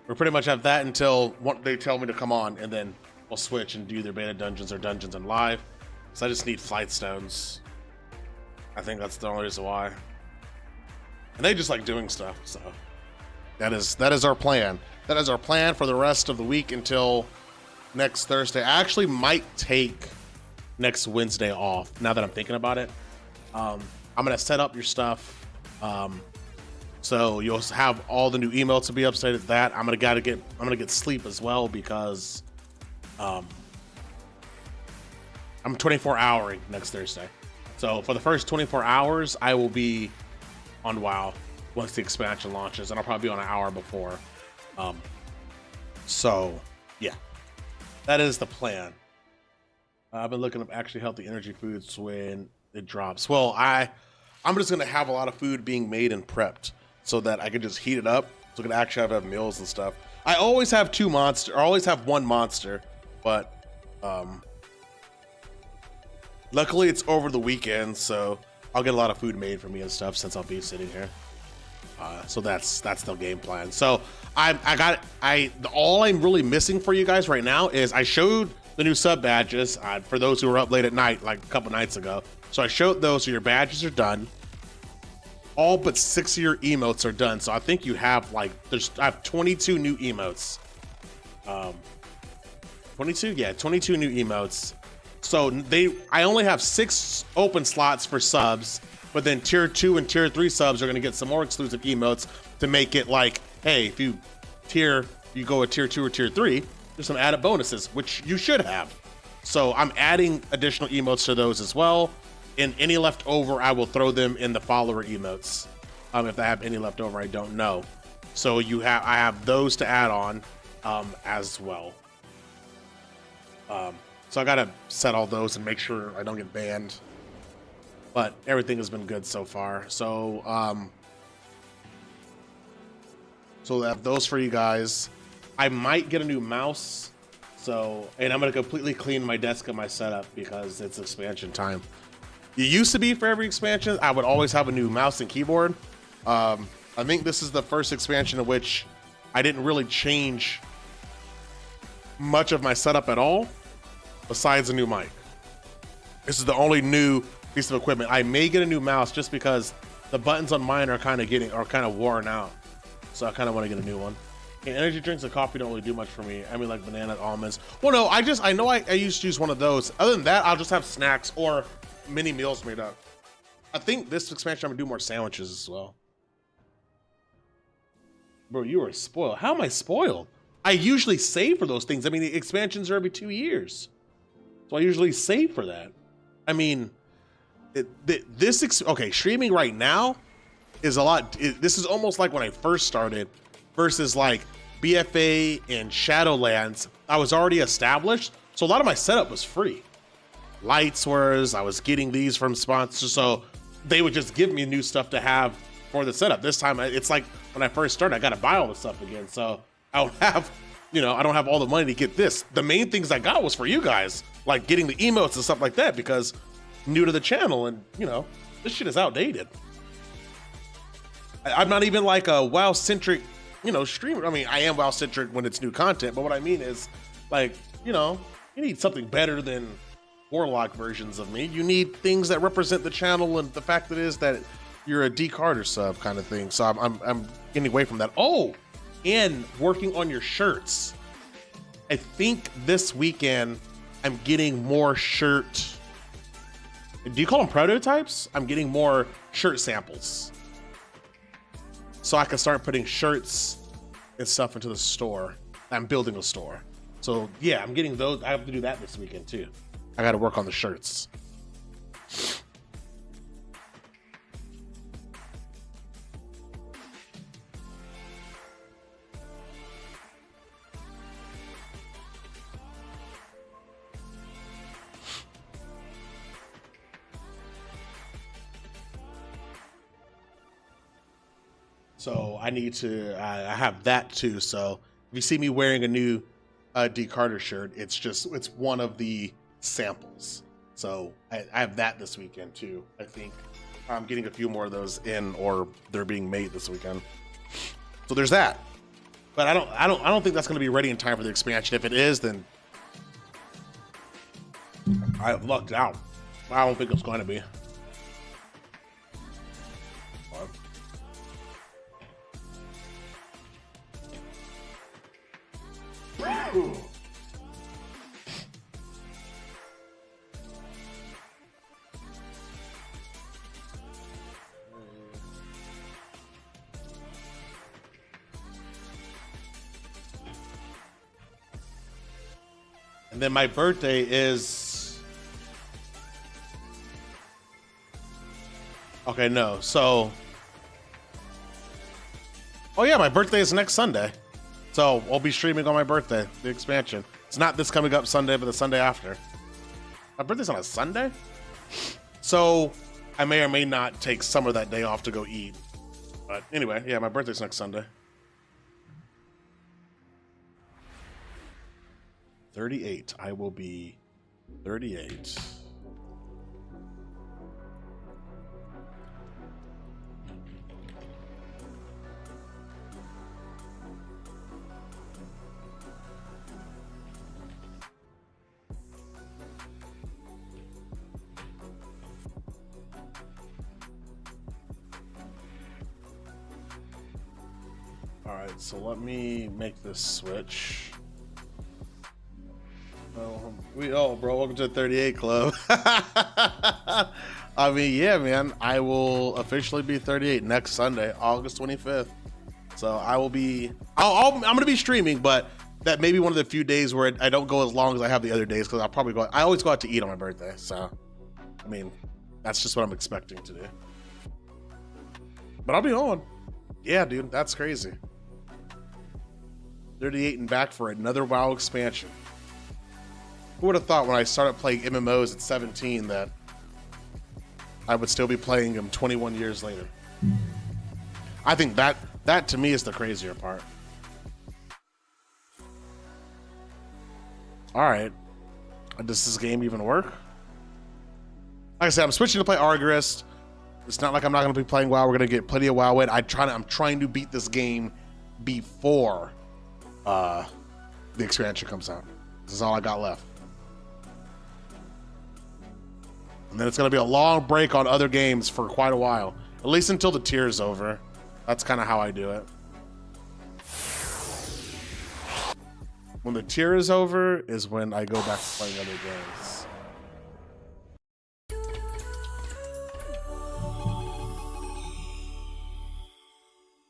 we'll pretty much have that until they tell me to come on, and then we'll switch and do either beta dungeons or dungeons and live. So I just need flight stones. I think that's the only reason why. And they just like doing stuff, so that is our plan. That is our plan for the rest of the week until next Thursday. I actually might take next Wednesday off, now that I'm thinking about it. I'm gonna set up your stuff, so you'll have all the new email to be updated. That I'm gonna get sleep as well, because I'm 24-houring next Thursday. So for the first 24 hours, I will be on WoW once the expansion launches, and I'll probably be on an hour before. So yeah, that is the plan. I've been looking up actually healthy energy foods when it drops. Well, I'm just gonna have a lot of food being made and prepped so that I can just heat it up. So I can actually have meals and stuff. I always have always have one monster, but luckily it's over the weekend, so I'll get a lot of food made for me and stuff since I'll be sitting here. So that's the game plan. So all I'm really missing for you guys right now is I showed the new sub badges for those who were up late at night, like a couple nights ago. So I showed those, so your badges are done. All but 6 of your emotes are done. So I think you have like, I have 22 new emotes. 22? Yeah, 22 new emotes. So I only have 6 open slots for subs, but then tier 2 and tier 3 subs are gonna get some more exclusive emotes to make it like, hey, if you go a tier 2 or tier 3, there's some added bonuses, which you should have. So I'm adding additional emotes to those as well. And any left over, I will throw them in the follower emotes. If I have any left over, I don't know. So I have those to add on as well. So I gotta set all those and make sure I don't get banned. But everything has been good so far. So I have those for you guys. I might get a new mouse. And I'm gonna completely clean my desk and my setup because it's expansion time. It used to be for every expansion, I would always have a new mouse and keyboard. I think this is the first expansion in which I didn't really change much of my setup at all, besides a new mic. This is the only new piece of equipment. I may get a new mouse just because the buttons on mine are kind of worn out. So I kind of want to get a new one. And energy drinks and coffee don't really do much for me. I mean, like banana almonds. Well, no, I know I used to use one of those. Other than that, I'll just have snacks or mini meals made up. I think this expansion I'm gonna do more sandwiches as well. Bro, you are spoiled. How am I spoiled? I usually save for those things. I mean, the expansions are every 2 years. So I usually save for that. I mean, okay, streaming right now is a lot. This is almost like when I first started versus like BFA and Shadowlands. I was already established. So a lot of my setup was free. Lights I was getting these from sponsors, so they would just give me new stuff to have for the setup. This time, it's like when I first started, I got to buy all the stuff again. So I don't have, I don't have all the money to get this. The main things I got was for you guys, like getting the emotes and stuff like that, because new to the channel, and this shit is outdated. I'm not even like a WoW-centric, streamer. I mean, I am WoW-centric when it's new content, but what I mean is, like, you need something better than Warlock versions of me. You need things that represent the channel and the fact that is that you're a D Carter sub kind of thing. So I'm getting away from that. Oh, and working on your shirts. I think this weekend I'm getting more shirt. Do you call them prototypes? I'm getting more shirt samples. So I can start putting shirts and stuff into the store. I'm building a store. So yeah, I'm getting those. I have to do that this weekend too. I got to work on the shirts. So I need to, I have that too. So if you see me wearing a new D Carter shirt, it's one of the samples. So I have that this weekend too. I think I'm getting a few more of those in, or they're being made this weekend. So there's that. But I don't think that's going to be ready in time for the expansion. If it is, then I have lucked out. I don't think it's going to be. And then my birthday is... Okay, no. So... Oh yeah, my birthday is next Sunday. So I'll be streaming on my birthday, the expansion. It's not this coming up Sunday, but the Sunday after. My birthday's on a Sunday? So I may or may not take some of that day off to go eat. But anyway, yeah, my birthday's next Sunday. 38. I will be 38. All right, so let me make this switch. Bro, welcome to the 38 Club. I mean, yeah, man, I will officially be 38 next Sunday, August 25th. So I will be, I'm gonna be streaming, but that may be one of the few days where I don't go as long as I have the other days, because I'll probably go. I always go out to eat on my birthday, so I mean, that's just what I'm expecting to do. But I'll be on. Yeah, dude, that's crazy. 38 and back for another WoW expansion. Who would have thought when I started playing MMOs at 17 that I would still be playing them 21 years later? I think that to me is the crazier part. All right, does this game even work? Like I said, I'm switching to play Argyris. It's not like I'm not going to be playing WoW. We're going to get plenty of WoW in. I'm trying to beat this game before the expansion comes out. This is all I got left. And then it's going to be a long break on other games for quite a while. At least until the tier is over. That's kind of how I do it. When the tier is over is when I go back to playing other games.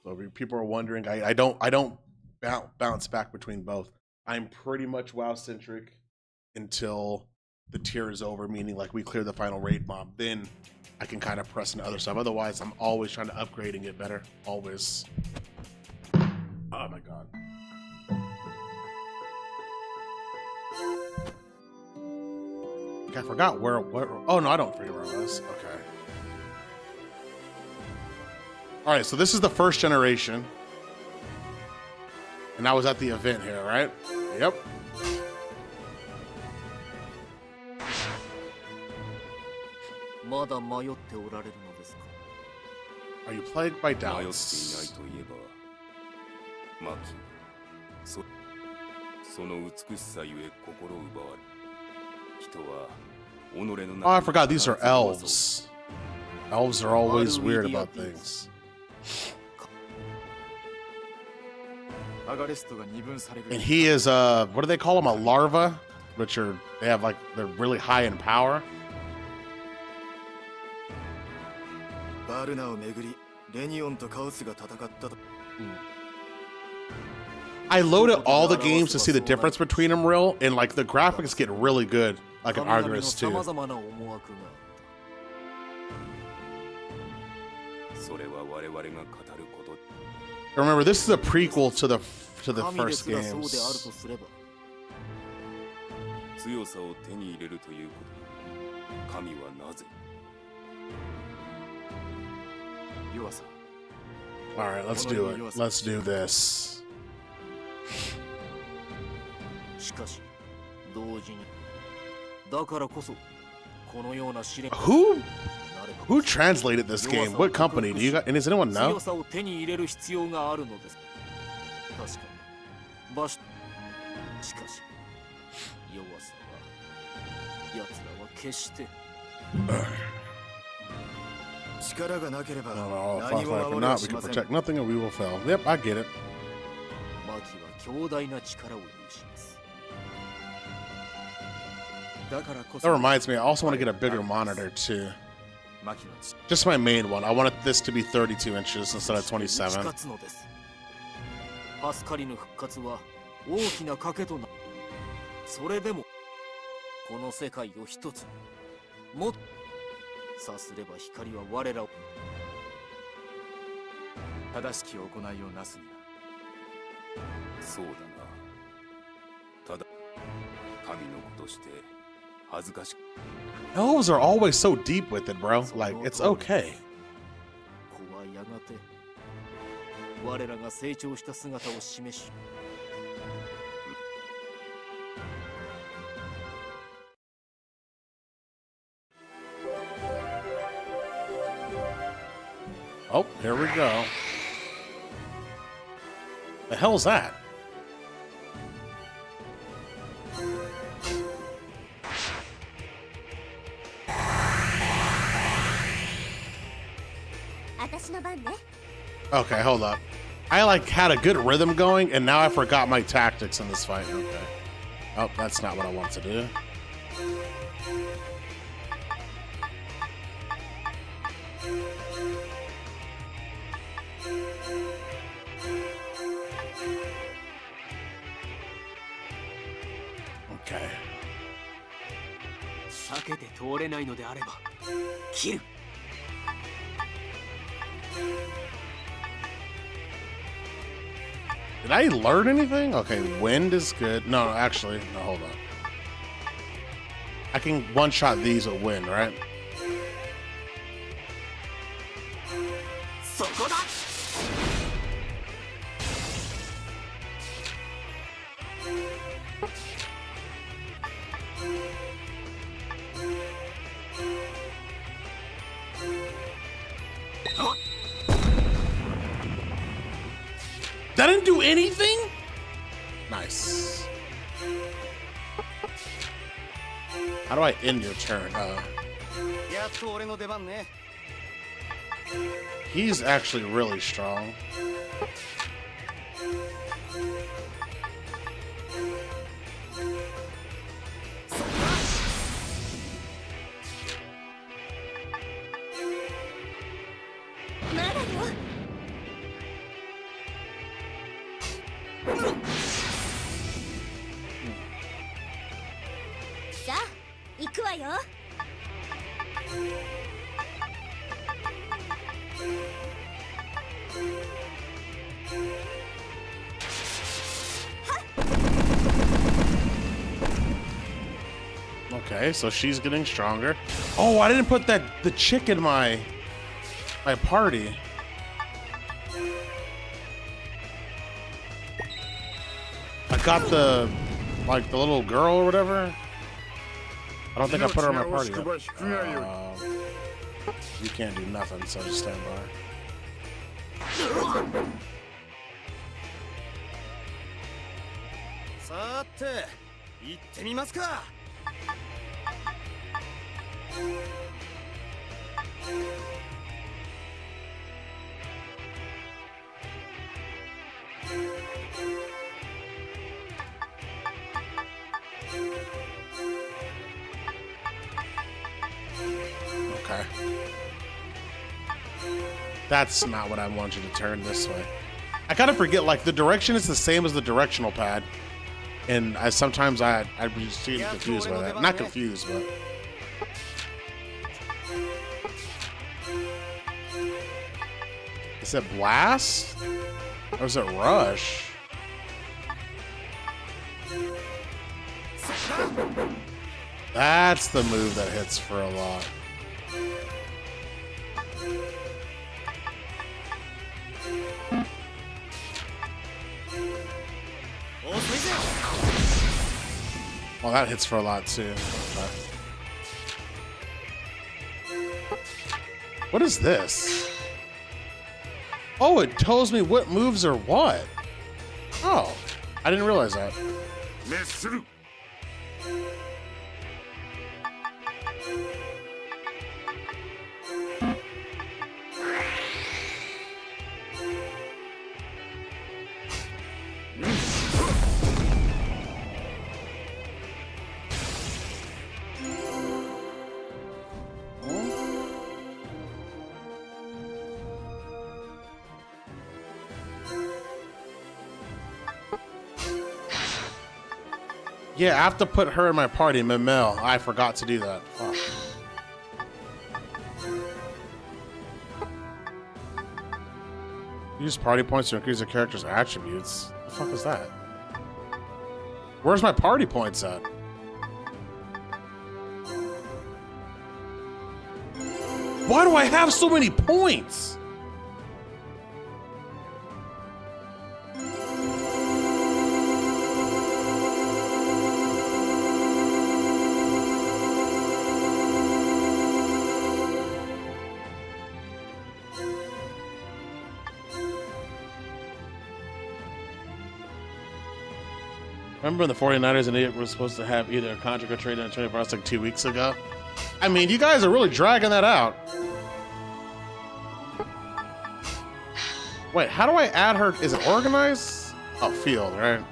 So people are wondering, I don't bounce back between both. I'm pretty much WoW centric until the tier is over, meaning like we clear the final raid mob. Then I can kind of press into other stuff. Otherwise, I'm always trying to upgrade and get better. Always. Oh my god. I forgot where. Oh no, I don't forget where I was. Okay. All right, so this is the first generation. And I was at the event here, right? Yep. Are you plagued by doubts? Oh, I forgot, these are elves. Elves are always weird about things. And he is what do they call him? A larva? Which are, they're really high in power. I loaded all the games to see the difference between them real, and like the graphics get really good, like in Argyris too. Remember, this is a prequel to the first games. All right, let's do it. Let's do this. Who translated this game? What company? Do you got? And does anyone know? Not, we can protect nothing and we will fail. Yep, I get it. That reminds me, I also want to get a bigger monitor too. Just my main one. I wanted this to be 32 inches instead of 27. Elves are always so deep with it, bro. Like, it's okay. Oh, here we go. The hell's that? Okay, hold up. I like had a good rhythm going, and now I forgot my tactics in this fight. Okay. Oh, that's not what I want to do. Okay. Did I learn anything? Okay, wind is good. No, actually, no, hold on. I can one-shot these with wind, right? That didn't do anything? Nice. How do I end your turn? He's actually really strong. Okay, so she's getting stronger. Oh, I didn't put the chick in my party. I got the little girl or whatever. I don't think I put her in my party yet. You can't do nothing, so just stand by. Okay. That's not what I want you to turn this way. I kind of forget, like, the direction is the same as the directional pad. And sometimes I'd be just getting confused by that. Not confused, but... Is it blast? Or is it rush? That's the move that hits for a lot. Well, that hits for a lot too. Okay. What is this? Oh, it tells me what moves are what. Oh, I didn't realize that. Yeah, I have to put her in my party, Mimel. I forgot to do that. Fuck. Use party points to increase the character's attributes. The fuck is that? Where's my party points at? Why do I have so many points? Remember the 49ers and they were supposed to have either a contract or trade in 24 hours like 2 weeks ago? I mean, you guys are really dragging that out. Wait, how do I add her? Is it organized? Oh, field, right?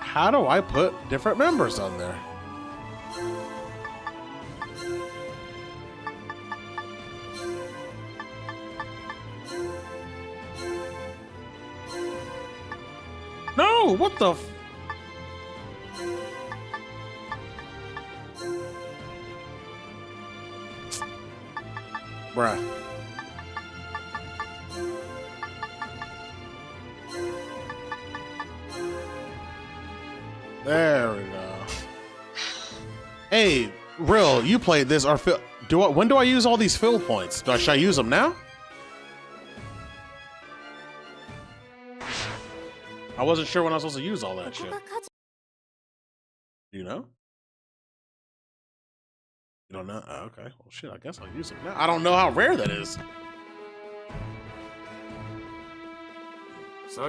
How do I put different members on there? No, what the f— bruh. There we go. Hey, Real, you played this or Phil? When do I use all these fill points? Should I use them now? I wasn't sure when I was supposed to use all that shit. You know? You don't know? Oh, okay. Well, shit, I guess I'll use them now. I don't know how rare that is. So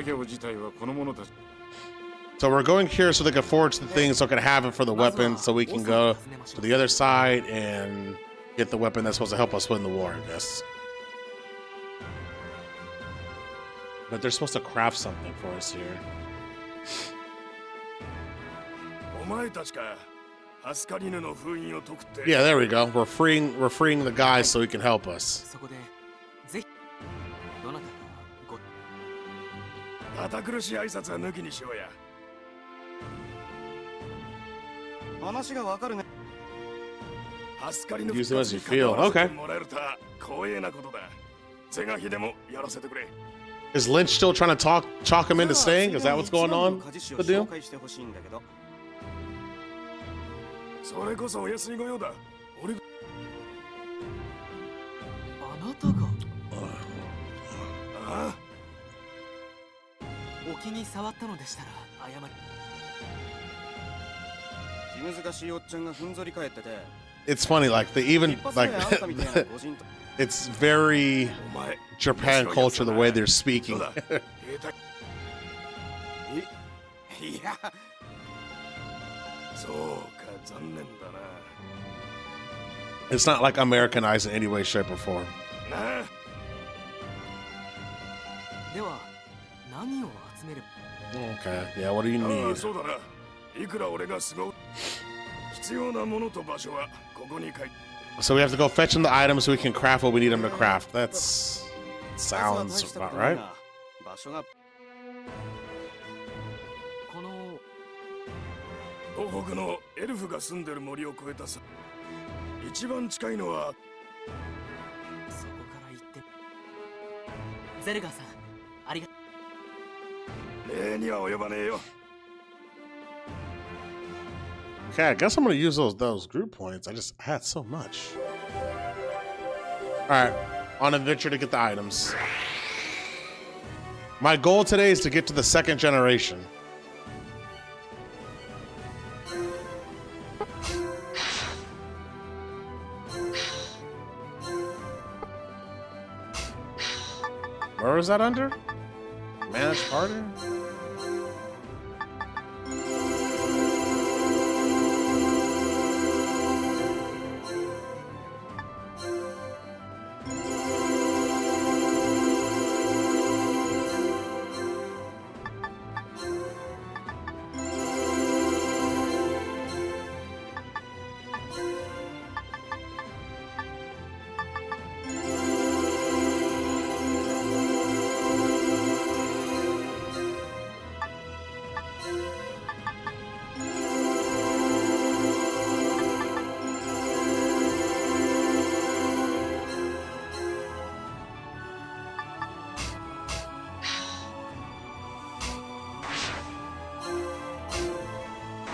we're going here so they can forge the thing so I can have it for the weapon so we can go to the other side and get the weapon that's supposed to help us win the war, I guess. But they're supposed to craft something for us here. Yeah, there we go. We're freeing the guys so he can help us. Use them as you feel. Okay. Is Lynch still trying to chalk him into staying? Is that what's going on? The deal? It's funny, like they even like it's very Japan culture the way they're speaking. It's not like Americanized in any way, shape, or form. Okay, yeah, what do you need? So we have to go fetch him the items so we can craft what we need him to craft. That's sounds about right. Okay, I guess I'm gonna use those group points. I had so much. Alright, on adventure to get the items. My goal today is to get to the 2nd generation. Where was that under? Managed party?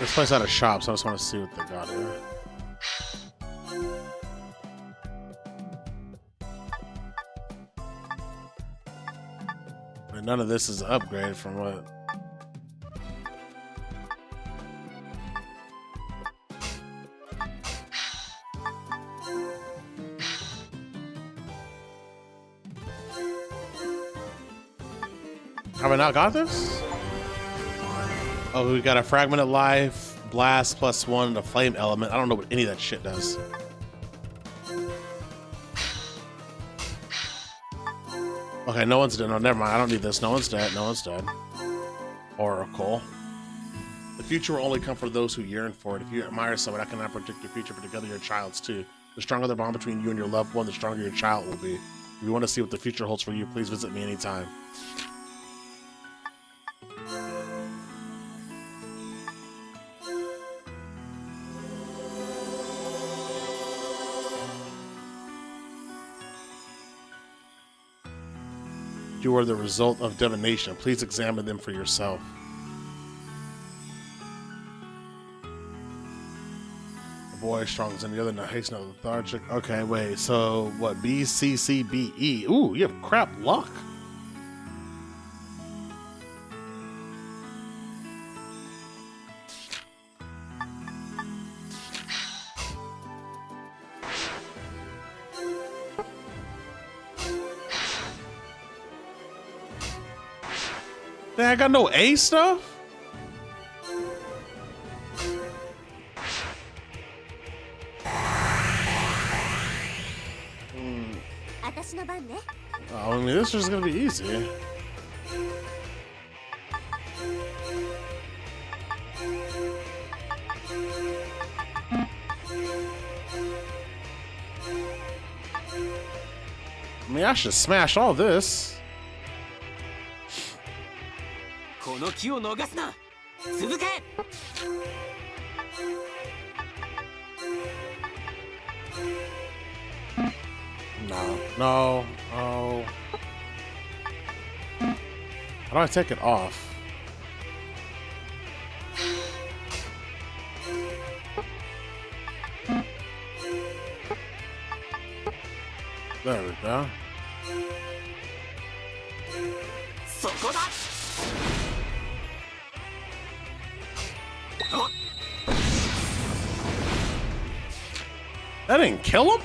This place had a shop, so I just want to see what they got here. And none of this is an upgrade from what? Have I not got this? Oh, we got a fragmented life, blast +1, and a flame element. I don't know what any of that shit does. Okay, no one's dead. No, never mind. I don't need this. No one's dead. No one's dead. Oracle. The future will only come for those who yearn for it. If you admire someone, I cannot predict your future, but together your child's too. The stronger the bond between you and your loved one, the stronger your child will be. If you want to see what the future holds for you, please visit me anytime. You are the result of divination. Please examine them for yourself. The boy is strong as any other, not hasten, not lethargic. Okay, wait. So what? B, C, C, B, E. Ooh, you have crap luck. I got no A stuff? Oh, I mean, this is gonna be easy. I mean, I should smash all this. No. Oh. How do I take it off? There we go. That didn't kill him?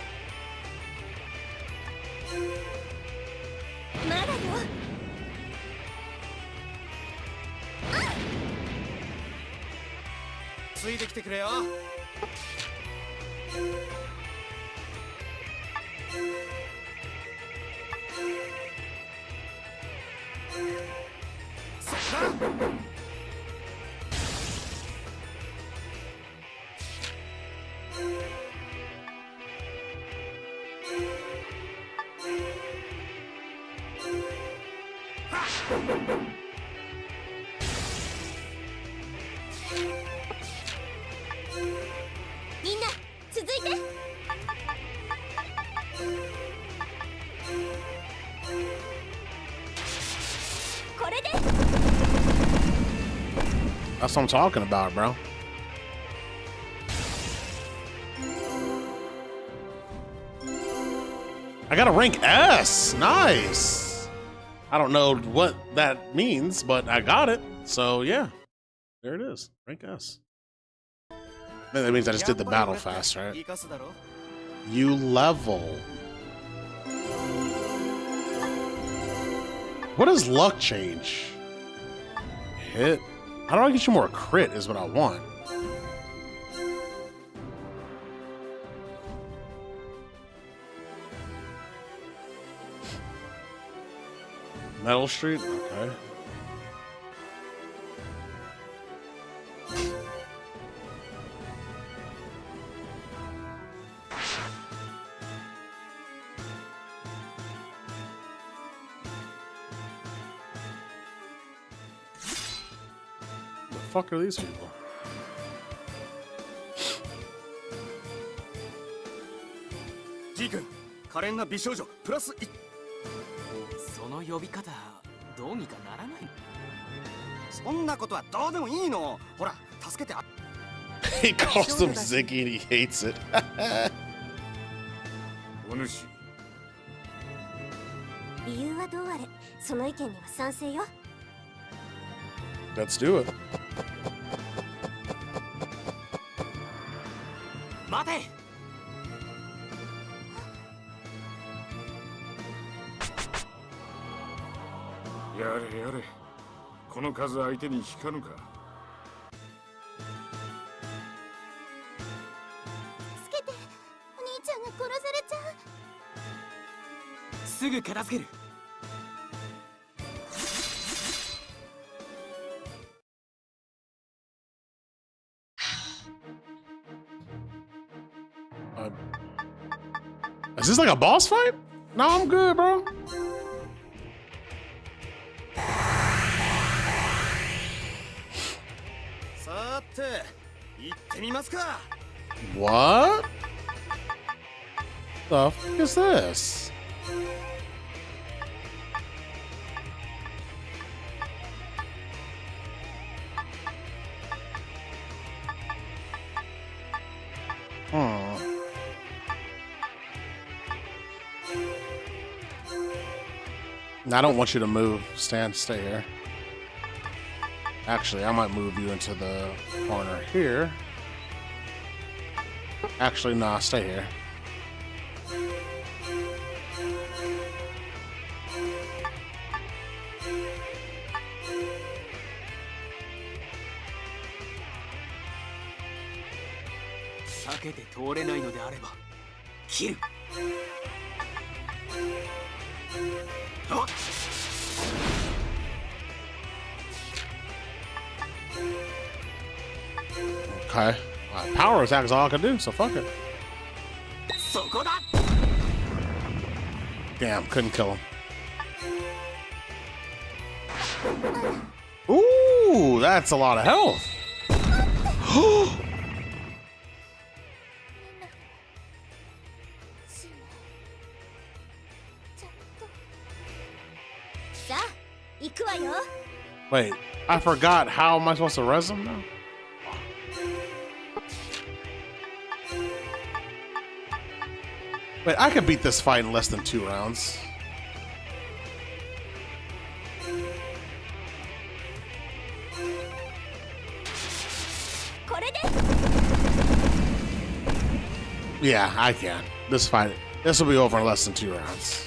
That's what I'm talking about, bro. I got a rank S. Nice. I don't know what that means, but I got it. So yeah, there it is. Rank S. That means I just did the battle fast, right? You level. What does luck change? Hit. How do I get you more crit is what I want. Metal Street? Okay. What the fuck are these people? He calls him Ziggy and he hates it. Let's do it. この数相手に引かぬか。助けて、お兄ちゃんが殺されちゃう。すぐ片付ける。Is this like a boss fight? No, I'm good, bro. What? The fuck is this? I don't want you to move. Stay here. Actually, I might move you into the corner here. Actually, nah, stay here. Okay. Power attack is all I can do, so fuck it. Damn, couldn't kill him. Ooh, that's a lot of health. Wait, I forgot. How am I supposed to res him now? Wait, I could beat this fight in less than 2 rounds. Yeah, I can. This will be over in less than 2 rounds.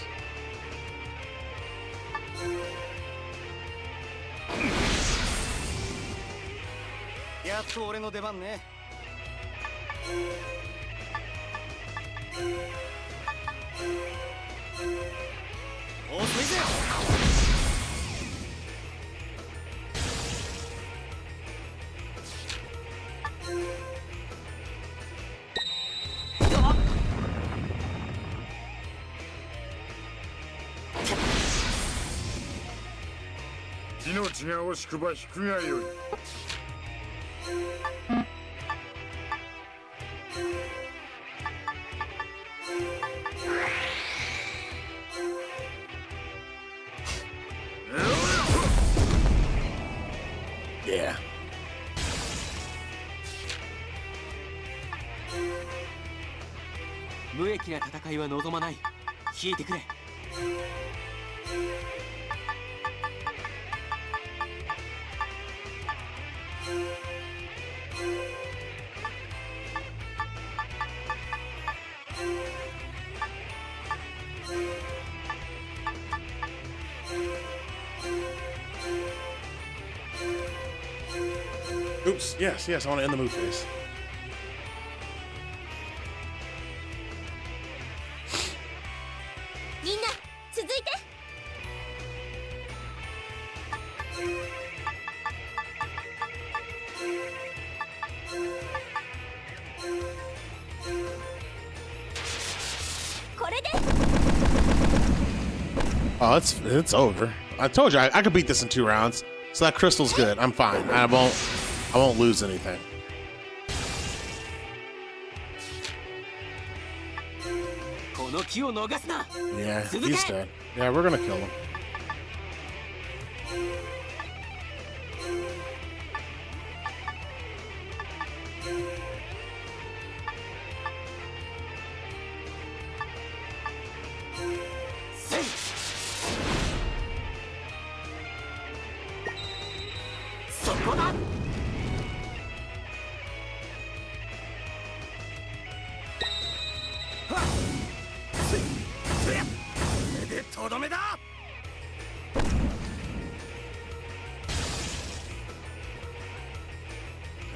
Yeah. Oops, yes, I want to end the move phase. Oh, it's over. I told you I could beat this in 2 rounds. So that crystal's good. I'm fine. I won't lose anything. Yeah, he's dead. Yeah, we're gonna kill him.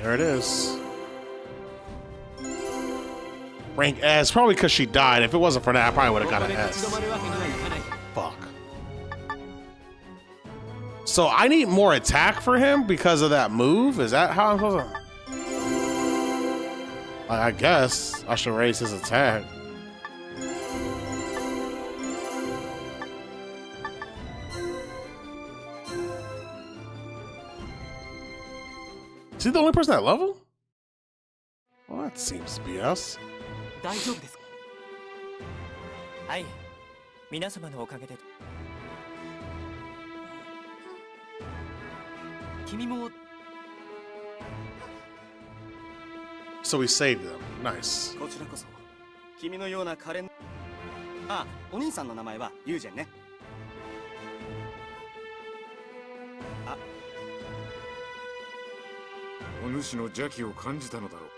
There it is. Rank S, probably because she died. If it wasn't for that, I probably would have got an S. Fuck. So I need more attack for him because of that move? Is that how I'm supposed to... I guess I should raise his attack. Is he the only person at level? Well, that seems BS. 大丈夫です。はい、皆様のおかげで。君も。So we saved them. Nice. こちらこそ。君のような可憐。あ、お兄さんの名前はユージェンね。あ。お主の邪気を感じたのだろう。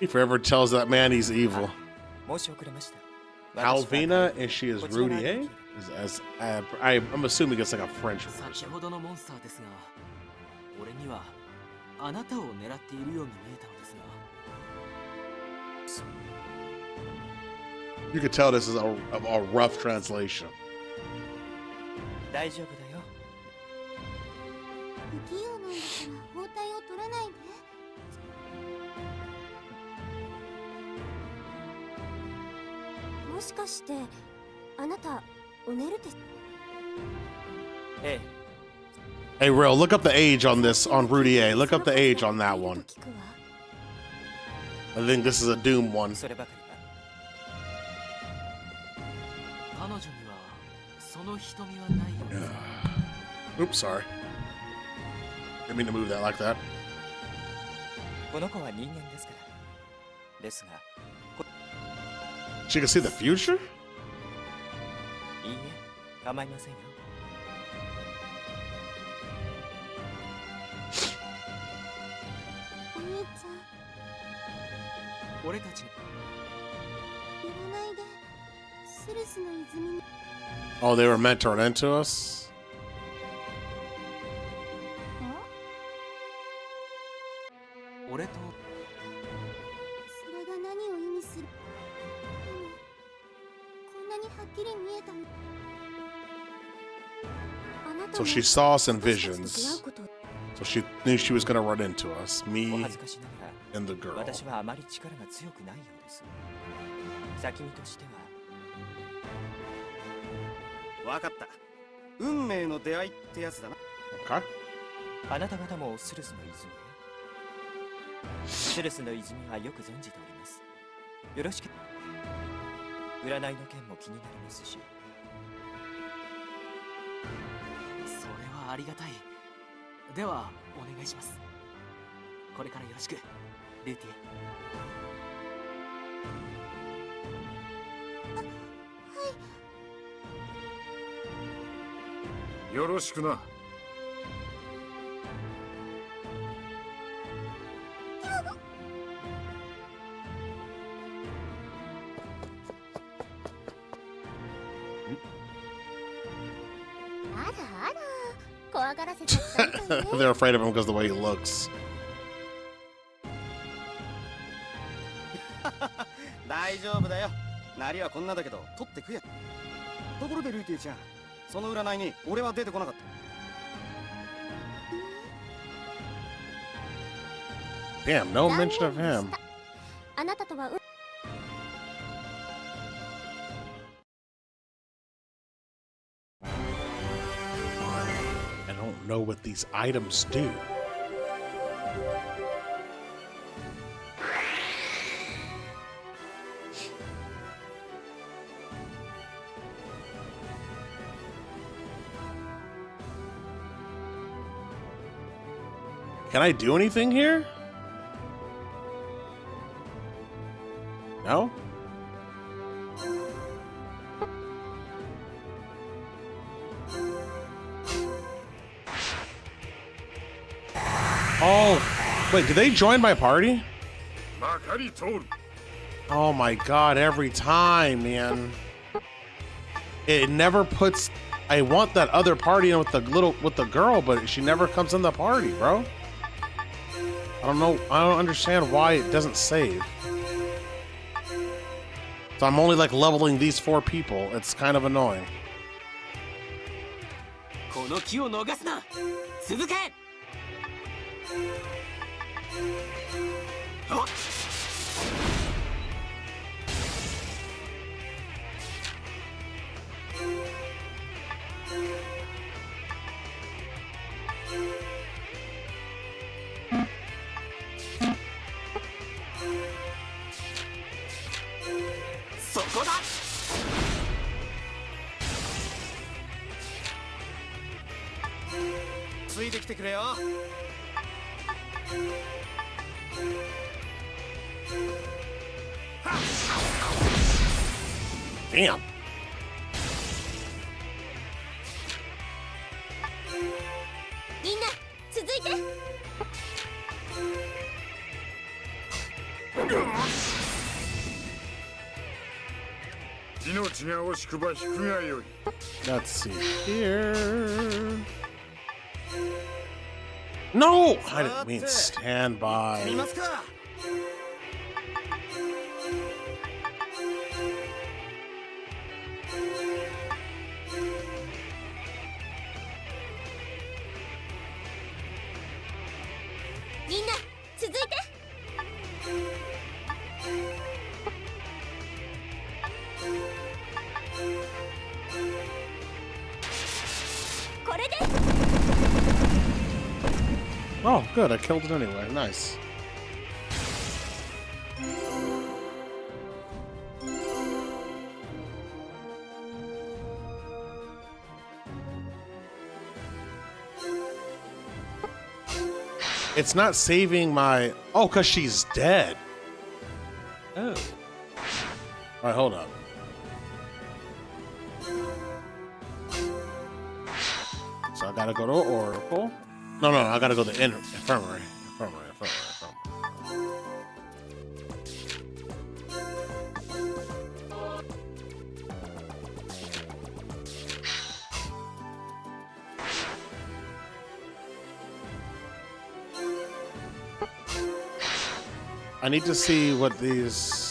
He forever tells that man he's evil. Alvina, and she is Rudy A? I'm assuming it's like a French version. You could tell this is a rough translation. 大丈夫だよ。不器用なんだから包帯を取らないで。もしかしてあなたオネルテ？Hey, Real, look up the age on this, on Rudy A. Look up the age on that one. I think this is a Doom one. Oops, sorry. Didn't mean to move that like that. She can see the future? Oh, they were meant to run into us? So she saw us in visions. So she knew she was gonna run into us. Me and the girl. わかった。運命の出会いってやつだな。Okay. あなた方もスルスの泉へ。スルスの泉はよく存じております。よろしく。占いの件も気になりますし。それはありがたい。ではお願いします。これからよろしく、ルーティエ。 よろしくな。They're afraid of him because of the way he looks. 大丈夫だよ。なりはこんなだけど、取ってくや。ところでルーティエちゃん。 その占いに俺は出てこなかった。 Damn, no mention of him. あなたとは I don't know what these items do. Can I do anything here? No? Oh, wait, did they join my party? Oh my god, every time, man. It never puts I want that other party with the girl, but she never comes in the party, bro. I don't know. I don't understand why it doesn't save. So I'm only like leveling these 4 people. It's kind of annoying. Damn. Let's see here. No! I didn't mean stand by. Oh, good. I killed it anyway. Nice. It's not saving my... Oh, because she's dead. Oh. All right, hold up. So I gotta go to Oracle. No, I gotta go to the infirmary. Infirmary. I need to see what these...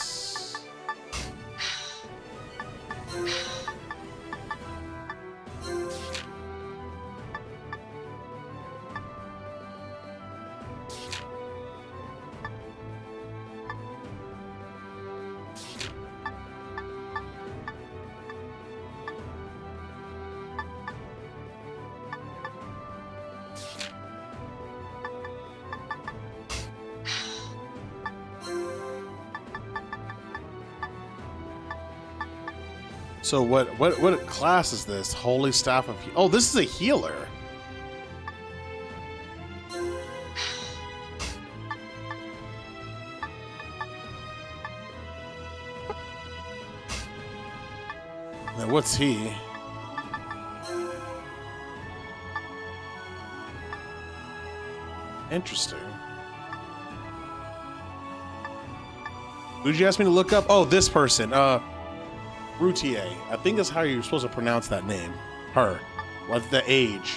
So what class is this? Holy Staff of... Oh, this is a healer. Now what's he? Interesting. Who did you ask me to look up? Oh, this person. Routier. I think that's how you're supposed to pronounce that name. Her. What's the age?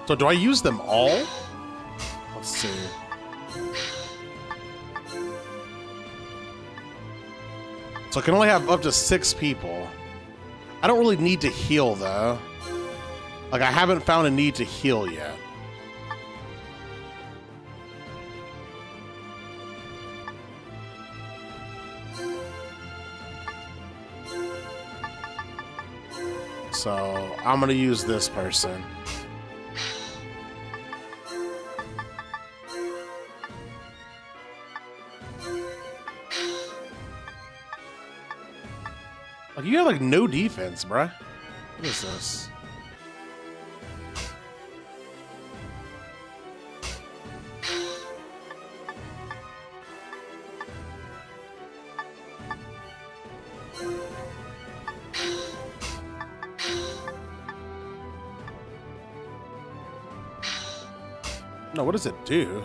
So do I use them all? Let's see. So I can only have up to 6 people. I don't really need to heal though. Like I haven't found a need to heal yet. So I'm gonna use this person. Like you have like no defense, bruh. What is this? No, what does it do?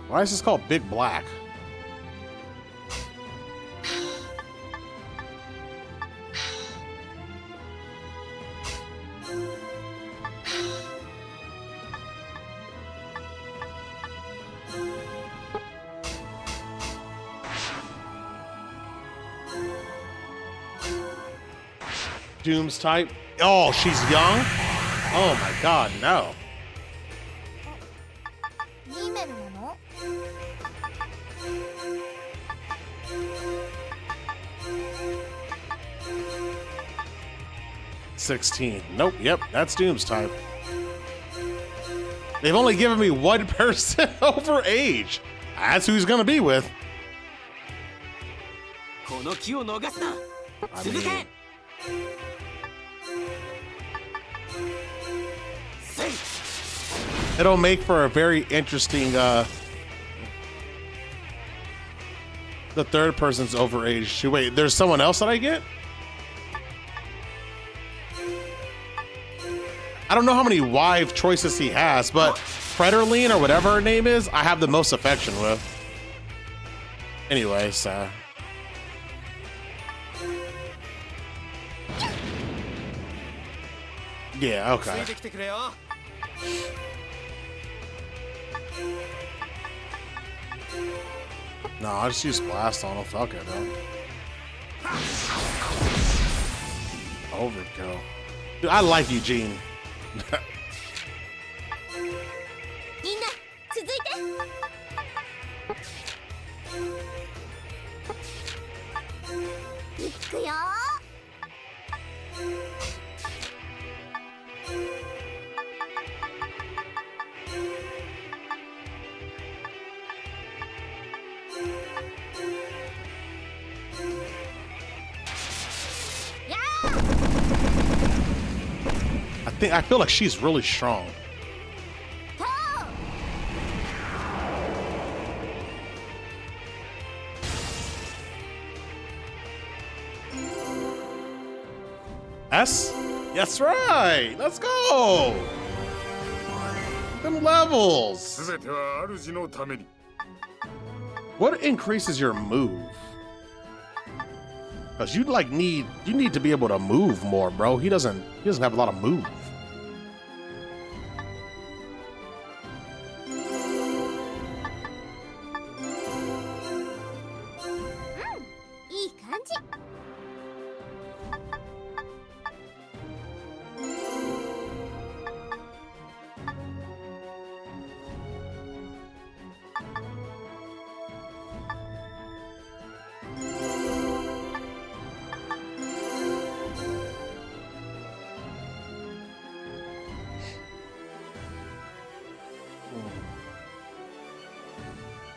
Why is this called Big Black? Doom's type. Oh, she's young? Oh my god, no. $16. Nope, yep, that's Doom's type. They've only given me one person over age. That's who he's gonna be with. I mean, it'll make for a very interesting, the third person's overage. Wait, there's someone else that I get? I don't know how many wife choices he has, but Frederline or whatever her name is, I have the most affection with. Anyway, so. Yeah, okay. No, I just use blast on him. Fuck it, though. Overkill. Dude, I like Eugene. I feel like she's really strong. S? That's right. Let's go. Them levels. What increases your move? Cause you need to be able to move more, bro. He doesn't have a lot of move.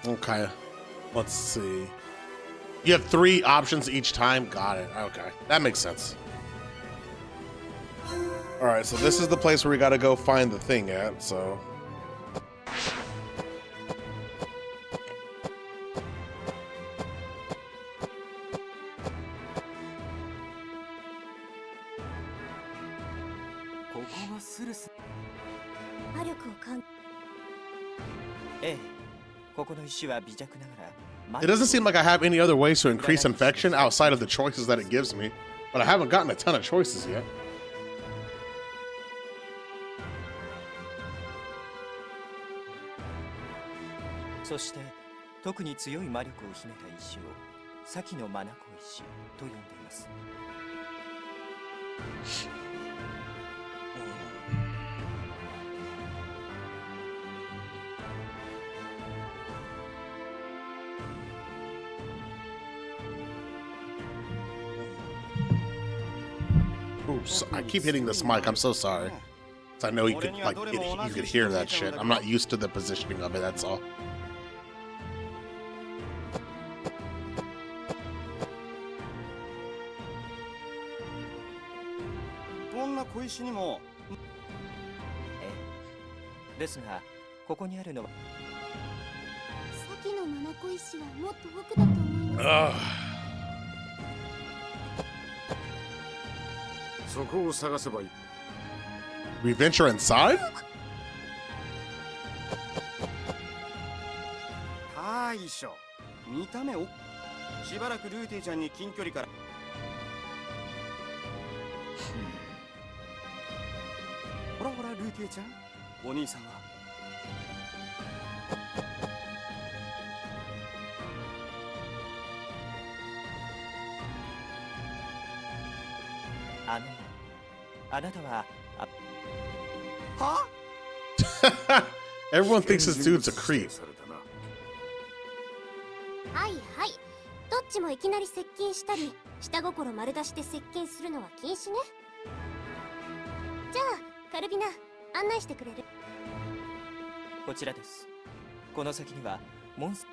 Okay, let's see. You have 3 options each time. Got it. Okay, that makes sense. All right, so this is the place where we got to go find the thing at. So. It doesn't seem like I have any other ways to increase infection outside of the choices that it gives me, but I haven't gotten a ton of choices yet. Oops, I keep hitting this mic. I'm so sorry. I know you could you could hear that shit. I'm not used to the positioning of it. That's all. Ugh. We venture inside? 大将見た目をしばらくルーティちゃんに近距離からほらほらルーティちゃんお兄さんはあなたははEveryone thinks this dude's a creep. はいはい。どっちもいきなり接近したり下心丸出しで接近するのは禁止ね。じゃあカルビナ案内してくれる？こちらです。この先にはモンス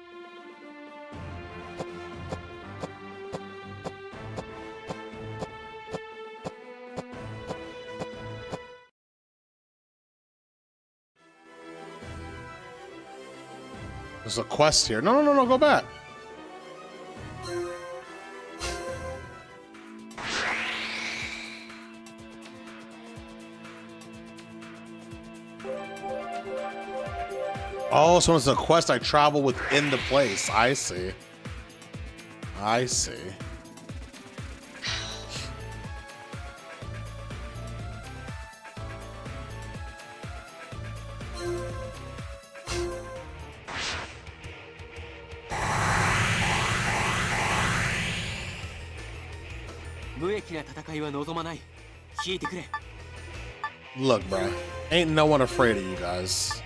There's a quest here. No, no, no, no, go back. Oh, so it's a quest I travel within the place. I see. I see. Look, bro. Ain't no one afraid of you guys.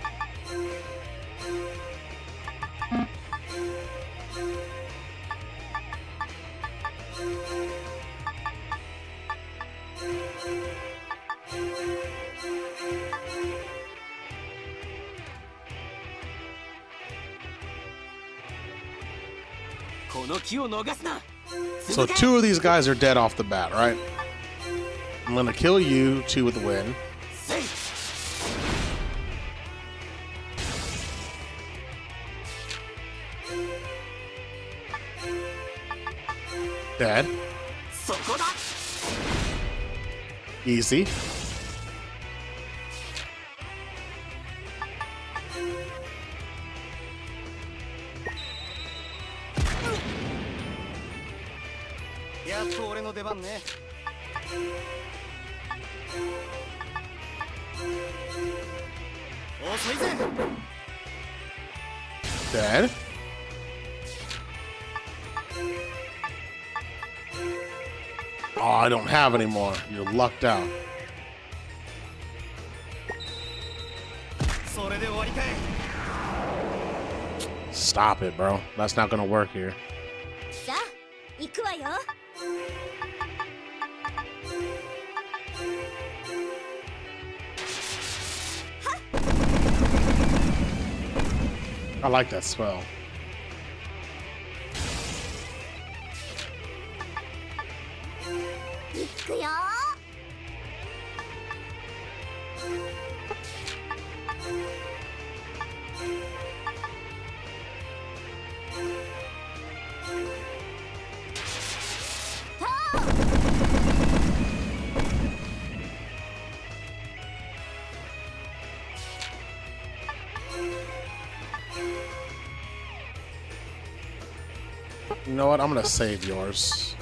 So 2 of these guys are dead off the bat, right? I'm gonna kill you 2 with the win. Dead. Easy. Dead. Oh, I don't have any more. You're lucked out. Stop it, bro. That's not gonna work here. I like that spell. You know what? I'm gonna save yours.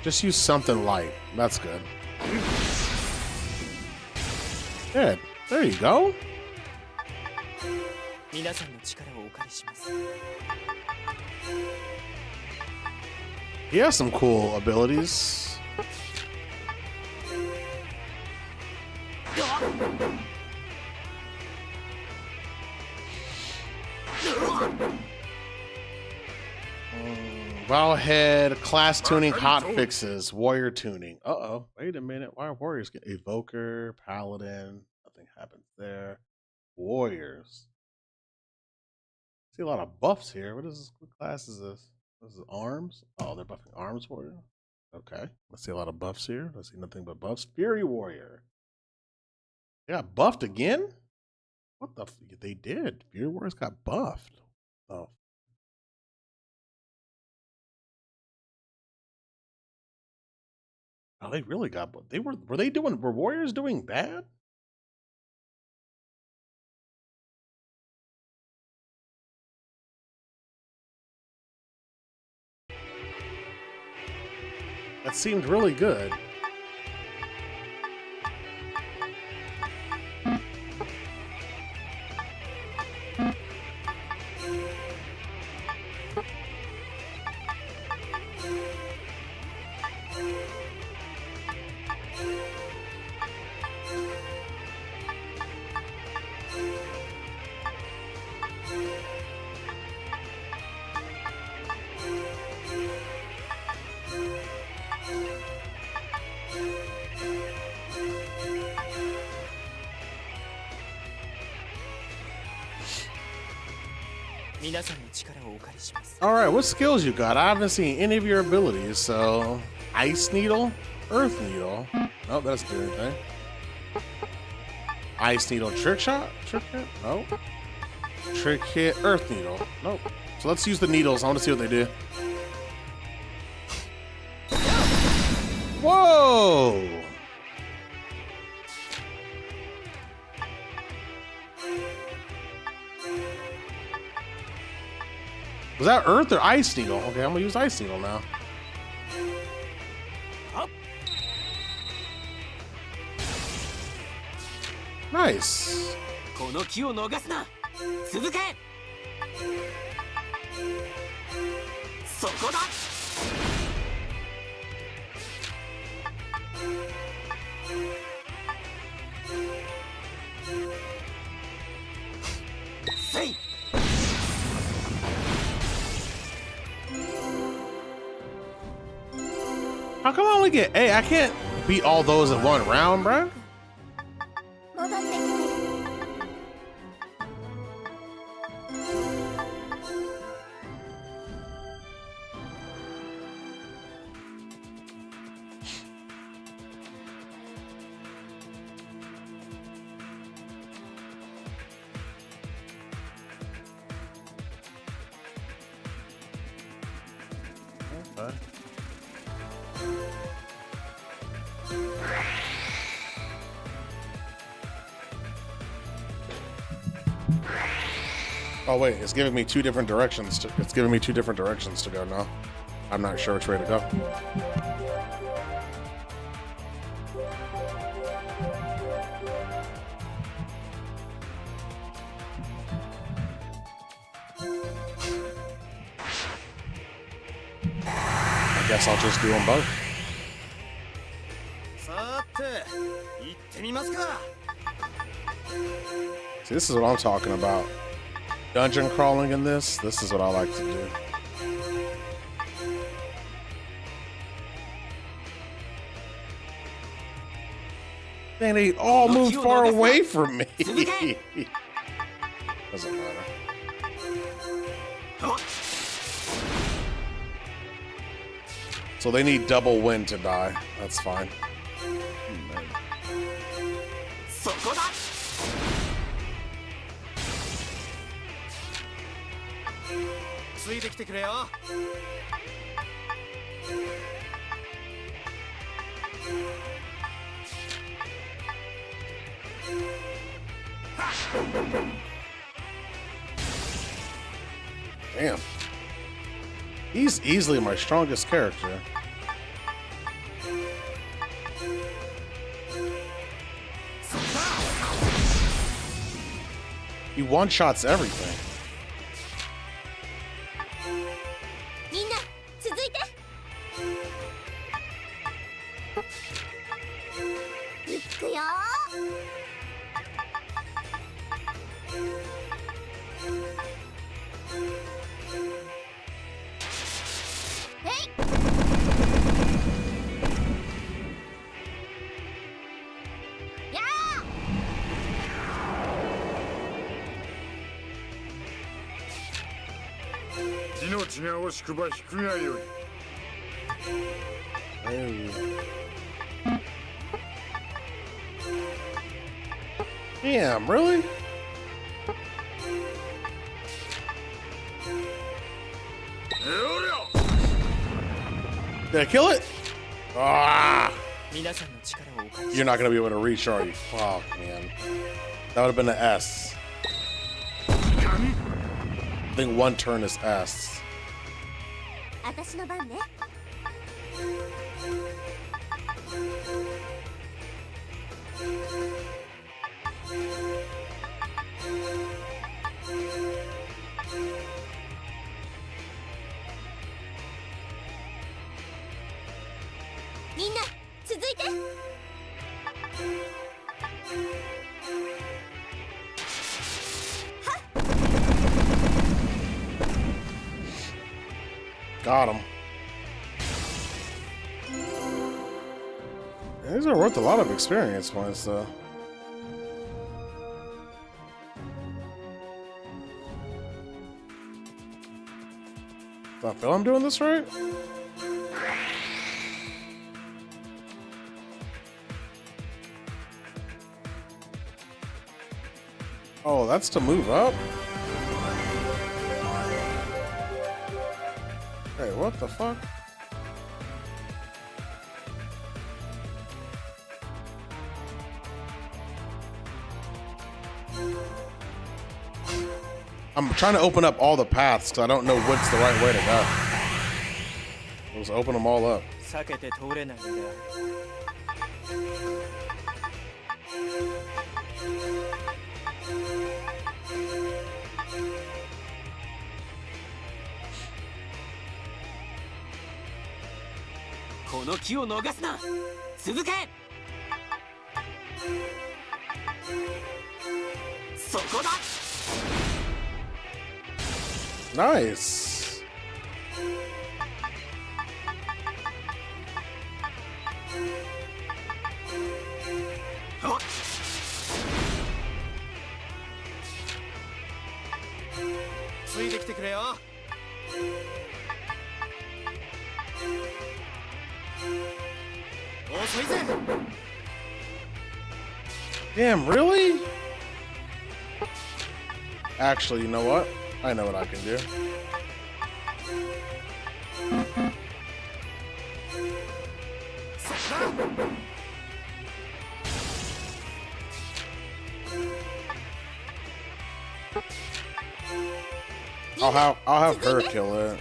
Just use something light. That's good. Good. There you go. He has some cool abilities. Wowhead, class tuning, hot fixes, warrior tuning. Uh-oh. Wait a minute. Why are warriors get evoker, paladin? Nothing happens there. Warriors. See a lot of buffs here. What is this? What class is this? This is arms. Oh, they're buffing arms warrior. Okay. Let's see a lot of buffs here. Let's see nothing but buffs. Fury warrior. They got buffed again? What the? They did. Fury warriors got buffed. Oh. Wow, they really got. Were warriors doing bad? That seemed really good. Alright, what skills you got? I haven't seen any of your abilities, so... Ice Needle? Earth Needle? Oh, that doesn't do anything. Ice Needle Trick Shot? Trick Hit? Nope. Trick Hit Earth Needle? Nope. So let's use the needles. I want to see what they do. Whoa! Was that Earth or Ice Needle? Okay, I'm gonna use Ice Needle now. Nice. How come I only get A? I can't beat all those in one round, bruh. Okay. Oh wait, it's giving me two different directions. It's giving me two different directions to go now. I'm not sure which way to go. I guess I'll just do them both. See, this is what I'm talking about. Dungeon crawling in this is what I like to do. Man, they all moved far away from me. Doesn't matter. So they need double wind to die. That's fine. Damn. He's easily my strongest character. He one-shots everything. Damn, really? Did I kill it? Ah! You're not gonna be able to reach, are you? Oh man, that would have been an S. I think one turn is S. 私の番ね。みんな続いて。Got him. These are worth a lot of experience points, though. Do I feel I'm doing this right? Oh, that's to move up? Hey, what the fuck? I'm trying to open up all the paths because I don't know what's the right way to go. Let's open them all up. 避けて通れないんだ。この気を逃すな。続け。そこだ。Nice. Damn, really? Actually, you know what? I know what I can do. I'll have her kill it.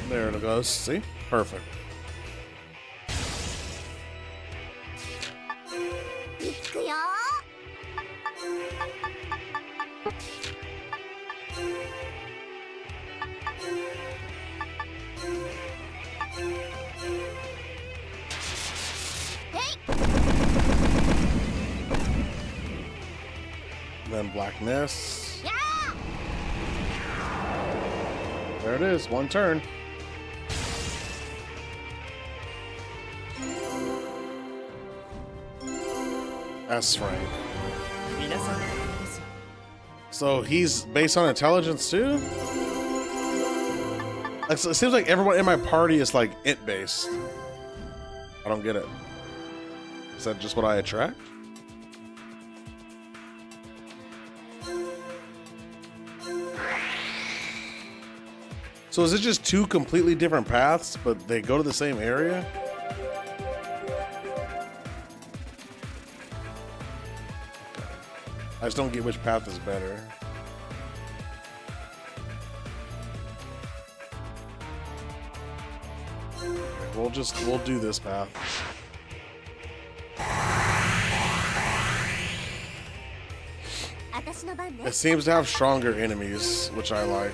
There it goes. See? Perfect. Then black miss. Yeah! There it is, one turn. S rank. So he's based on intelligence too? Like, so it seems like everyone in my party is like int based. I don't get it. Is that just what I attract? So is it just two completely different paths, but they go to the same area? I just don't get which path is better. Okay, we'll do this path. It seems to have stronger enemies, which I like.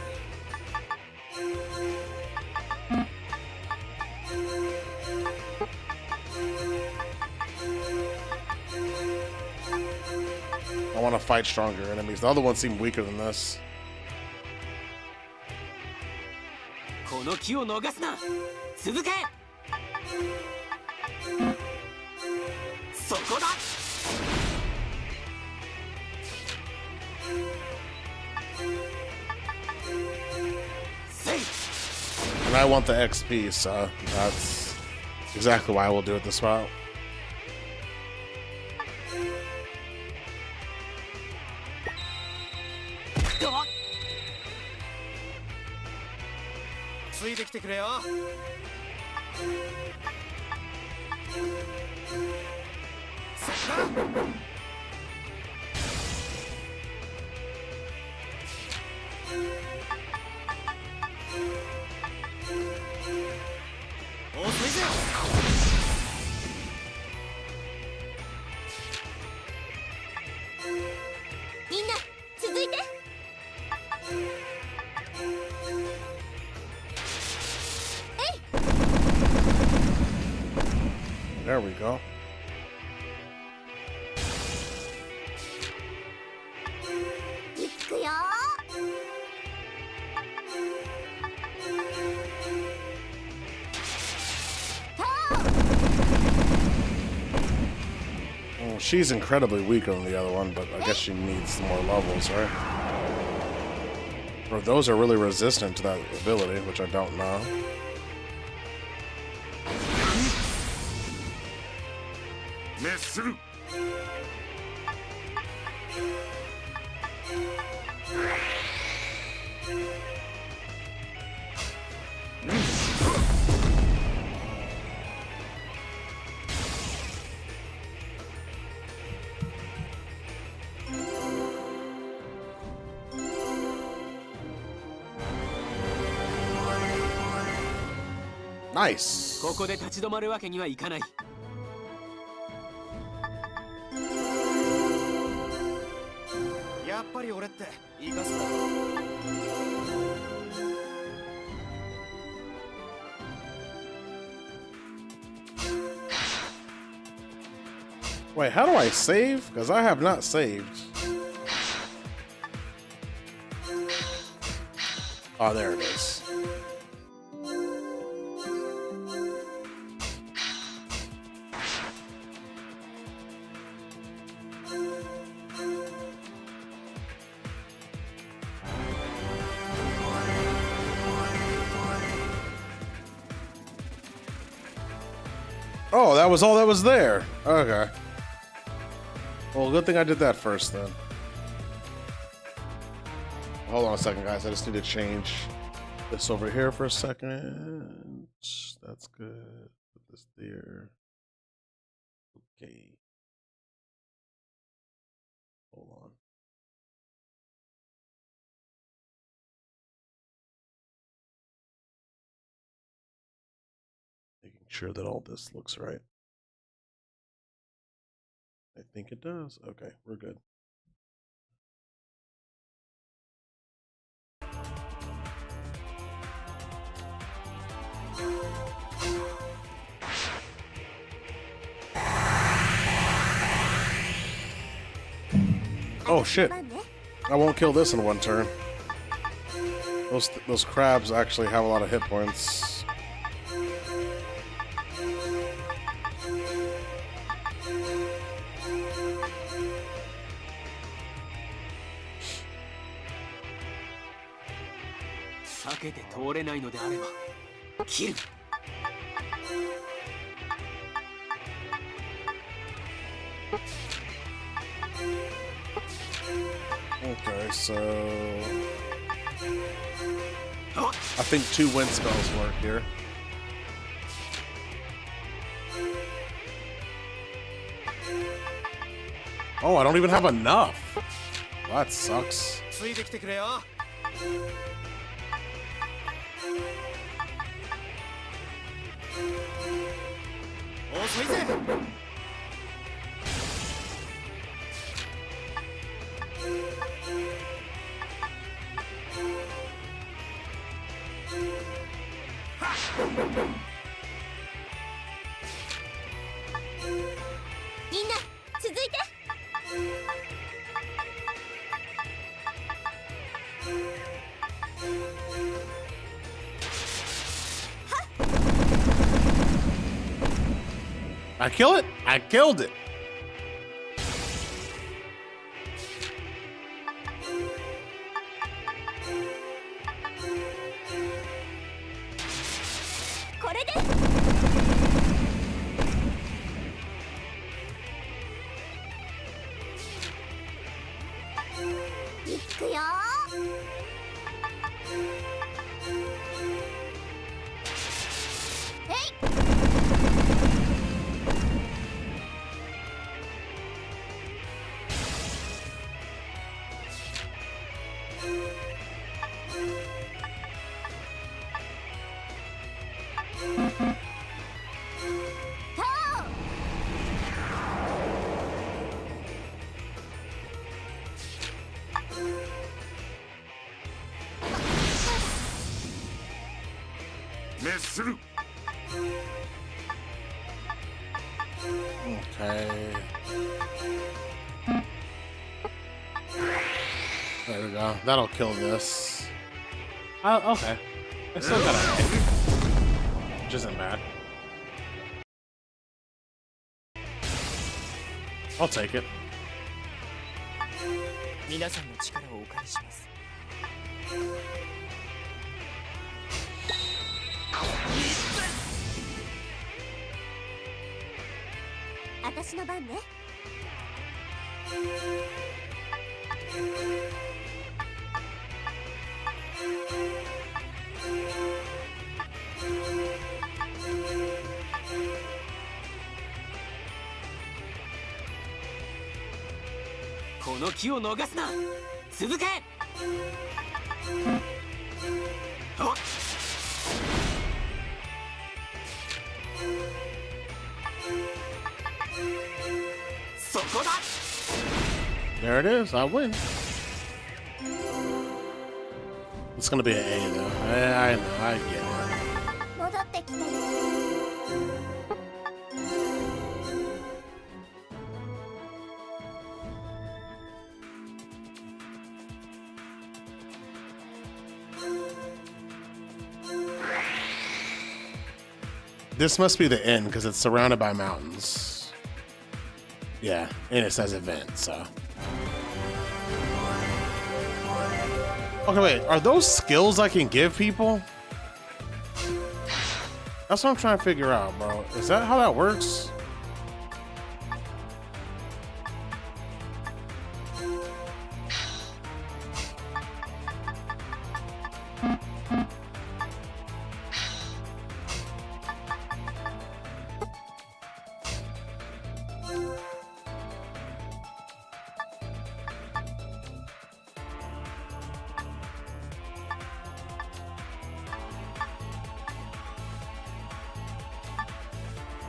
I want to fight stronger enemies. The other ones seem weaker than this. And I want the XP, so that's exactly why I will do it this route. ついてきてくれよ。そっか。遅いぜ。みんな続いて。There we go. いくよ。Well, she's incredibly weaker than the other one, but I guess she needs more levels, right? Or those are really resistant to that ability, which I don't know. Nice. ここで立ち止まるわけにはいかない。やっぱり俺って生かすんだ。Wait, how do I save? Because I have not saved. Oh, there it is. Oh, that was all that was there. Okay. Well, good thing I did that first then. Hold on a second, guys. I just need to change this over here for a second. That's good. Put this there. Okay. Hold on. Making sure that all this looks right. I think it does. Okay, we're good. Oh shit. I won't kill this in one turn. Those crabs actually have a lot of hit points. Okay, so I think 2 wind spells work here. Oh, I don't even have enough. That sucks. I kill it? I killed it. Okay. There we go. That'll kill this. Okay. I still got a hit, which isn't bad. I'll take it. 皆さんの力をお借りします。私の番ね。この気を逃すな。続け。そこだ。 There it is. I win. It's gonna be an A though. I know. I get it. 戻ってきてね。This must be the end because it's surrounded by mountains. Yeah, and it says event, so. Okay, wait, are those skills I can give people? That's what I'm trying to figure out, bro. Is that how that works?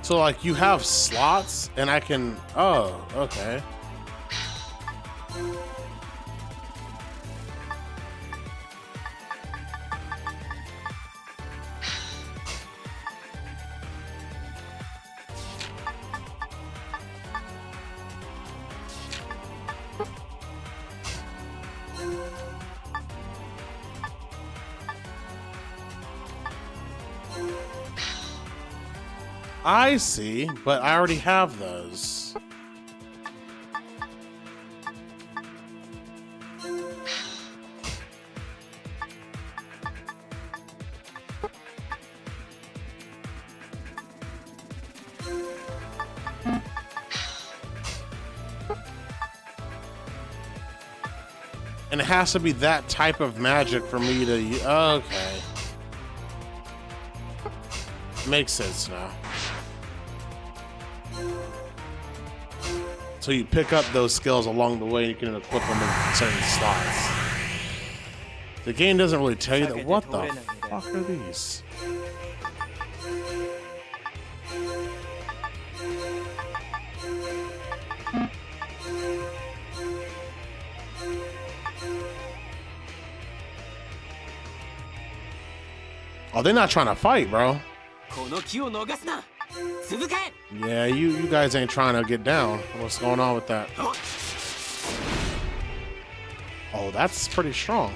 So like you have slots and I can, oh, okay. I see, but I already have those. And it has to be that type of magic for me to, okay. Makes sense now. So you pick up those skills along the way and you can equip them in certain slots. The game doesn't really tell you that. What the fuck are these? Oh, they're not trying to fight, bro. Yeah, you guys ain't trying to get down. What's going on with that? Oh, that's pretty strong.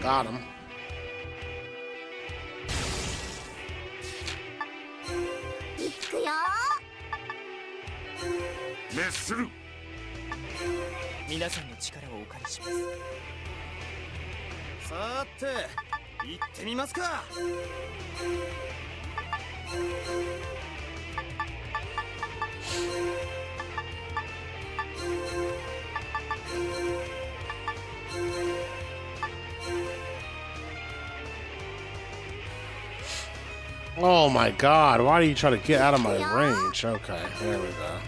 Got him. 皆さんの力をお借りします。さて、行ってみますか。Oh my god, why do you try to get out of my range? Okay, there we go.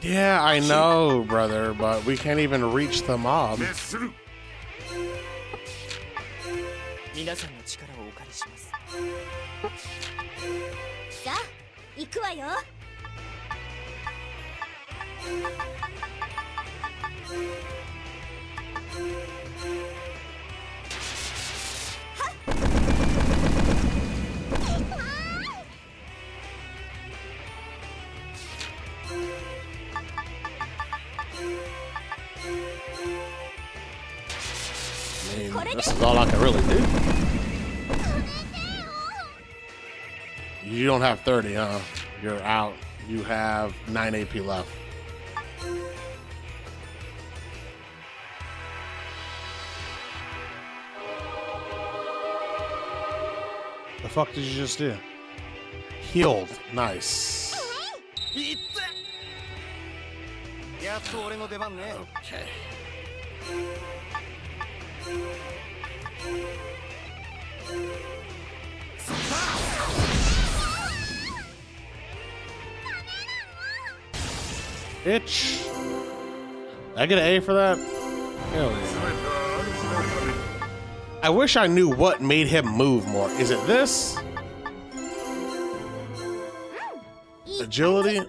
Yeah, I know, brother, but we can't even reach the mob. 皆さんの力をお借りします。さあ、行くわよ。This is all I can really do. You don't have 30, huh? You're out. You have 9 AP left. The fuck did you just do? Healed. Nice. Okay. Bitch. Did I get an A for that? Hell yeah. I wish I knew what made him move more. Is it this? Agility?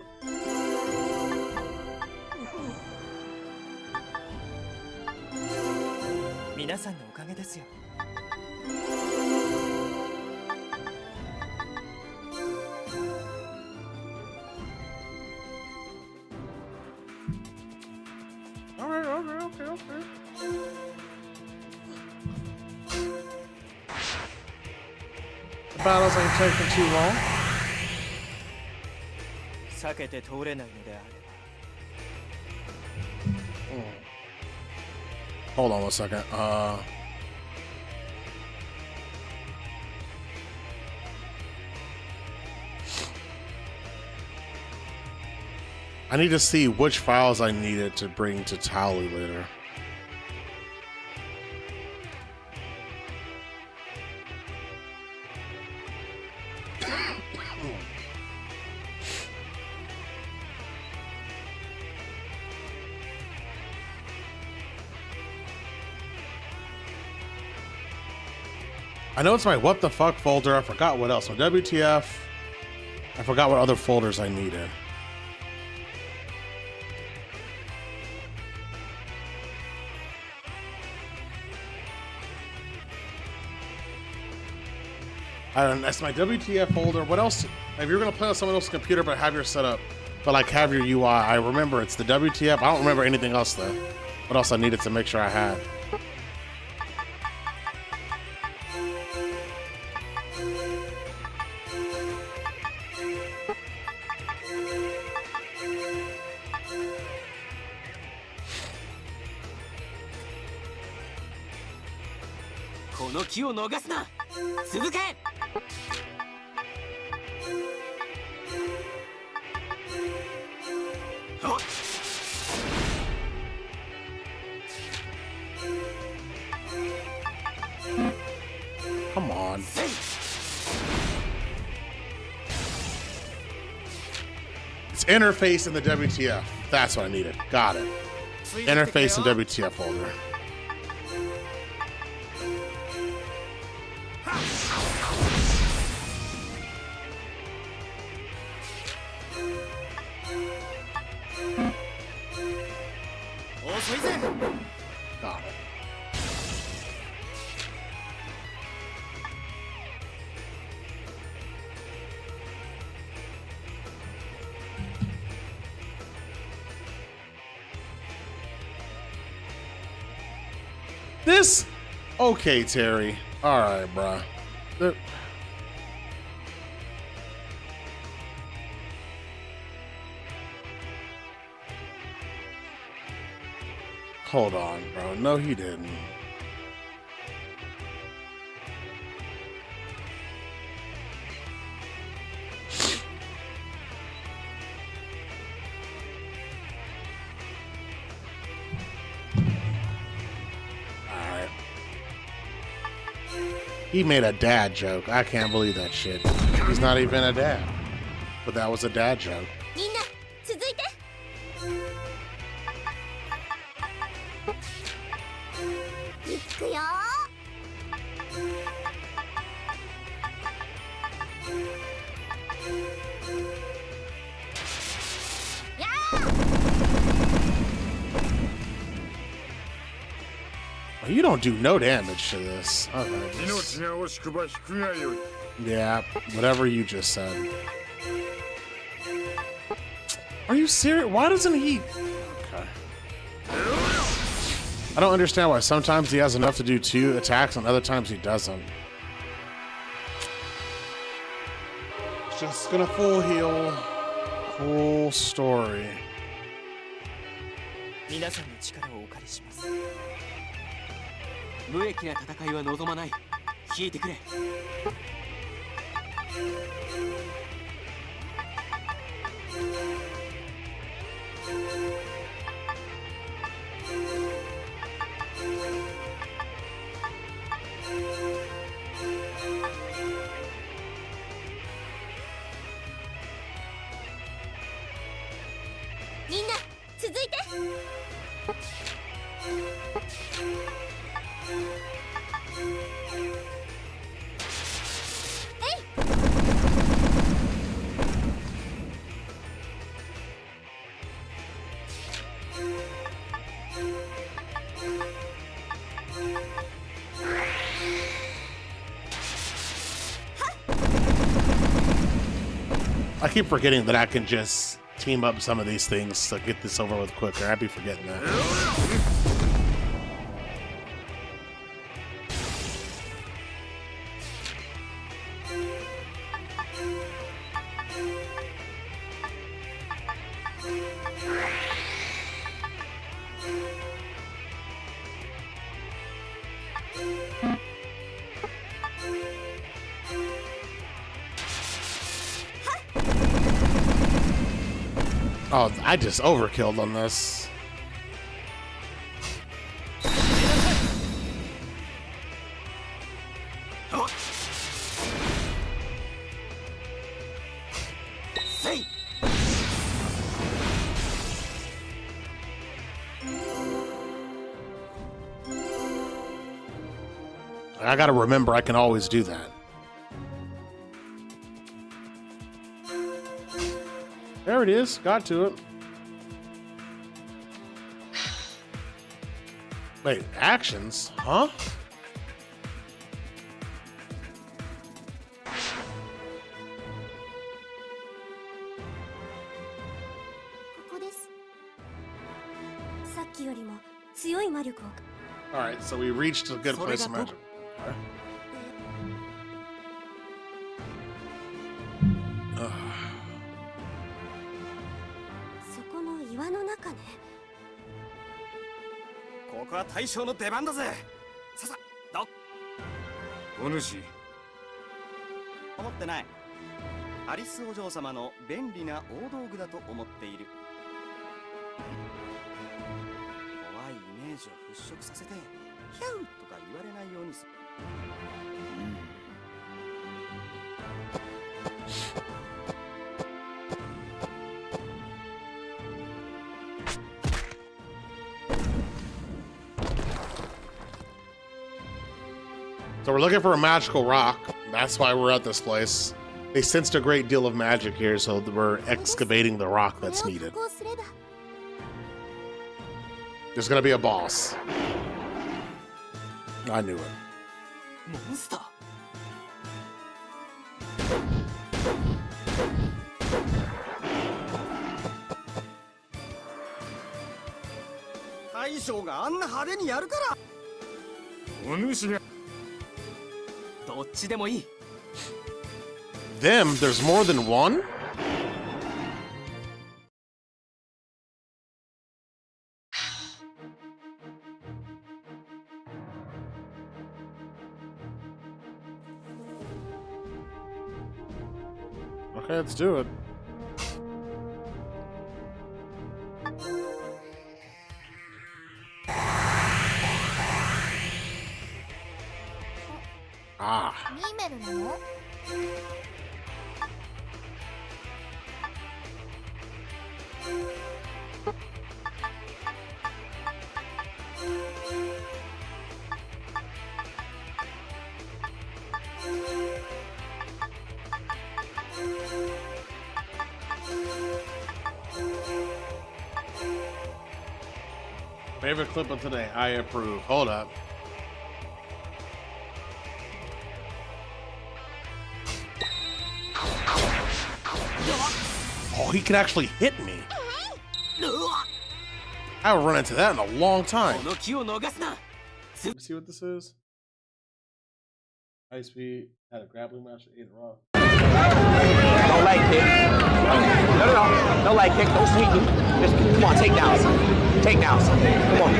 Okay. The battles ain't taking too long. Hold on one second. I need to see which files I needed to bring to Tally later. I know it's my what the fuck folder. I forgot what else. My WTF. I forgot what other folders I needed. That's my WTF folder. What else? If you're gonna play on someone else's computer but have your setup, but like have your UI, I remember it's the WTF. I don't remember anything else though. What else I needed to make sure I had? Come on. It's interface in the WTF. That's what I needed. Got it. Interface and WTF folder. Got it. This, okay, Terry. All right, bruh. Hold on, bro. No, he didn't. He made a dad joke. I can't believe that shit. He's not even a dad. But that was a dad joke. You don't do no damage to this. Okay, yeah, whatever you just said. Are you serious? Why doesn't he? Okay. I don't understand why sometimes he has enough to do 2 attacks and other times he doesn't. Just gonna full heal. Cool story. 皆さんの力をお借りします。無益な戦いは望まない。聞いてくれ。みんな続いて。I keep forgetting that I can just team up some of these things to get this over with quicker. I'd be forgetting that. Oh, I just overkilled on this. I gotta remember I can always do that. There it is. Got to it. Wait, actions? Huh? Alright, so we reached a good place of magic. Ugh. ここは大将の出番だぜ。ささ、ど。お主。思ってない。アリスお嬢様の便利な大道具だと思っている。怖いイメージを払拭させて、ヒャウとか言われないようにする。So we're looking for a magical rock. That's why we're at this place. They sensed a great deal of magic here, so we're excavating the rock that's needed. There's gonna be a boss. I knew it. Monster. 大将があんな派手にやるから。お主が。どっちでもいい。Them? There's more than one? Okay, let's do it. Ah. Favorite clip of today. I approve. Hold up. Oh, he can actually hit me. I haven't run into that in a long time. Let's see what this is. High speed, had a grappling match, ate it raw. No leg kick. No leg kick. No sweeping. Just come on, takedowns. Takedowns. Come on.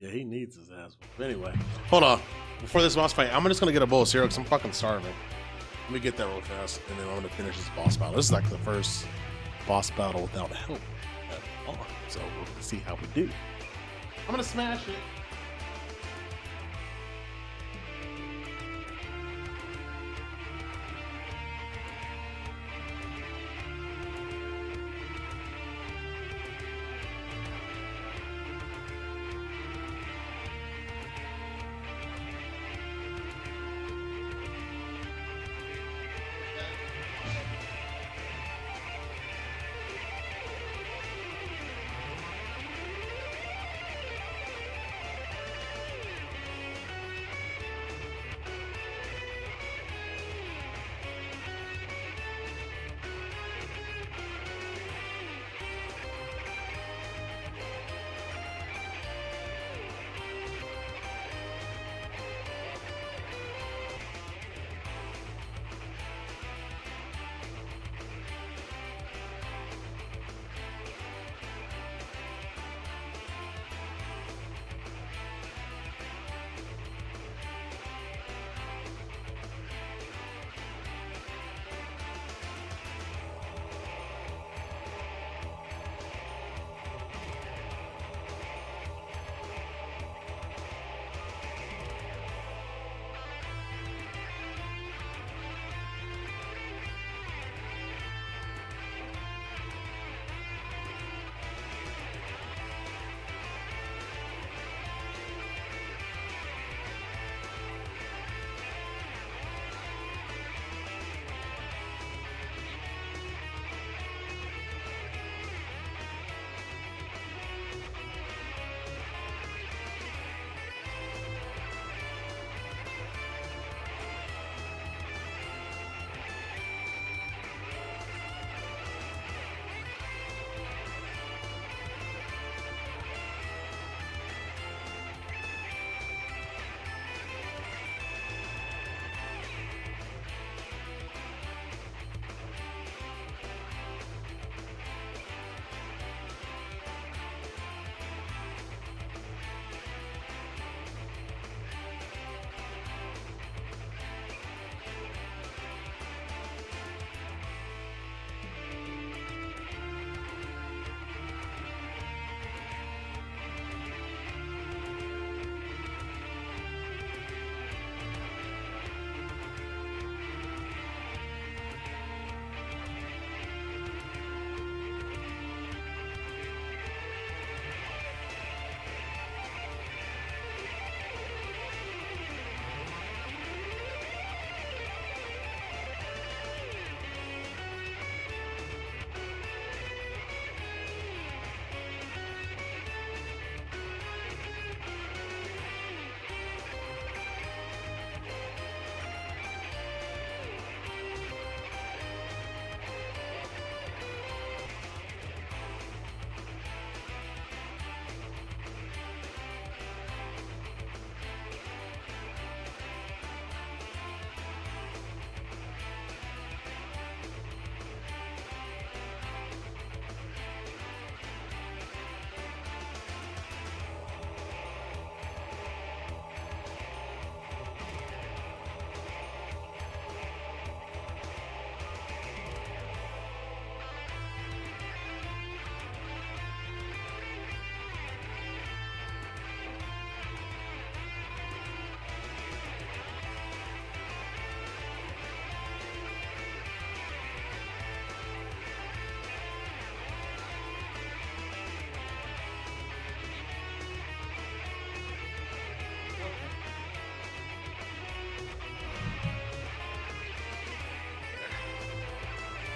Yeah, he needs his ass. But anyway, hold on. Before this boss fight, I'm just gonna get a bowl of cereal because I'm fucking starving. Let me get that real fast, and then I'm gonna finish this boss battle. This is like the first boss battle without help at all, so we'll see how we do. I'm gonna smash it.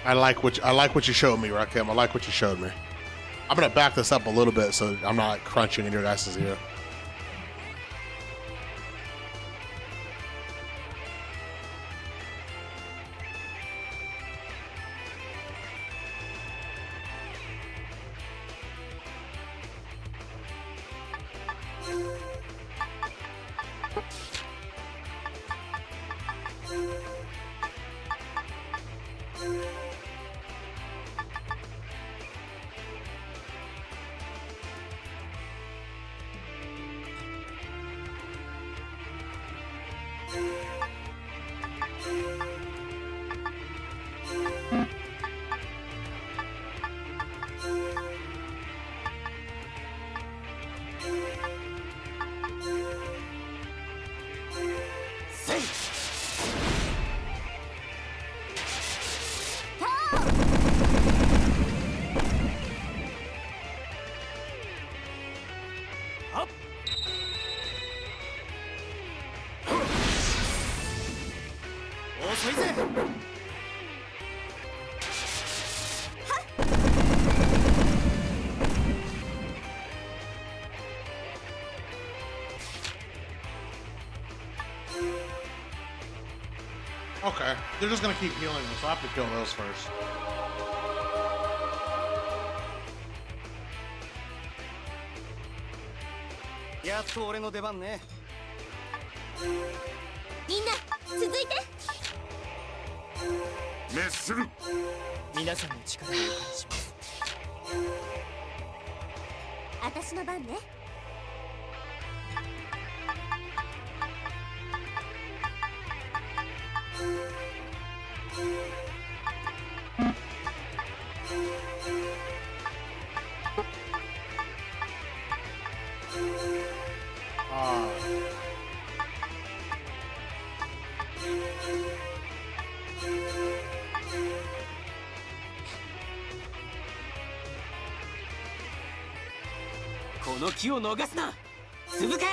I like what you showed me, Rakim. I like what you showed me. I'm gonna back this up a little bit so I'm not crunching in your guys' ear. Okay, they're just gonna keep healing them, so I have to kill those first.やっと俺の出番ね。みんな続いて。滅する。皆さんの力をお借りします。私の番ね。この機を逃すな。続け。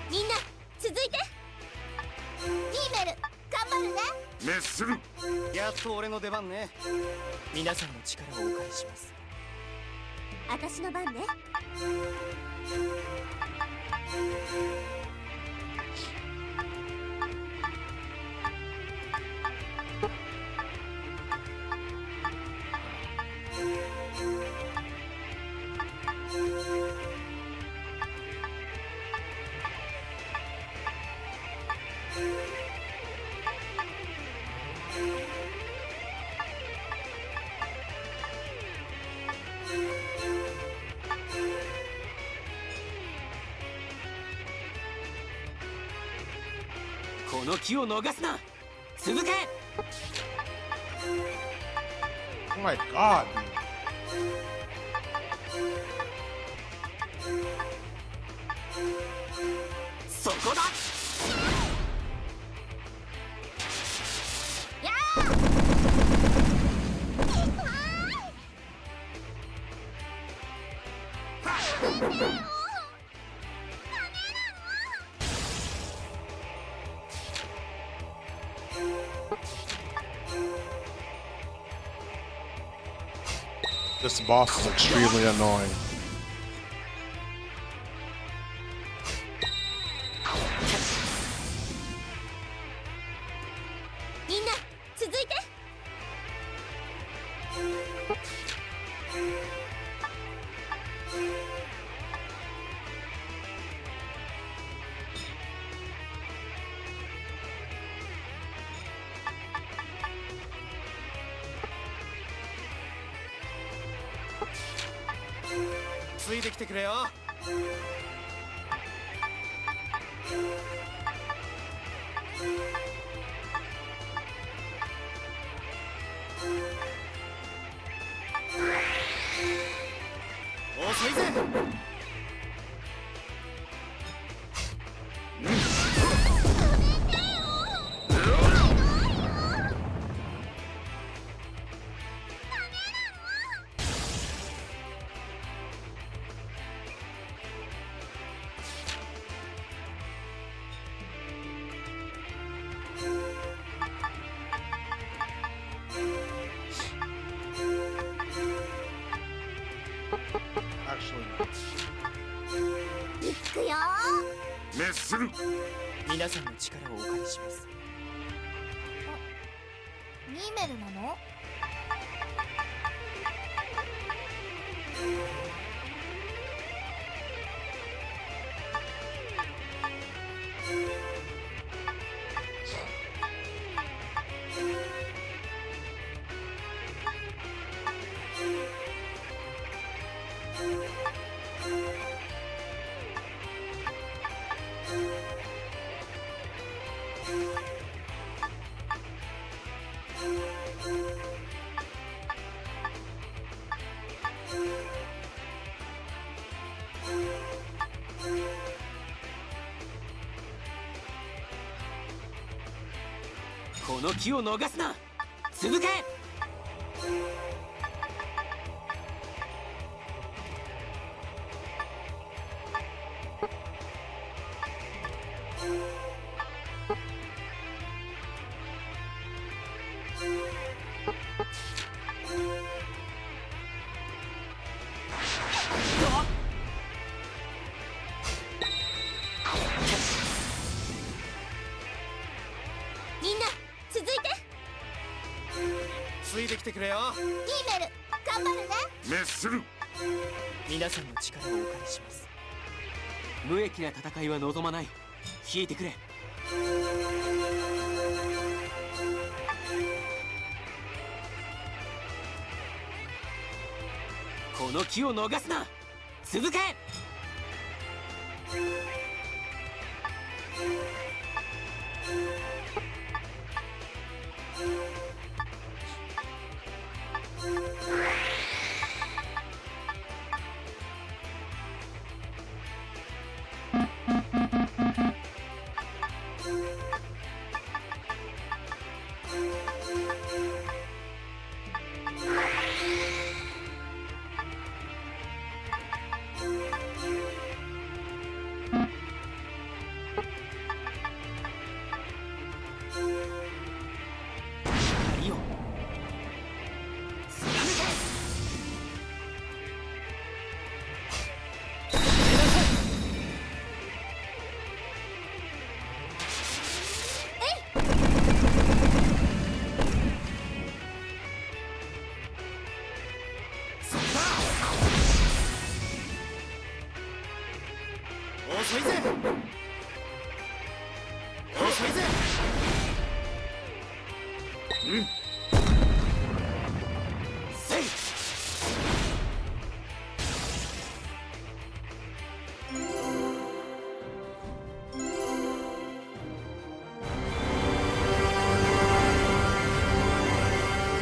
みんな続いて。リーベル頑張るね。滅する。やっと俺の出番ね。皆さんの力をお借りします。私の番ね。この機を逃すな。続け。Oh my god. そこだ。This boss is extremely annoying. Blitzin ついてきてくれよ。遅いぜ。くよ。滅する。皆さんの力をお借りします。ニーメルなの？この機を逃すな。続け。みんな続いて。ついてきてくれよ。ニーメル頑張るね。滅する。皆さんの力をお借りします。無益な戦いは望まない。引いてくれ。この機を逃すな。続け。遅いぜ。遅いぜ。せい。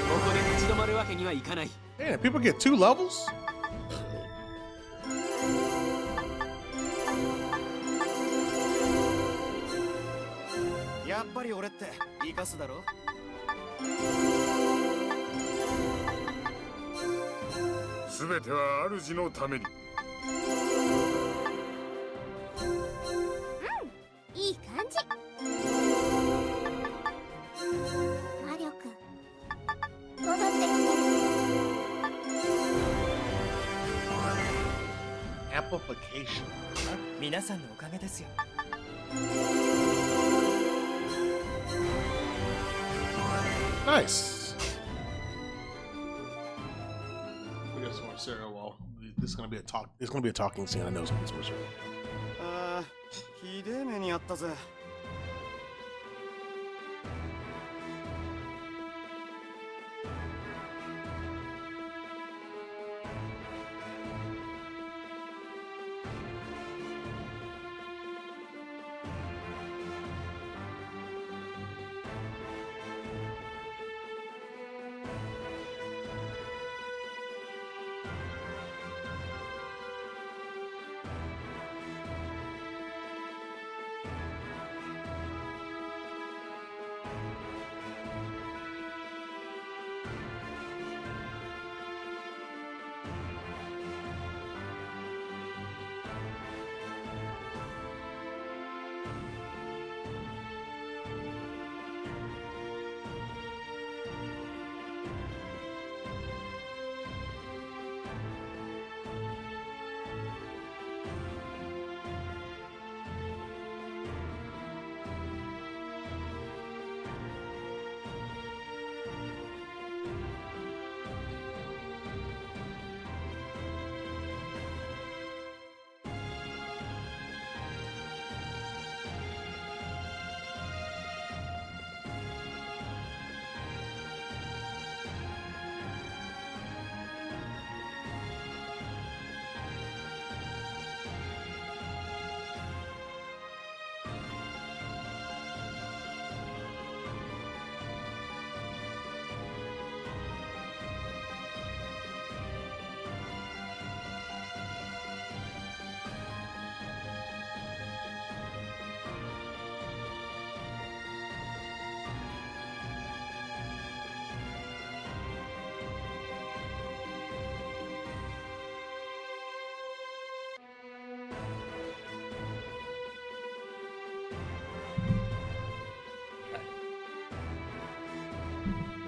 ここで立ち止まるわけにはいかない。 Man, people get 2 levels? やっぱり俺って生かすだろ。すべては主のために。いい感じ。魔力戻ってきて。 Amplification. 皆さんのおかげですよ。Nice. We got some more cereal. Well, this is gonna be a talk. It's gonna be a talking scene. I know it's gonna be some more cereal. ああ、ひでえ目にあったぜ。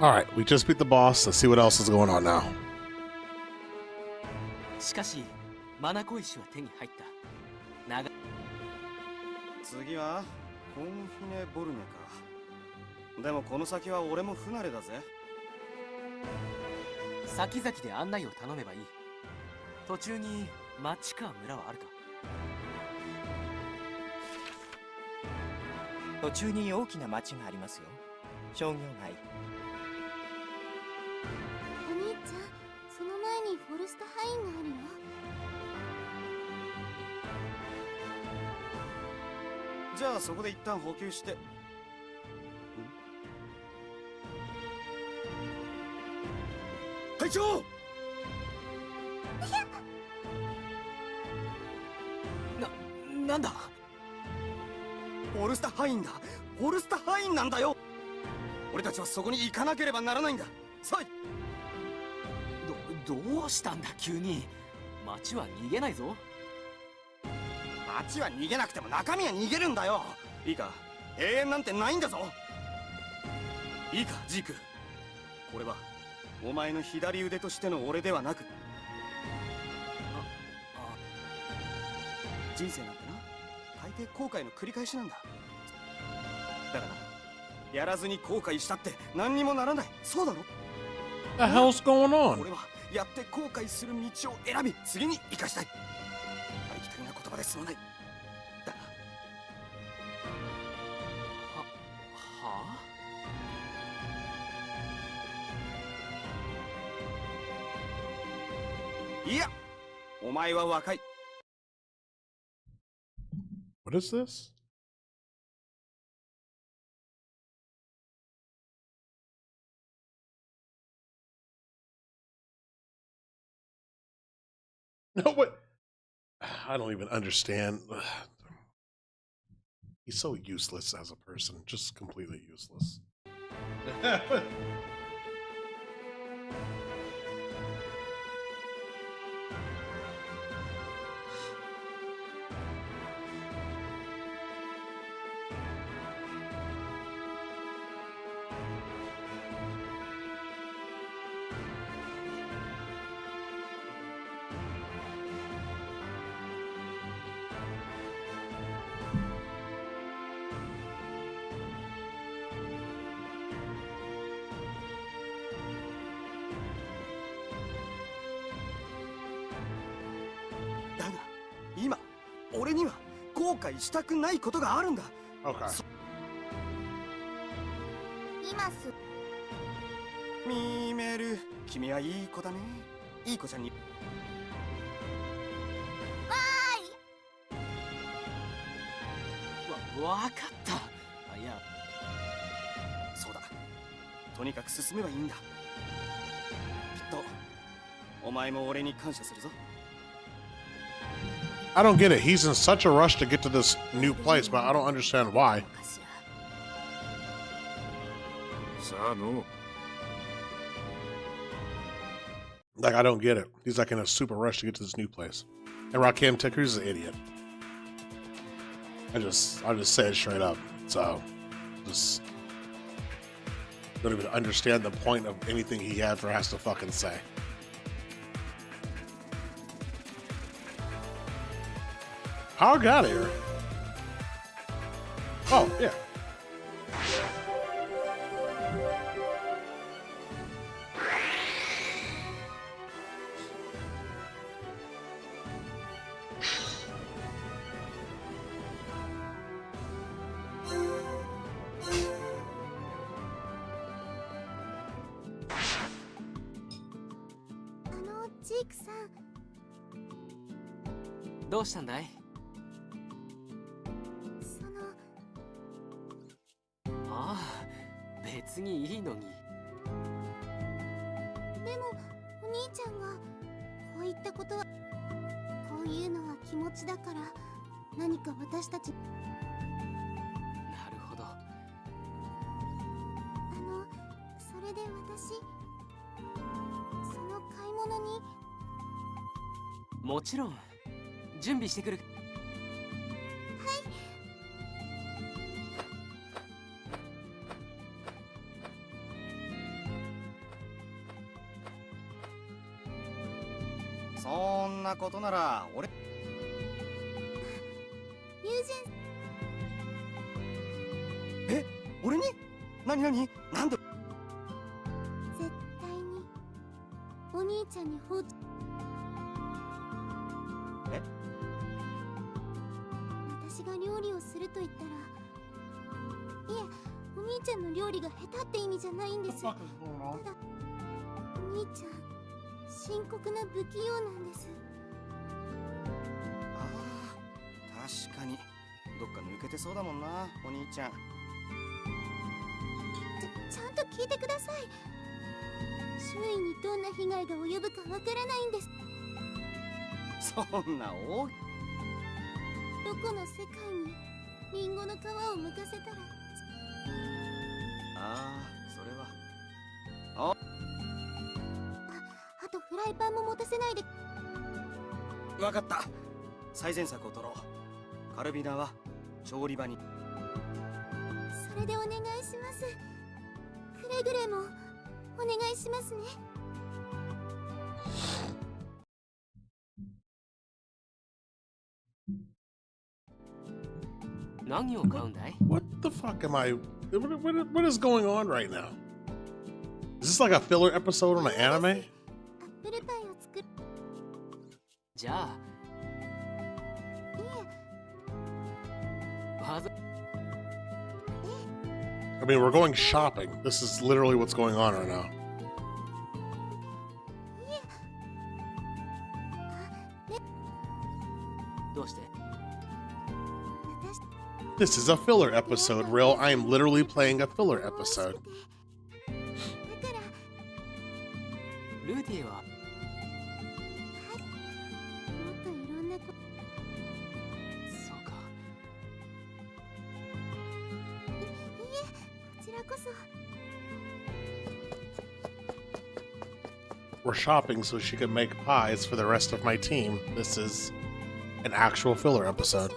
All right, we just beat the boss. Let's see what else is going on now. しかしマナコ石は手に入った。長次はコンフィネ・ボルネか。でもこの先は俺も不慣れだぜ。先々で案内を頼めばいい。途中に町か村はあるか。途中に大きな町がありますよ。商業街。お兄ちゃん、その前にフォルストハインがあるよ。じゃあそこで一旦補給して。隊長。なんだ。フォルスタハインだ。フォルスタハインなんだよ。俺たちはそこに行かなければならないんだ。さあ。どうしたんだ急に。町は逃げないぞ。町は逃げなくても中身は逃げるんだよ。いいか、永遠なんてないんだぞ。いいかジーク、これはお前の左腕としての俺ではなく、人生なんてな、大抵後悔の繰り返しなんだ。だからやらずに後悔したって何にもならない。そうだろ。 The hell's going on? 俺はやって後悔する道を選び、次に生かしたい。ありきたりな言葉で済まない。だがいや、お前は若い。 What is this? No, what? I don't even understand. He's so useless as a person, just completely useless.今俺には後悔したくないことがあるんだ。Okay. 今すミメル、君はいい子だね。いい子ちゃんに。わかった。いや、そうだ。とにかく進めばいいんだ。きっとお前も俺に感謝するぞ。 I don't get it. He's in such a rush to get to this new place, but I don't understand why. Like, I don't get it. He's like in a super rush to get to this new place. And Rakim Ticker's an idiot. I'll just say it straight up. So, just don't even understand the point of anything he has or has to fucking say. How I got here? Oh, yeah.ジークさん。どうしたんだい？ああ、別にいいのに。でもお兄ちゃんがこういったことは、こういうのは気持ちだから、何か私たち。なるほど。それで私、その買い物に。もちろん、準備してくる。はい。ことなら俺友人え俺に何なんで絶対にお兄ちゃんに放置え私が料理をすると言ったらいえお兄ちゃんの料理が下手って意味じゃないんです。ただお兄ちゃん深刻な不器用なんです。ああ確かにどっか抜けてそうだもんなお兄ちゃん。ちゃんと聞いてください。周囲にどんな被害が及ぶかわからないんです。そんな大どこの世界にリンゴの皮を剥かせたらああそれはあとフライパンも持たせないで。わかった。最善策を取ろう。カルビナは調理場に。それでお願いします。くれぐれもお願いしますね。何を買うんだい？ What the fuck am I? What is going on right now? Is this like a filler episode on an anime? アップルパイを作る。じゃあいえわざ I mean, we're going shopping. This is literally what's going on right now. どうして？ This is a filler episode, Rill. I am literally playing a filler episode. ルーティはもっといろんなこそうか。いえこちらこそ。 We're shopping so she can make pies for the rest of my team. This is an actual filler episode.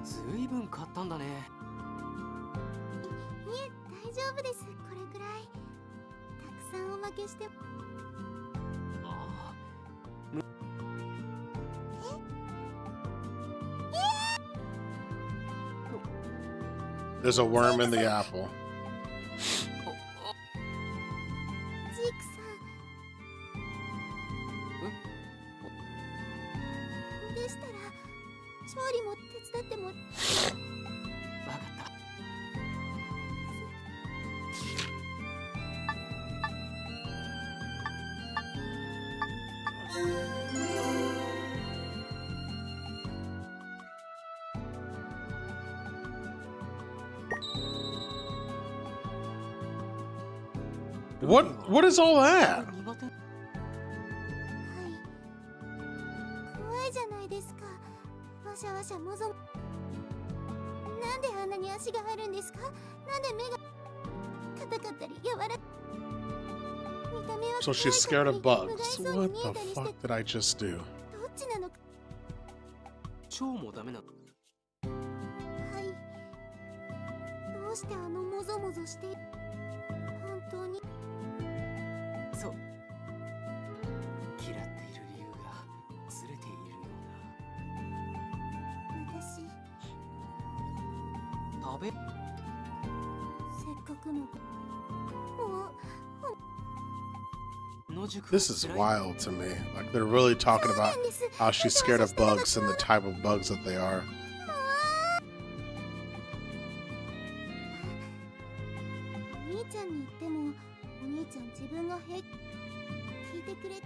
ずいぶん買ったんだね。いえ大丈夫です。これくらいたくさんおまけして。ああ。 There's a worm in the apple. ジークさん。でしたら調理も手伝っても。わかった。 What is all that? 怖いじゃないですか。わしゃわしゃもぞ。なんであんなに足があるんですか。なんで目が硬かったり柔らか。見た目は So she's scared of bugs. What the fuck did I just do? どっちなのか。腸もダメなの。はい。どうしてあのもぞもぞして。本当に。 そう。嫌っている理由がずれているよう私。な。食べ。せっかくの。もう。 This is wild to me. Like, they're really talking about how she's scared of bugs and the type of bugs that they are. お兄ちゃんに言ってもお兄ちゃん自分が平気聞いてくれ。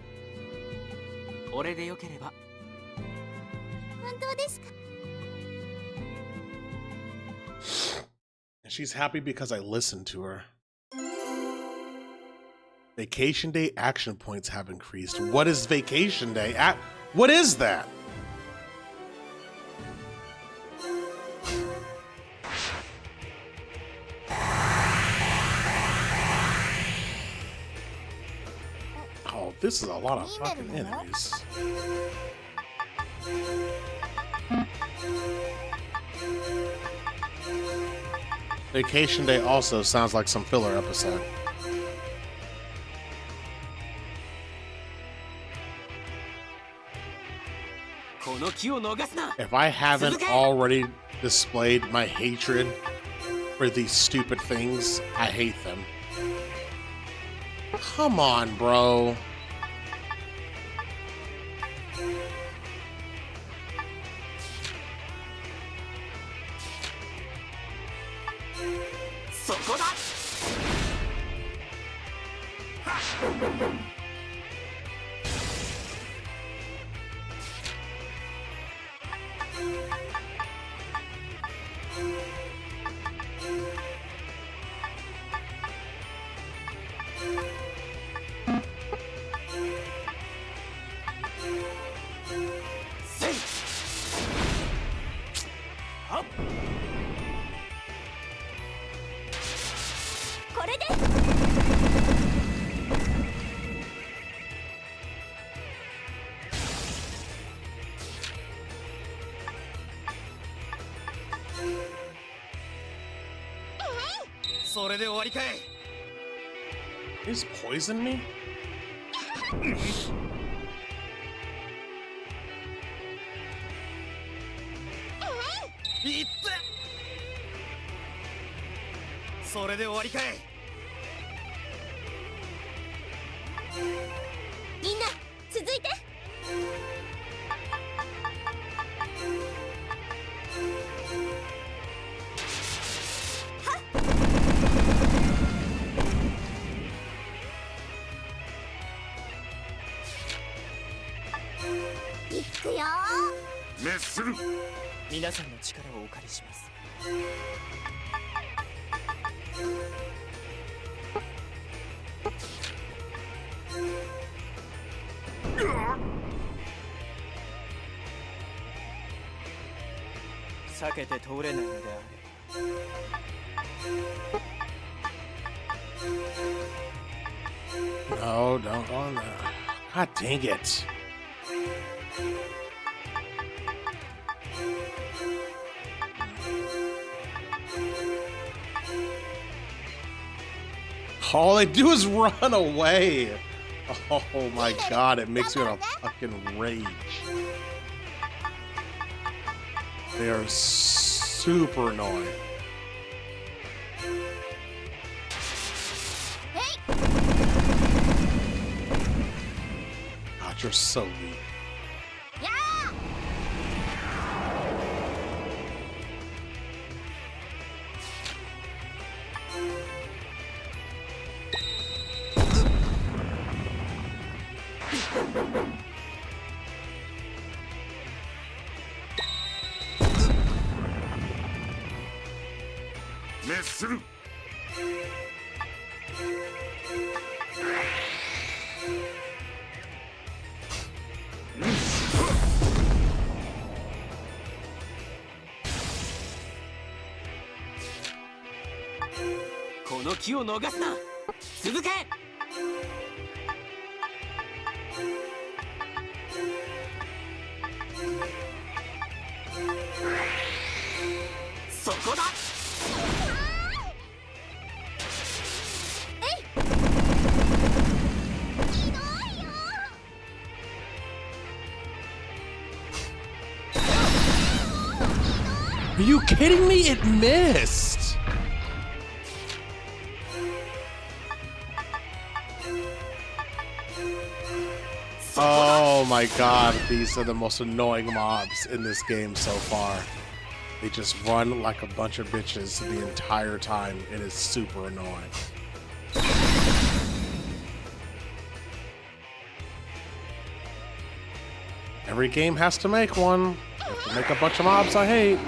俺でよければ。本当ですか。 She's happy because I listened to her. Vacation day action points have increased. What is vacation day? What is that? Oh, this is a lot of fucking enemies. Vacation day also sounds like some filler episode. If I haven't already displayed my hatred for these stupid things, I hate them. Come on, bro. He's poisoned me? No, don't go on there. God dang it. All they do is run away. Oh my god, it makes me want to fucking rage. They are super annoying. God, you're so weak. Are you kidding me? It missed. Oh my god, these are the most annoying mobs in this game so far. They just run like a bunch of bitches the entire time. It is super annoying. Every game has to make one. You have to make a bunch of mobs I hate.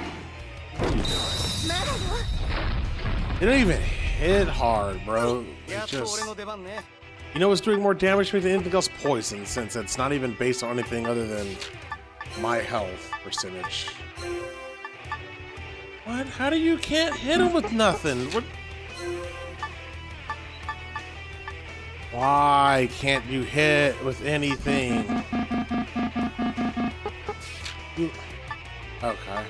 It don't even hit hard, bro. It just... You know what's doing more damage to me than anything else? Poison, since it's not even based on anything other than my health percentage. What? How do you can't hit him with nothing? What? Why can't you hit with anything? Okay.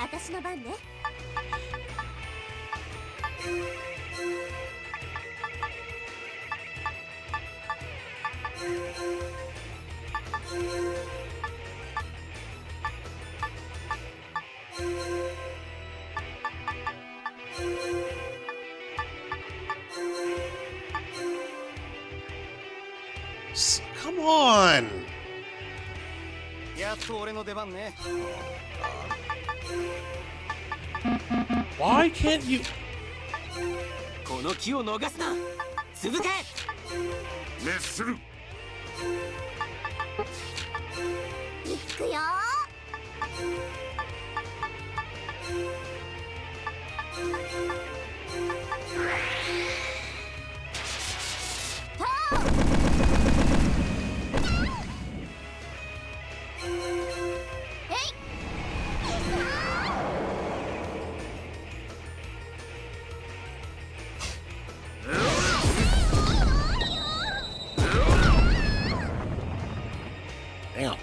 私の番ね。Come on! やっと俺の出番ね。Why can't you? この機を逃すな。続け。熱する。いくよ。Damn.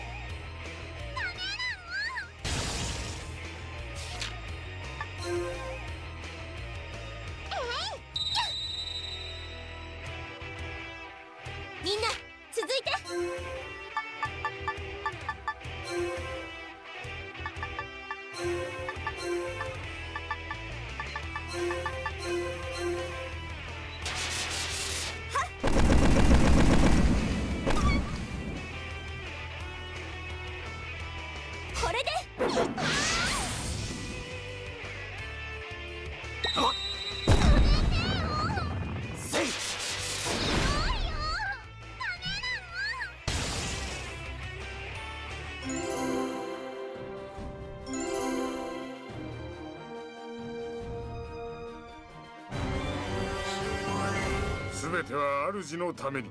みんな続いて。これで。全ては主のために。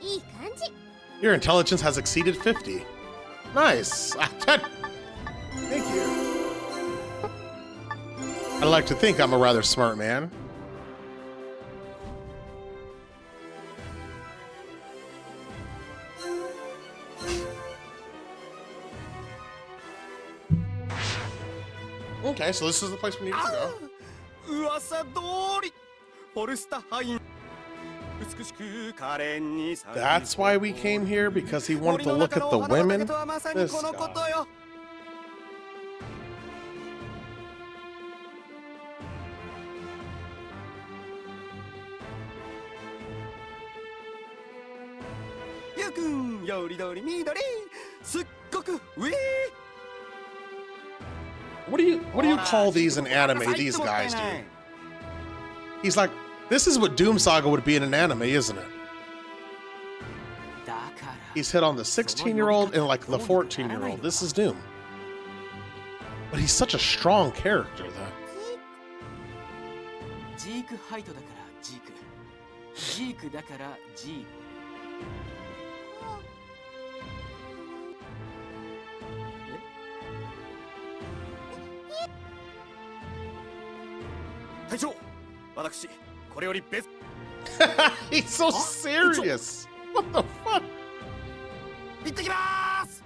いい感じ。 Your intelligence has exceeded 50. Nice. Thank you. I like to think I'm a rather smart man. Okay, so this is the place we need to go. 噂通り。フォルスタハイン。美しく可憐に咲く。 That's why we came here, because he wanted to look at the women. とはまさに This このこと guy. よ。ゆうくん、よりどりみどり、すっごくウィー。 What do you call these in anime? These guys do. He's like, this is what Doom Saga would be in an anime, isn't it? He's hit on the 16-year-old and like the 14-year-old. This is Doom. But he's such a strong character, though. ジークハイトだからジーク。ジークだからジーク。隊長、私これより別。He's so serious. What the fuck? 行ってきます。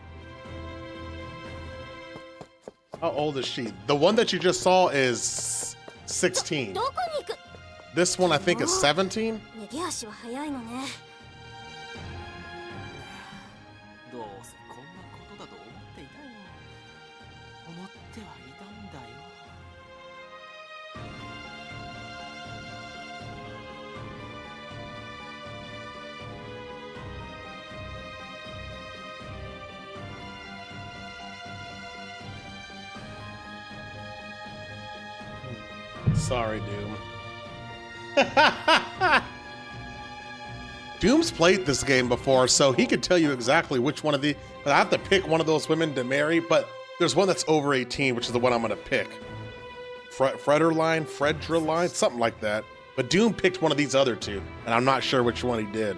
How old is she? The one that you just saw is 16. どこに行く。 This one I think is 17. 逃げ足は早いのね。どうせこんなことだと思っていたよ。思ってはいたんだよ。Sorry, Doom. Doom's played this game before, so he could tell you exactly which one of the. I have to pick one of those women to marry, but there's one that's over 18, which is the one I'm going to pick. Frederline, something like that. But Doom picked one of these other two, and I'm not sure which one he did.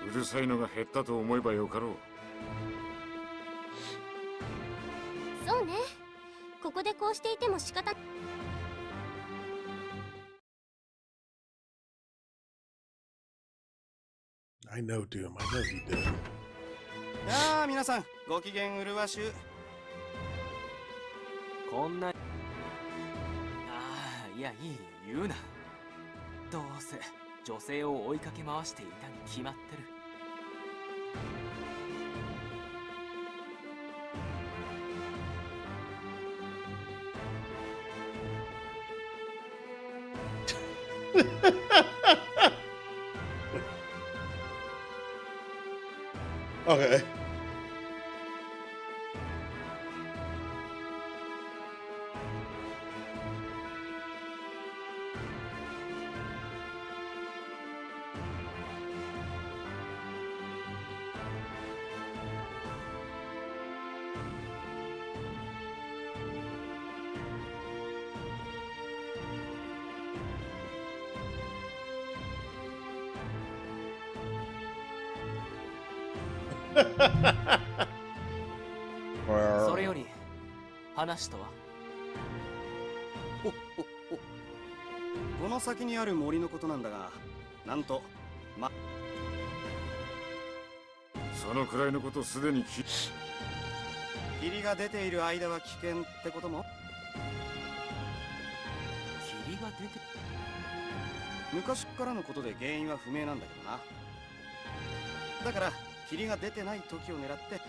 うるさいのが減ったと思えばよかろう。そうね。ここでこうしていても仕方。I know Doom. I know he did. やあ皆さんご機嫌うるわしゅこんなああいやいい言うなどうせ女性を追いかけ回していたに決まってるOkay. Well. それより話とはこの先にある森のことなんだがなんとそのくらいのことすでに霧が出ている間は危険ってことも霧が出て昔からのことで原因は不明なんだけどなだから霧が出てない時を狙って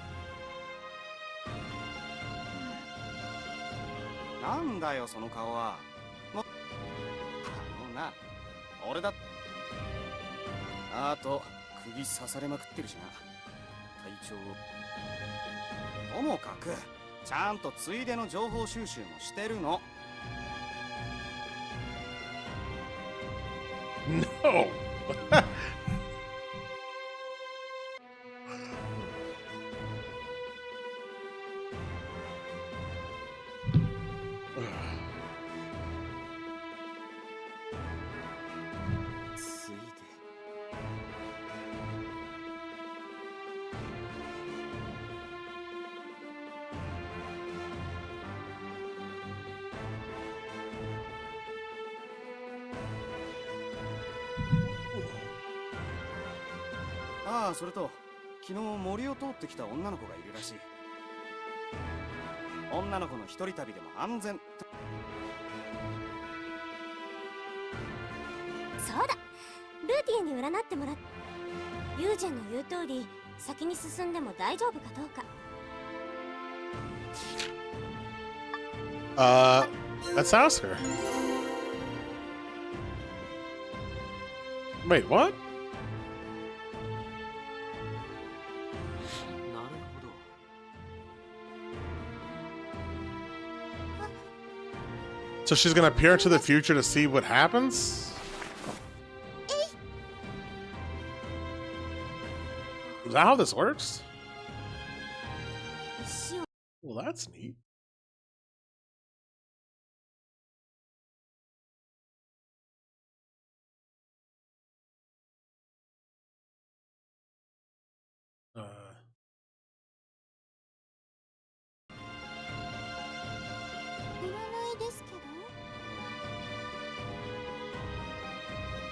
なんだよその顔はもうな俺だあと釘刺されまくってるしな体調をともかくちゃんとついでの情報収集もしてるのNo.ああそれと昨日森を通ってきた女の子がいるらしい女の子の一人旅でも安全そうだルーティエに占ってもらっユージェンの言う通り先に進んでも大丈夫かどうかLet's ask her. Wait, what? So she's gonna peer into the future to see what happens? Is that how this works? Well, that's neat. Uh...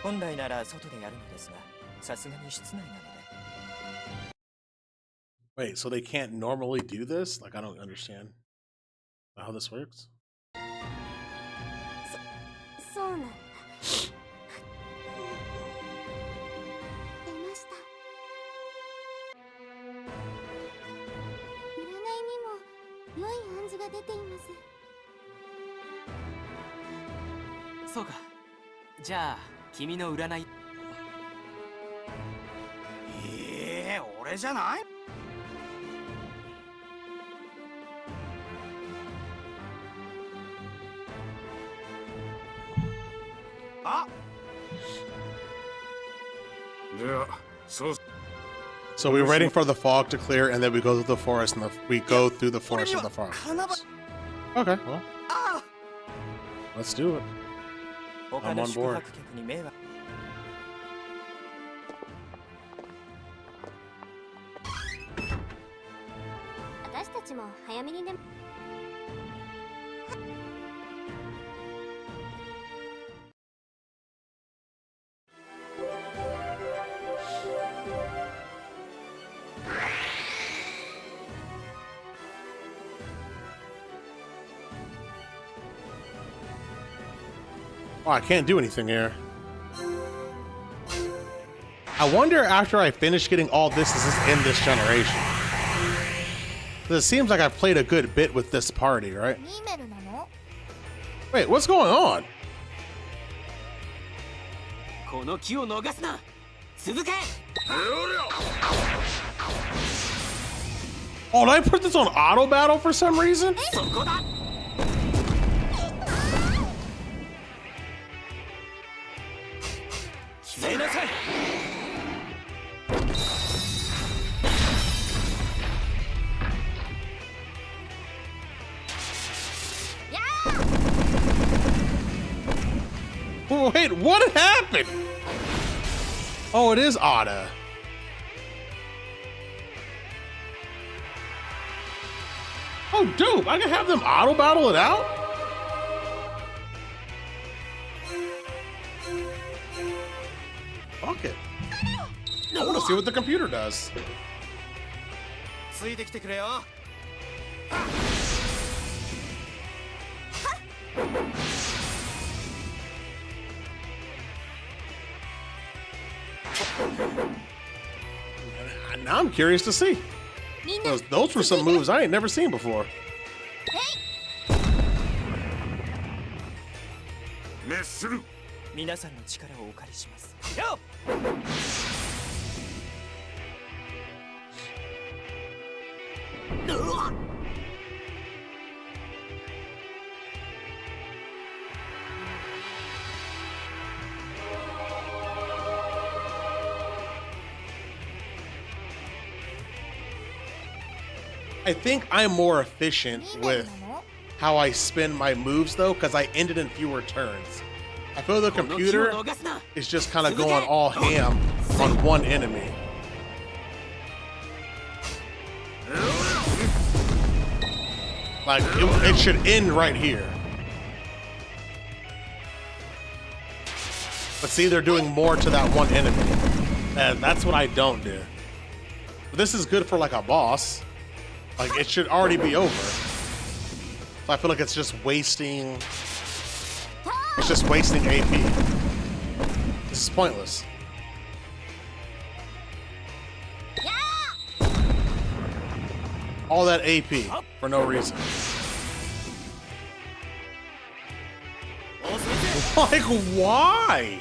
本来なら外でやるのですが、さすがに室内なので。Wait, so they can't normally do this? Like, I don't understand how this works. そうなんだ。出ました。占いにも良い暗示が出ています。そうか。じゃあ君の占い。俺じゃない？あ。So we're waiting for the fog to clear, and then we go through the forest, and we go through the forest with the fog. Okay, well, let's do it. I'm on board. 私たちも早めにでも。Oh, I can't do anything here. I wonder after I finish getting all this, is this in this generation? It seems like I've played a good bit with this party, right? Wait, what's going on? Oh, did I put this on auto battle for some reason? Wait, what happened? Oh, it is Ada. Oh, dope. I can have them auto battle it out? Fuck it. I want to see what the computer does. Now I'm curious to see. Those were some moves I ain't never seen before. I think I'm more efficient with how I spin my moves though, because I ended in fewer turns. I feel the computer is just kind of going all ham on one enemy. Like, it should end right here. But see, they're doing more to that one enemy. And that's what I don't do. But this is good for like a boss. Like, it should already be over. So I feel like it's just wasting... It's just wasting AP. This is pointless. All that AP for no reason. Like, why?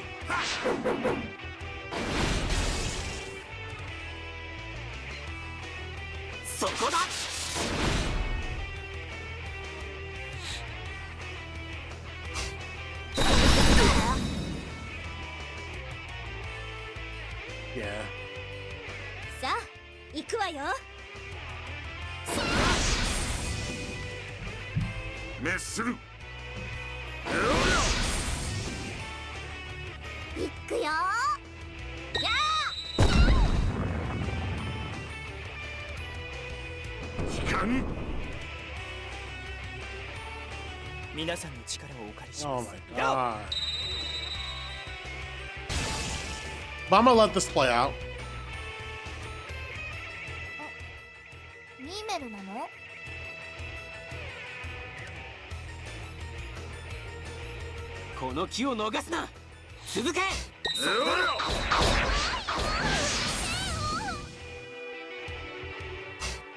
Yeah. さあ、行くわよ。滅する。行くよ。やあ。時間。皆さんの力をお借りし Oh ます。 my god. But I'm gonna let this play out. ミーメルなの？この機を逃すな。続け。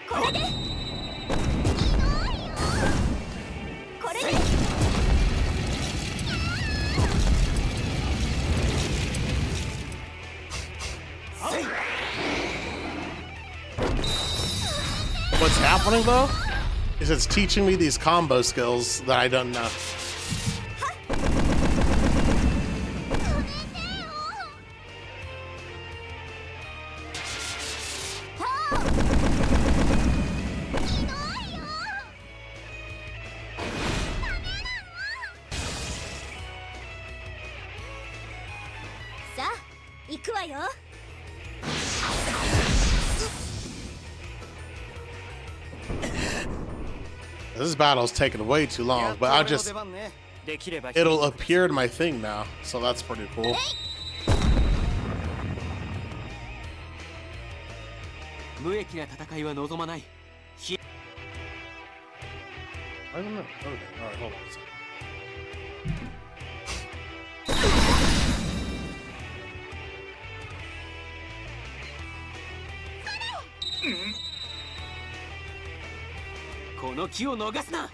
これで。これで。What's happening though is it's teaching me these combo skills that I don't know. This battle's taking way too long, but it'll appear in my thing now, so that's pretty cool. I don't know. Okay, all right, hold on a second. の機を逃すな。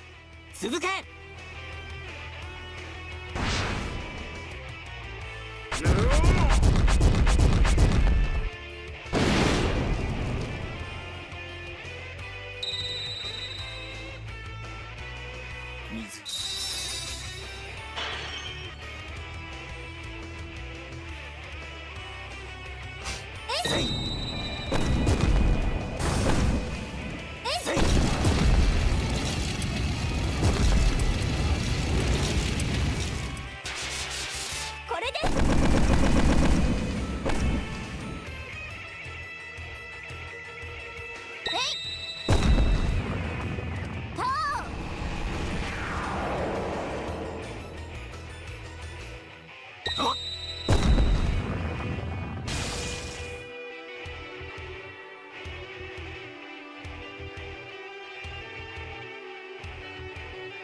続け。これです。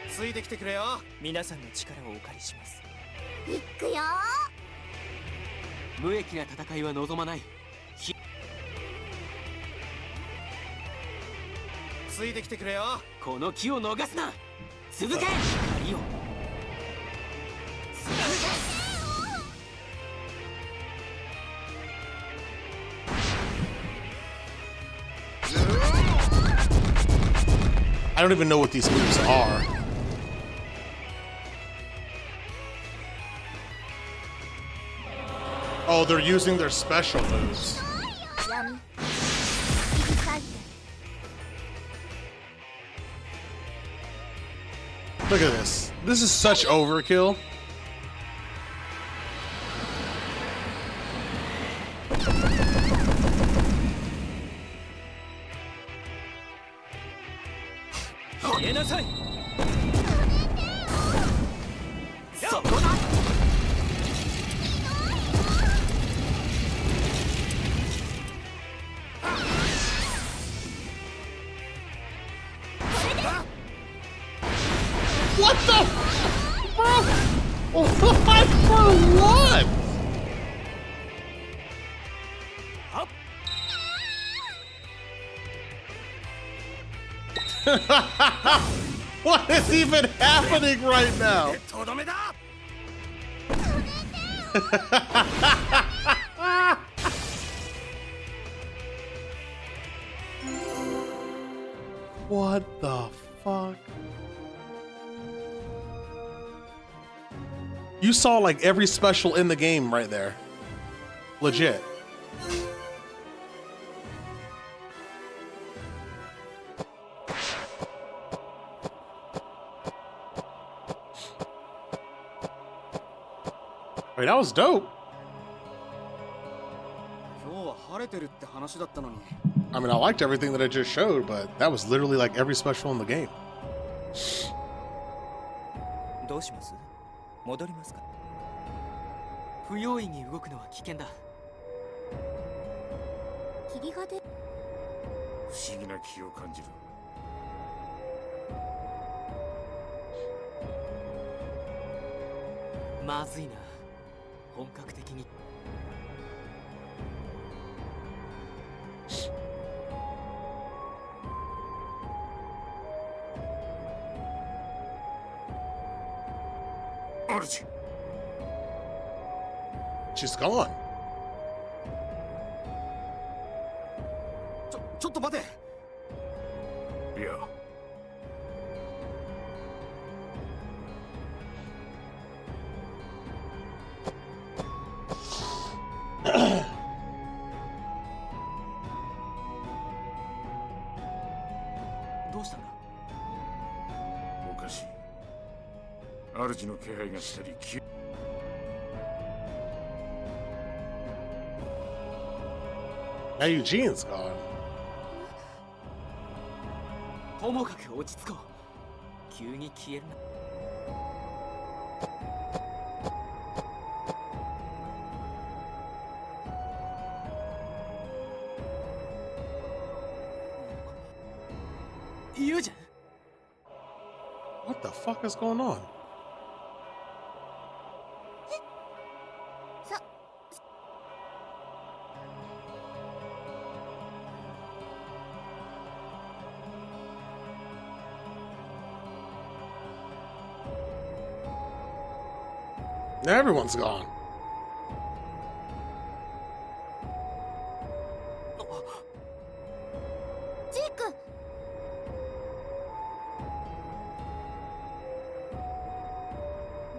ついてきてくれよ。皆さんの力をお借りします。いくよ。無益な戦いは望まない。ついてきてくれよ。この機を逃すな。続け。槍をI don't even know what these moves are. Oh, they're using their special moves. Look at this. This is such overkill. What the? Bro! What? For what? What is even happening right now? What the fuck? You saw like every special in the game right there. Legit. Wait, that was dope. I mean, I liked everything that I just showed, but that was literally like every special in the game. どうします？戻りますか？不用意に動くのは危険だ。霧が出。不思議な気を感じる。まずいな。本格的に。主。She's gone. ちょっと待て。いや。どうしたんだ？おかしい。主の気配がしたり。Now Eugene's gone. ともかく落ち着こう。急に消えるな。言うじゃん。What the fuck is going on? Everyone's gone. Zack!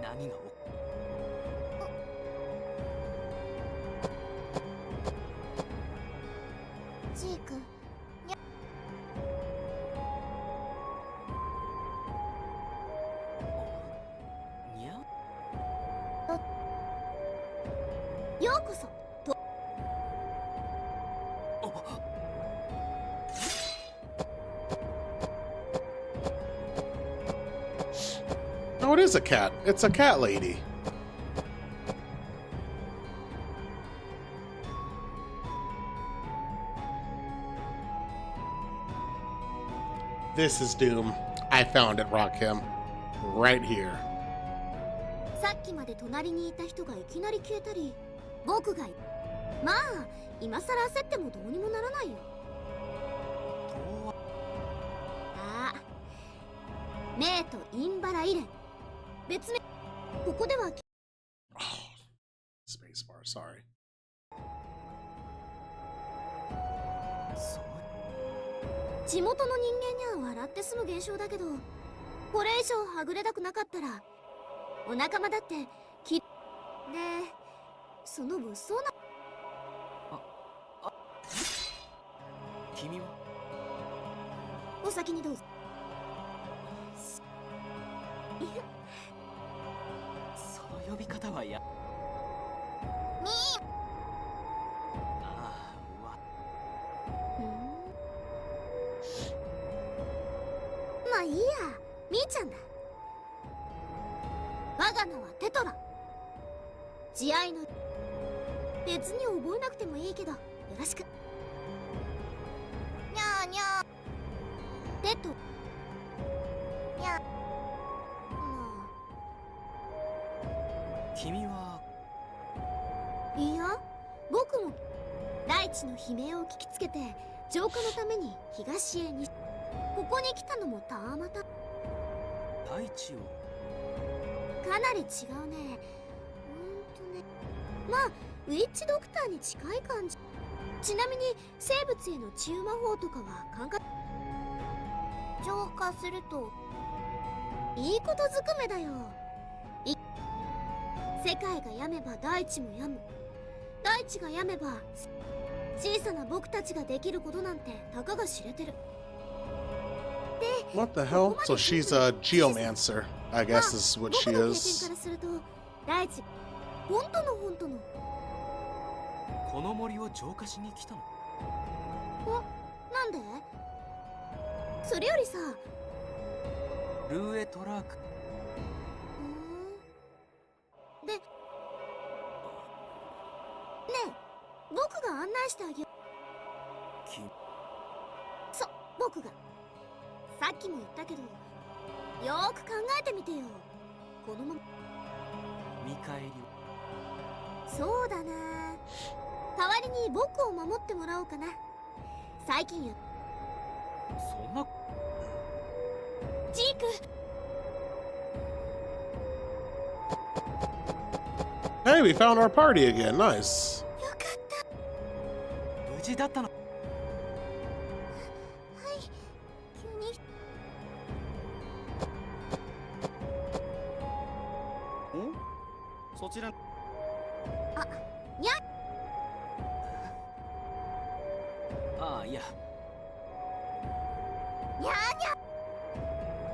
何がジーク、にゃにゃようこそと Oh, it is a cat. It's a cat lady. This is Doom. I found it, Rockham. Right here. さっきまで隣にいた人がいきなり消えたり、僕がまあ今さら焦ってもどうにもならないよ。ああ、メイとインバライレン。別名ここでは Spacebar, sorry. 地元の人間には笑って済む現象だけど、これ以上はぐれたくなかったらお仲間だってきでその物騒な君はお先にどうぞ。その呼び方はやみーああわまあいいや、みーちゃんだ。我が名はテトラ。慈愛の別に覚えなくてもいいけどよろしく。にゃーにゃーテトにゃ君はいや、僕も大地の悲鳴を聞きつけて浄化のために東へにここに来たのもたまた大地をかなり違うね。まあウィッチドクターに近い感じ。ちなみに生物への治癒魔法とかは考え浄化するといいことずくめだよ。世界が病めば大地も病む。大地が病めば小さな僕たちができることなんてたかが知れてる。 What the hell? So she's a geomancer, I guess is what she 僕の経験 is. からすると大地本当のこの森を浄化しに来たの。なんでそれよりさルーエトラークでねえ僕が案内してあげよ君僕がさっきも言ったけどよーく考えてみてよ。このまま見返りをそうだな。代わりに僕を守ってもらおうかな。最近やそんなジーク Hey, we found our party again. Nice. 無事だったの。そちらにゃああいやにゃにゃ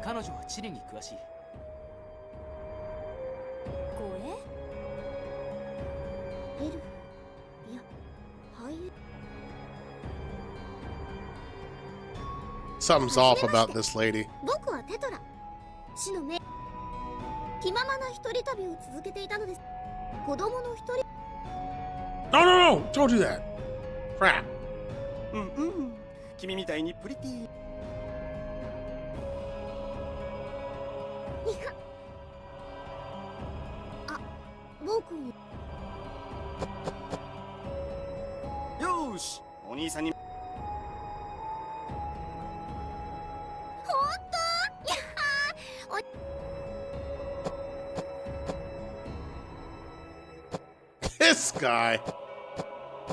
彼女は地理に詳しい。エルフいや俳優 Something's off about this lady. 僕はテトラ。死の目気ままな一人旅を続けていたのです。子供の一人 No, no, no! Don't do that. Crap. 君みたいにプリティいやあ僕によーしお兄さんに本当やっはー This guy.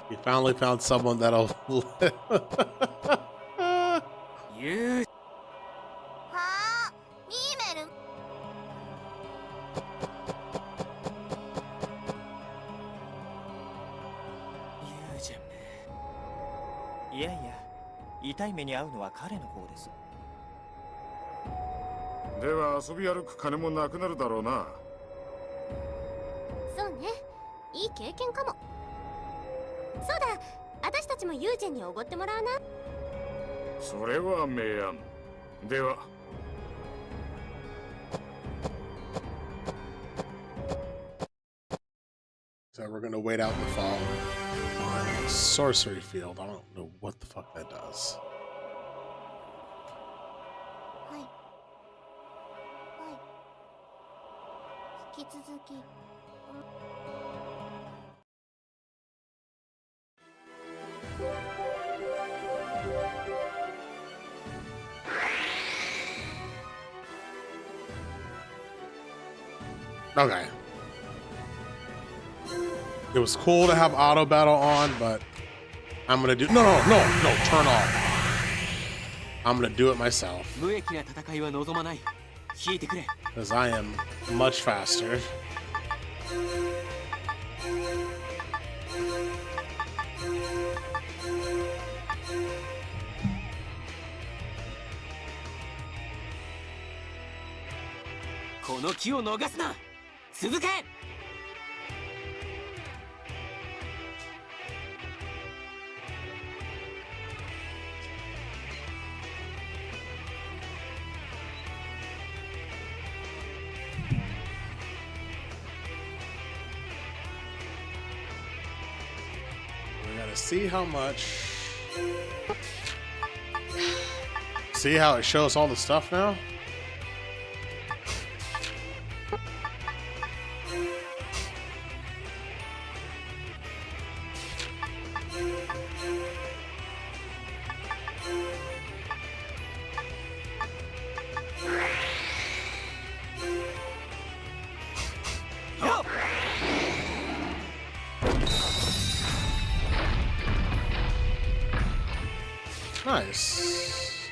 He finally found someone that'll. You. Huh? Email. いやいや、痛い目に遭うのは彼の方です。では遊び歩く金もなくなるだろうな。そうね。いい経験かも。そうだ。私たちもユージェンにおごってもらうな。それは明暗。では。So we're gonna wait out the fall. Sorcery field. I don't know what the fuck that does. Okay. It was cool to have auto battle on, but I'm gonna do no, turn off. I'm gonna do it myself. Because I am much faster. See how much. See how it shows all the stuff now? Nice.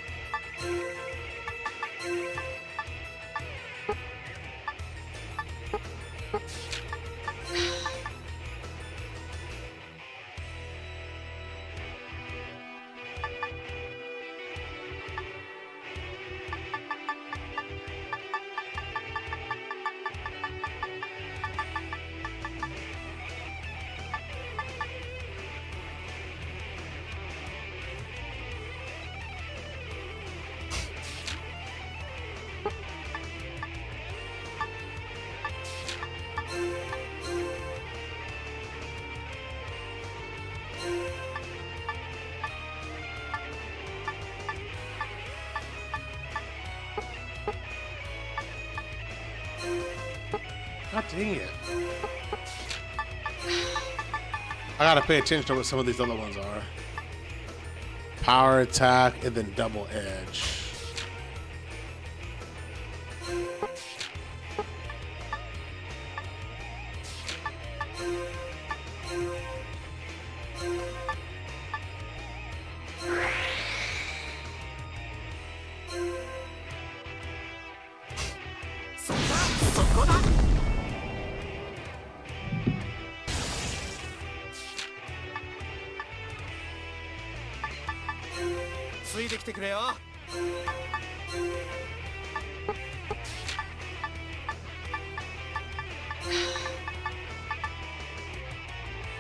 God dang it. I gotta pay attention to what some of these other ones are. Power attack and then double edge.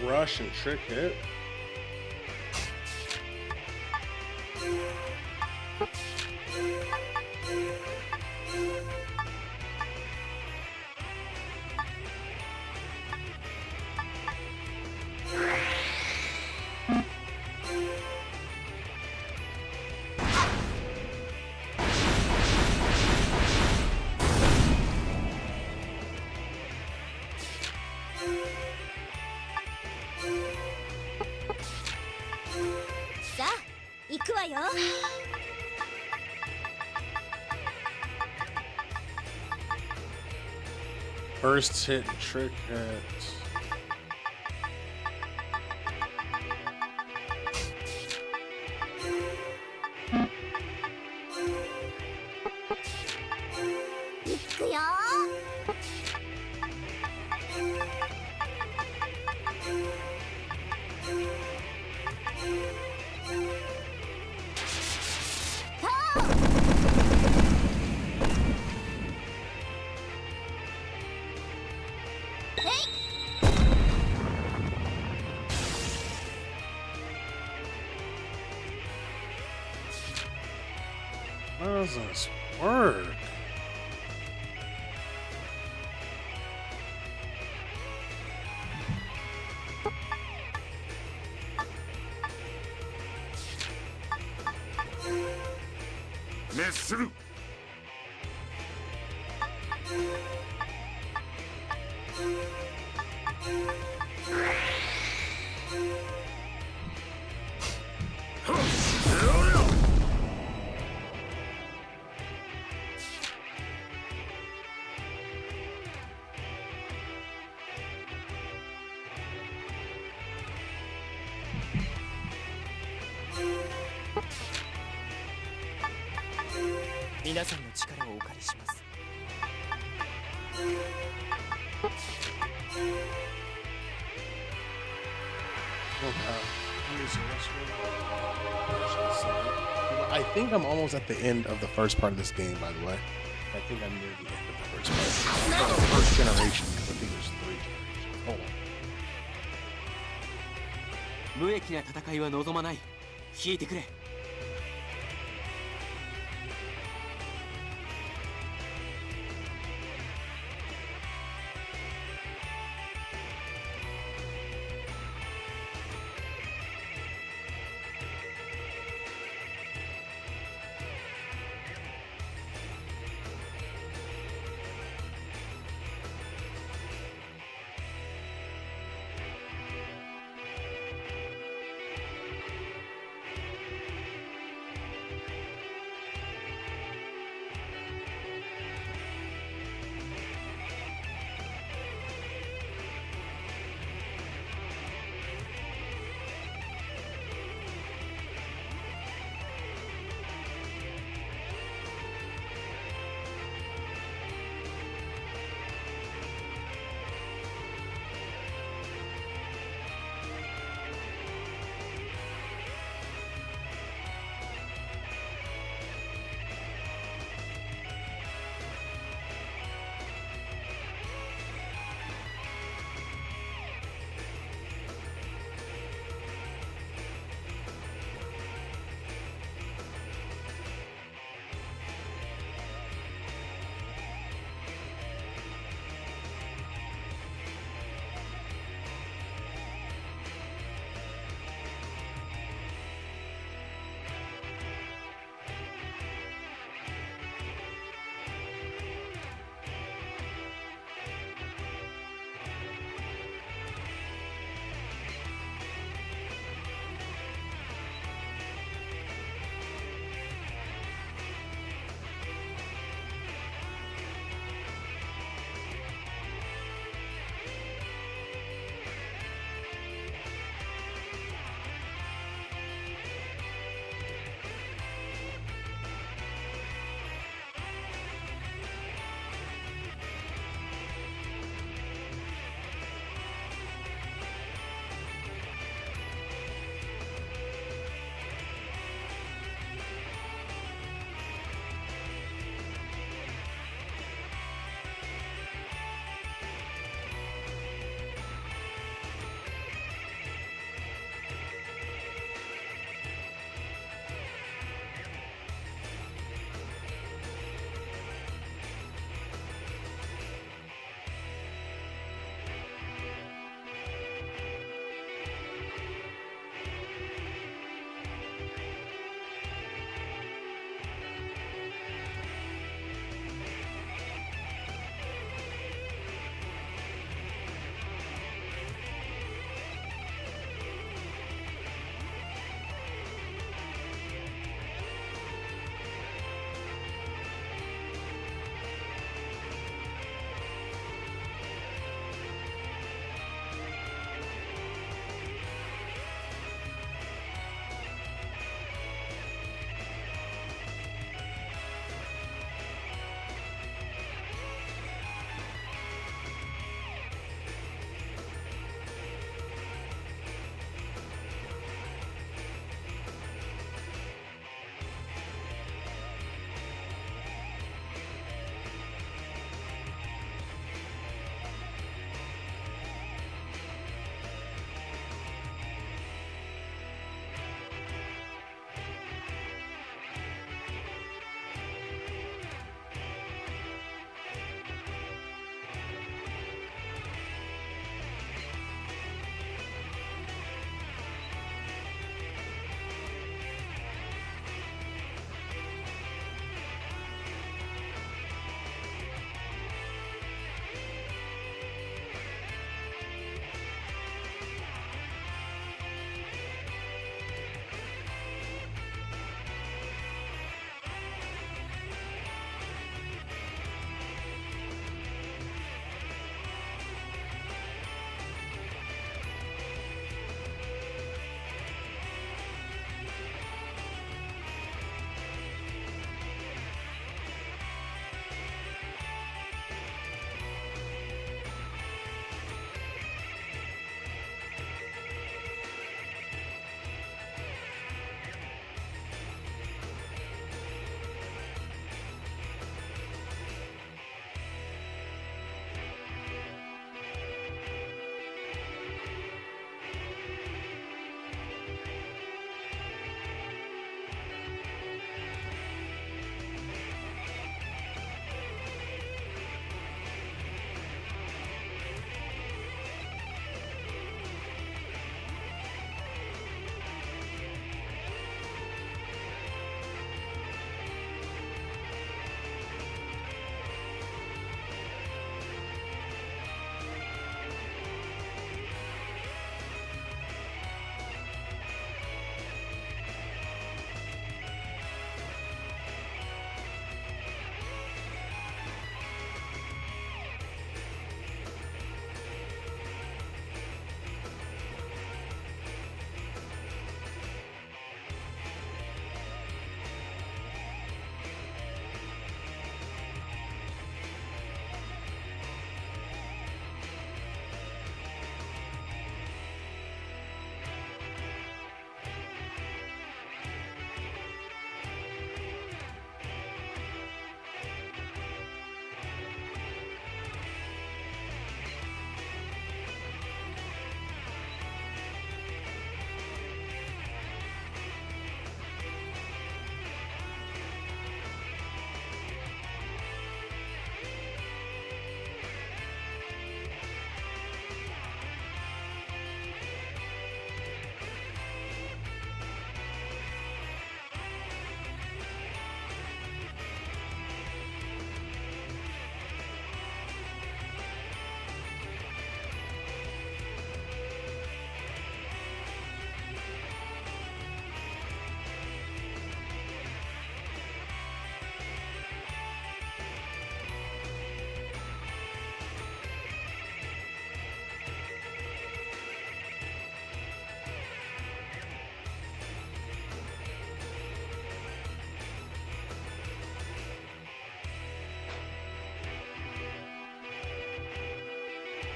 Rush and trick hit. First hit, trick hit. does this work? Miss皆さんの力をお借りします。I think I'm almost at the end of the first part of this game, by the way. I think I'm near the end of the first part. Not the first generation, because I think there's 3 generations. Hold on. 無益な戦いは望まない。引いてくれ。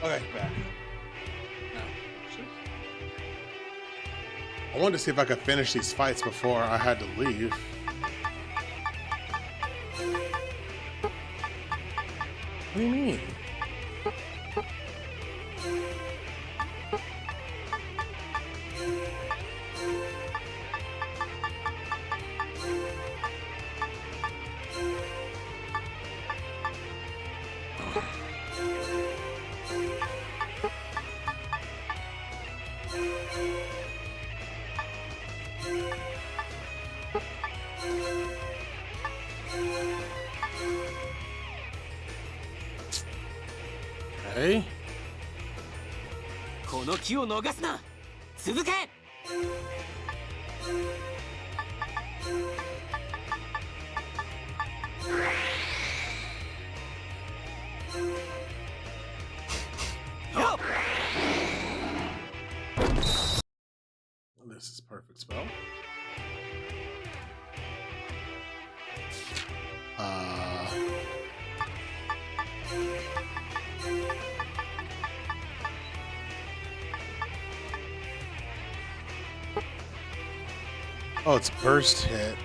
Okay, back. I wanted to see if I could finish these fights before I had to leave. What do you mean? Okay. この機を逃すな。続け。This is perfect spell. Oh, it's burst hit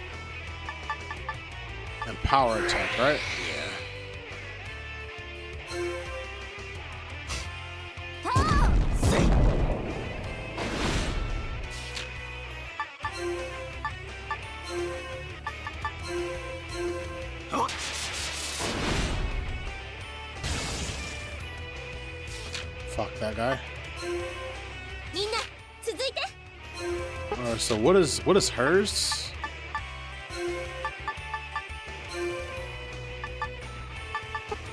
and power attack, right? Yeah. Fuck that guy. So what is hers?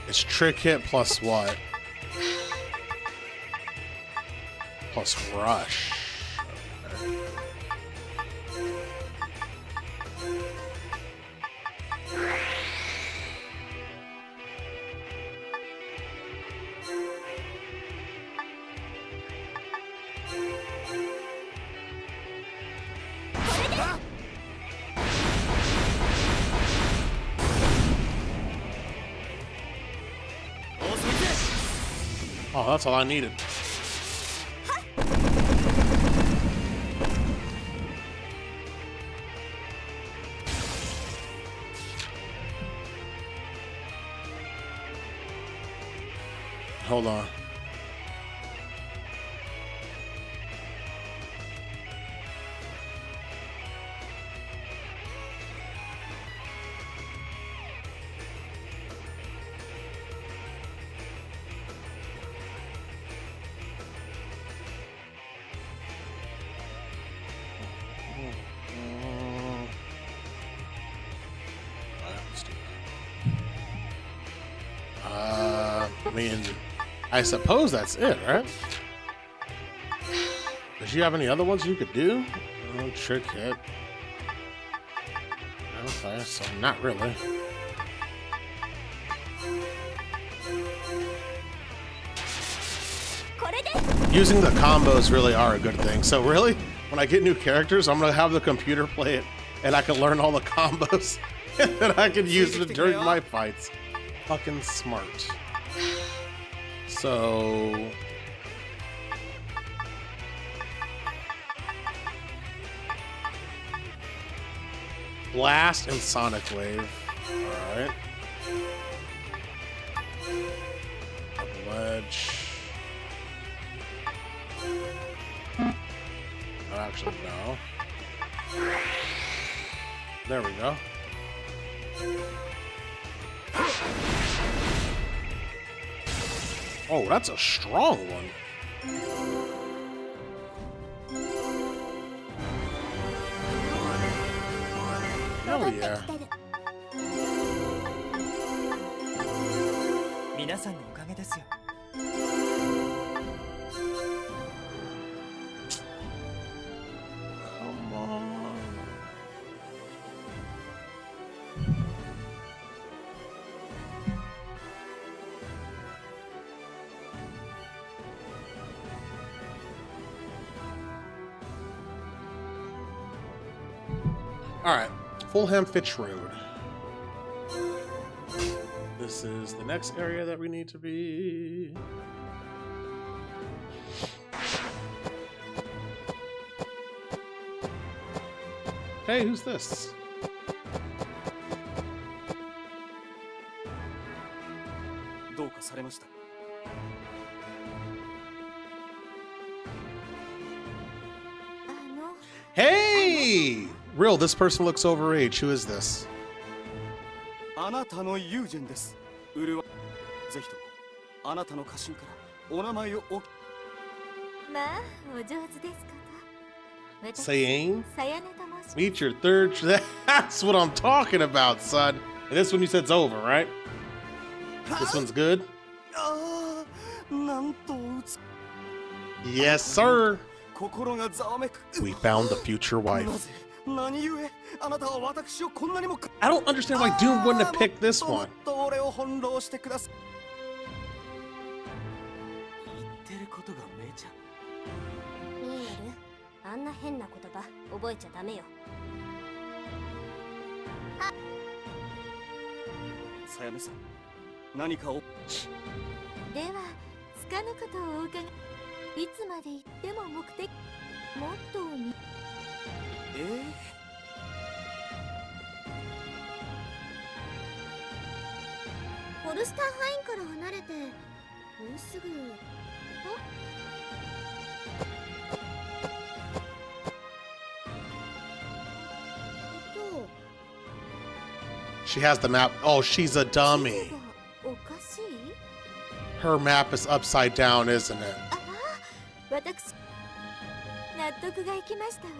It's trick hit plus what? Plus rush. Okay. Oh, that's all I needed. Hold on. I mean, I suppose that's it, right? Does you have any other ones you could do? Oh, trick hit. Okay, so not really. Using the combos really are a good thing. So really, when I get new characters, I'm gonna have the computer play it, and I can learn all the combos, and then I can use it during my fights. Fucking smart. So Blast and Sonic Wave. Alright. Double Edge. Actually, no. There we go. Oh, that's a strong one. Hell yeah. 皆さんのおかげですよ。Come on. All right, Fulham Fitch Road. This is the next area that we need to be. Hey, who's this? Hey! Real, this person looks overage. Who is this? あなたの友人です。ウルワぜひともあなたの家臣からお名前をおまあお上手ですこと。 Saying? さやねと申します。 Meet your third. That's what I'm talking about, son. And this one you said's over, right? This one's good? ああ、なんと美 Yes, sir. 心がざわめく。 We found the future wife. なぜ何故あなたは私をこんなにも I don't understand why Doom wouldn't have picked this one. と俺を翻弄してください。言ってることがめちゃ。ミーエル、あんな変な言葉覚えちゃダメよ。さやねさん、何かを。では、つかぬことをお伺い。いつまで行っても目的もっと見。ホルスターハインから離れてもうすぐ。She has the map. Oh, she's a dummy. おかしい？ Her map is upside down, isn't it? 私納得がいきましたわ。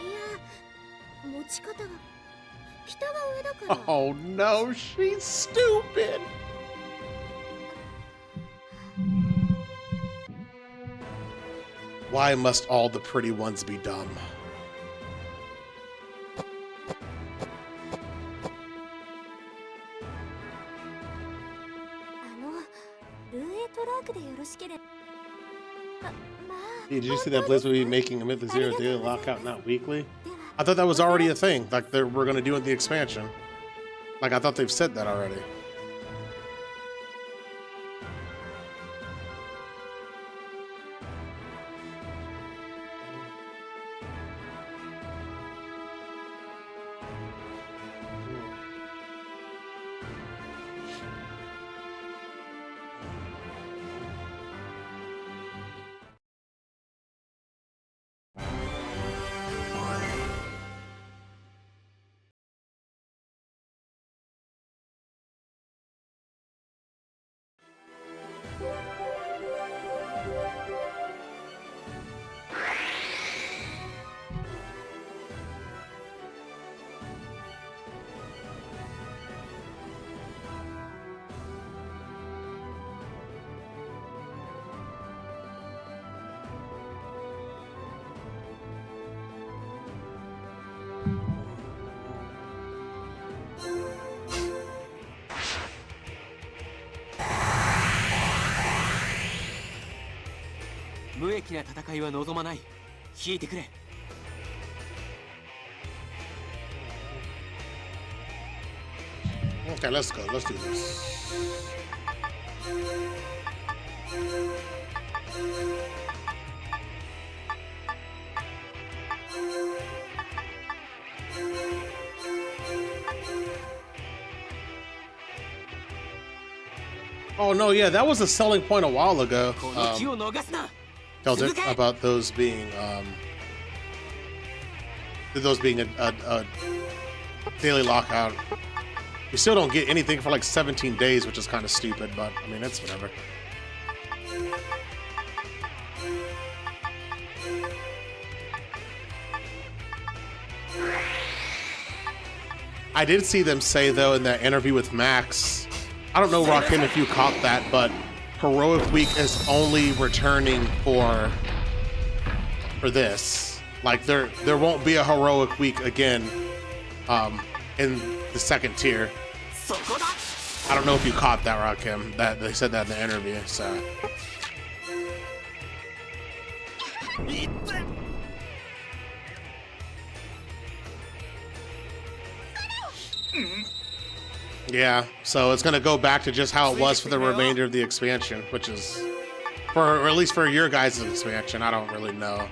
いや、持ち方が北が上だから。Oh no, she's stupid. Why must all the pretty ones be dumb? ルーエトラークでよろしければ。Did you see that Blizz would be making a Mythic Zero daily lockout, not weekly? I thought that was already a thing. Like we're going to do it in the expansion. Like I thought they've said that already. Okay, let's go. Let's do this. Oh no, yeah, that was a selling point a while ago. Tells it about those being a daily lockout. You still don't get anything for like 17 days, which is kind of stupid, but I mean, it's whatever. I did see them say, though, in that interview with Max, I don't know, Rakim, if you caught that, but Heroic Week is only returning for this. Like, there won't be a Heroic Week again in the second tier. I don't know if you caught that, Rakim. That they said that in the interview, so. Yeah, so it's gonna go back to just how it was for the remainder of the expansion, which is, or at least for your guys' expansion, I don't really know.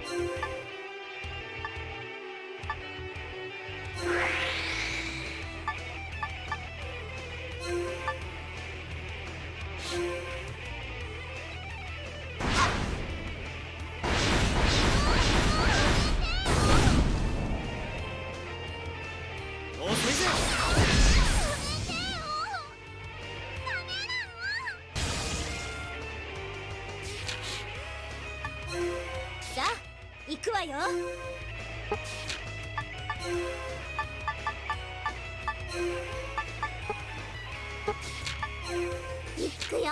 行くわよ。行くよ。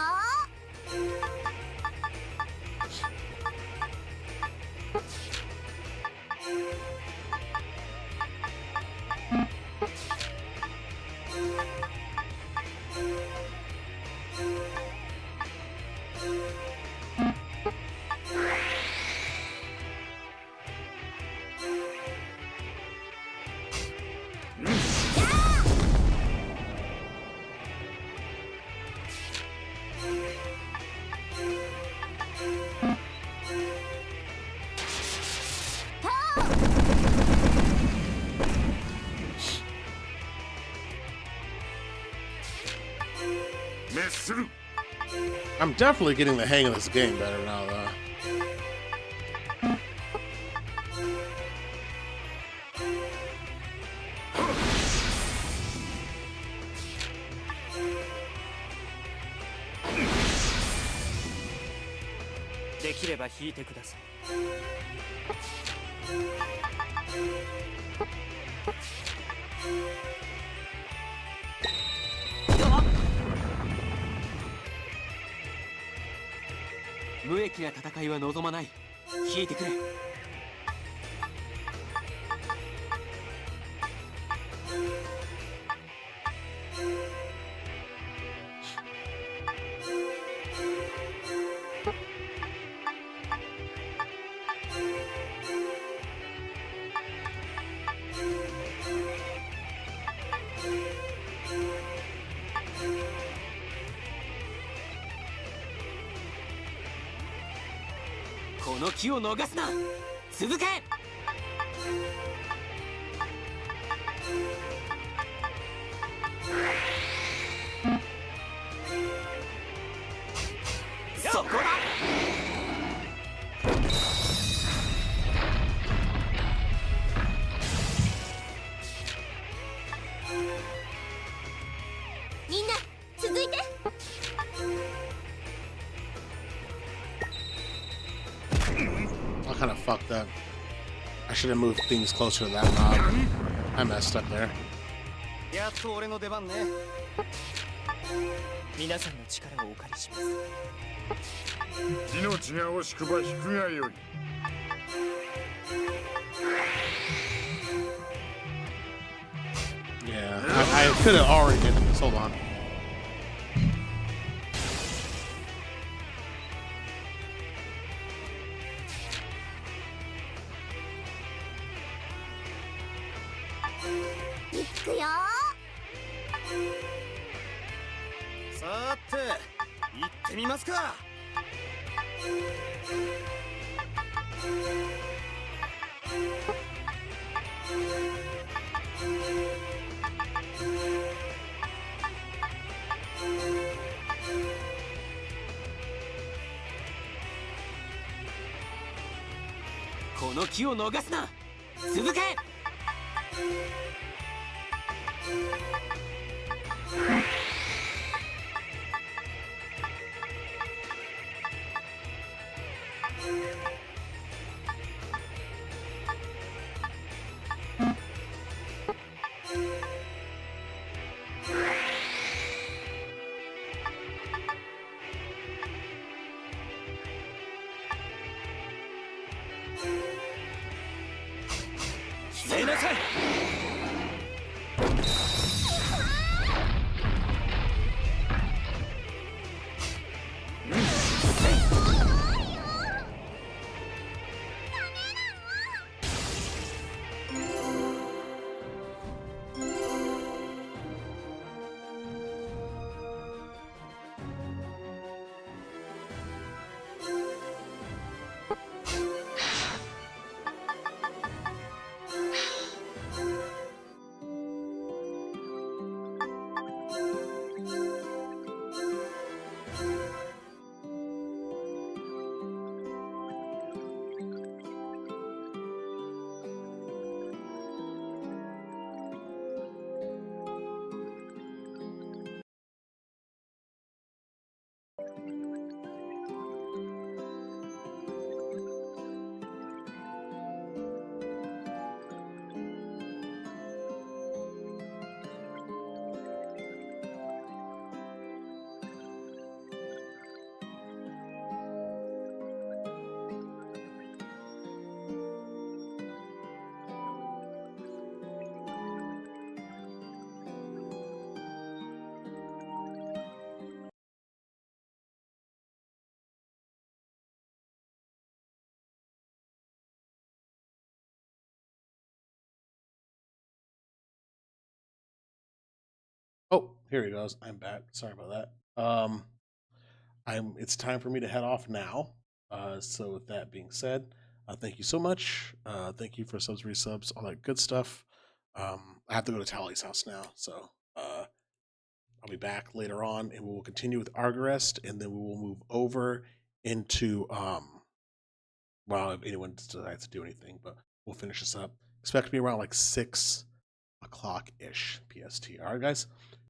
I'm definitely getting the hang of this game better now, though. "無益な戦いは望まない。引いてくれ。この機を逃すな。続け。そこだ。みんな続いて。I kind of fucked up. I should have moved things closer to that mob. I messed up there. やっと俺の出番ね。皆さんの力をお借りします。命が惜しくば引くがよい。Yeah, I could have already hit this. Hold on. "この機を逃すな。続け。出なさい。Here he goes. I'm back. Sorry about that. It's time for me to head off now. So with that being said, thank you so much. Thank you for subs, resubs, all that good stuff. I have to go to Tally's house now, so I'll be back later on, and we will continue with Argarest, and then we will move over into well, if anyone decides to do anything, but we'll finish this up. Expect me around like 6 o'clock ish PST. All right, guys.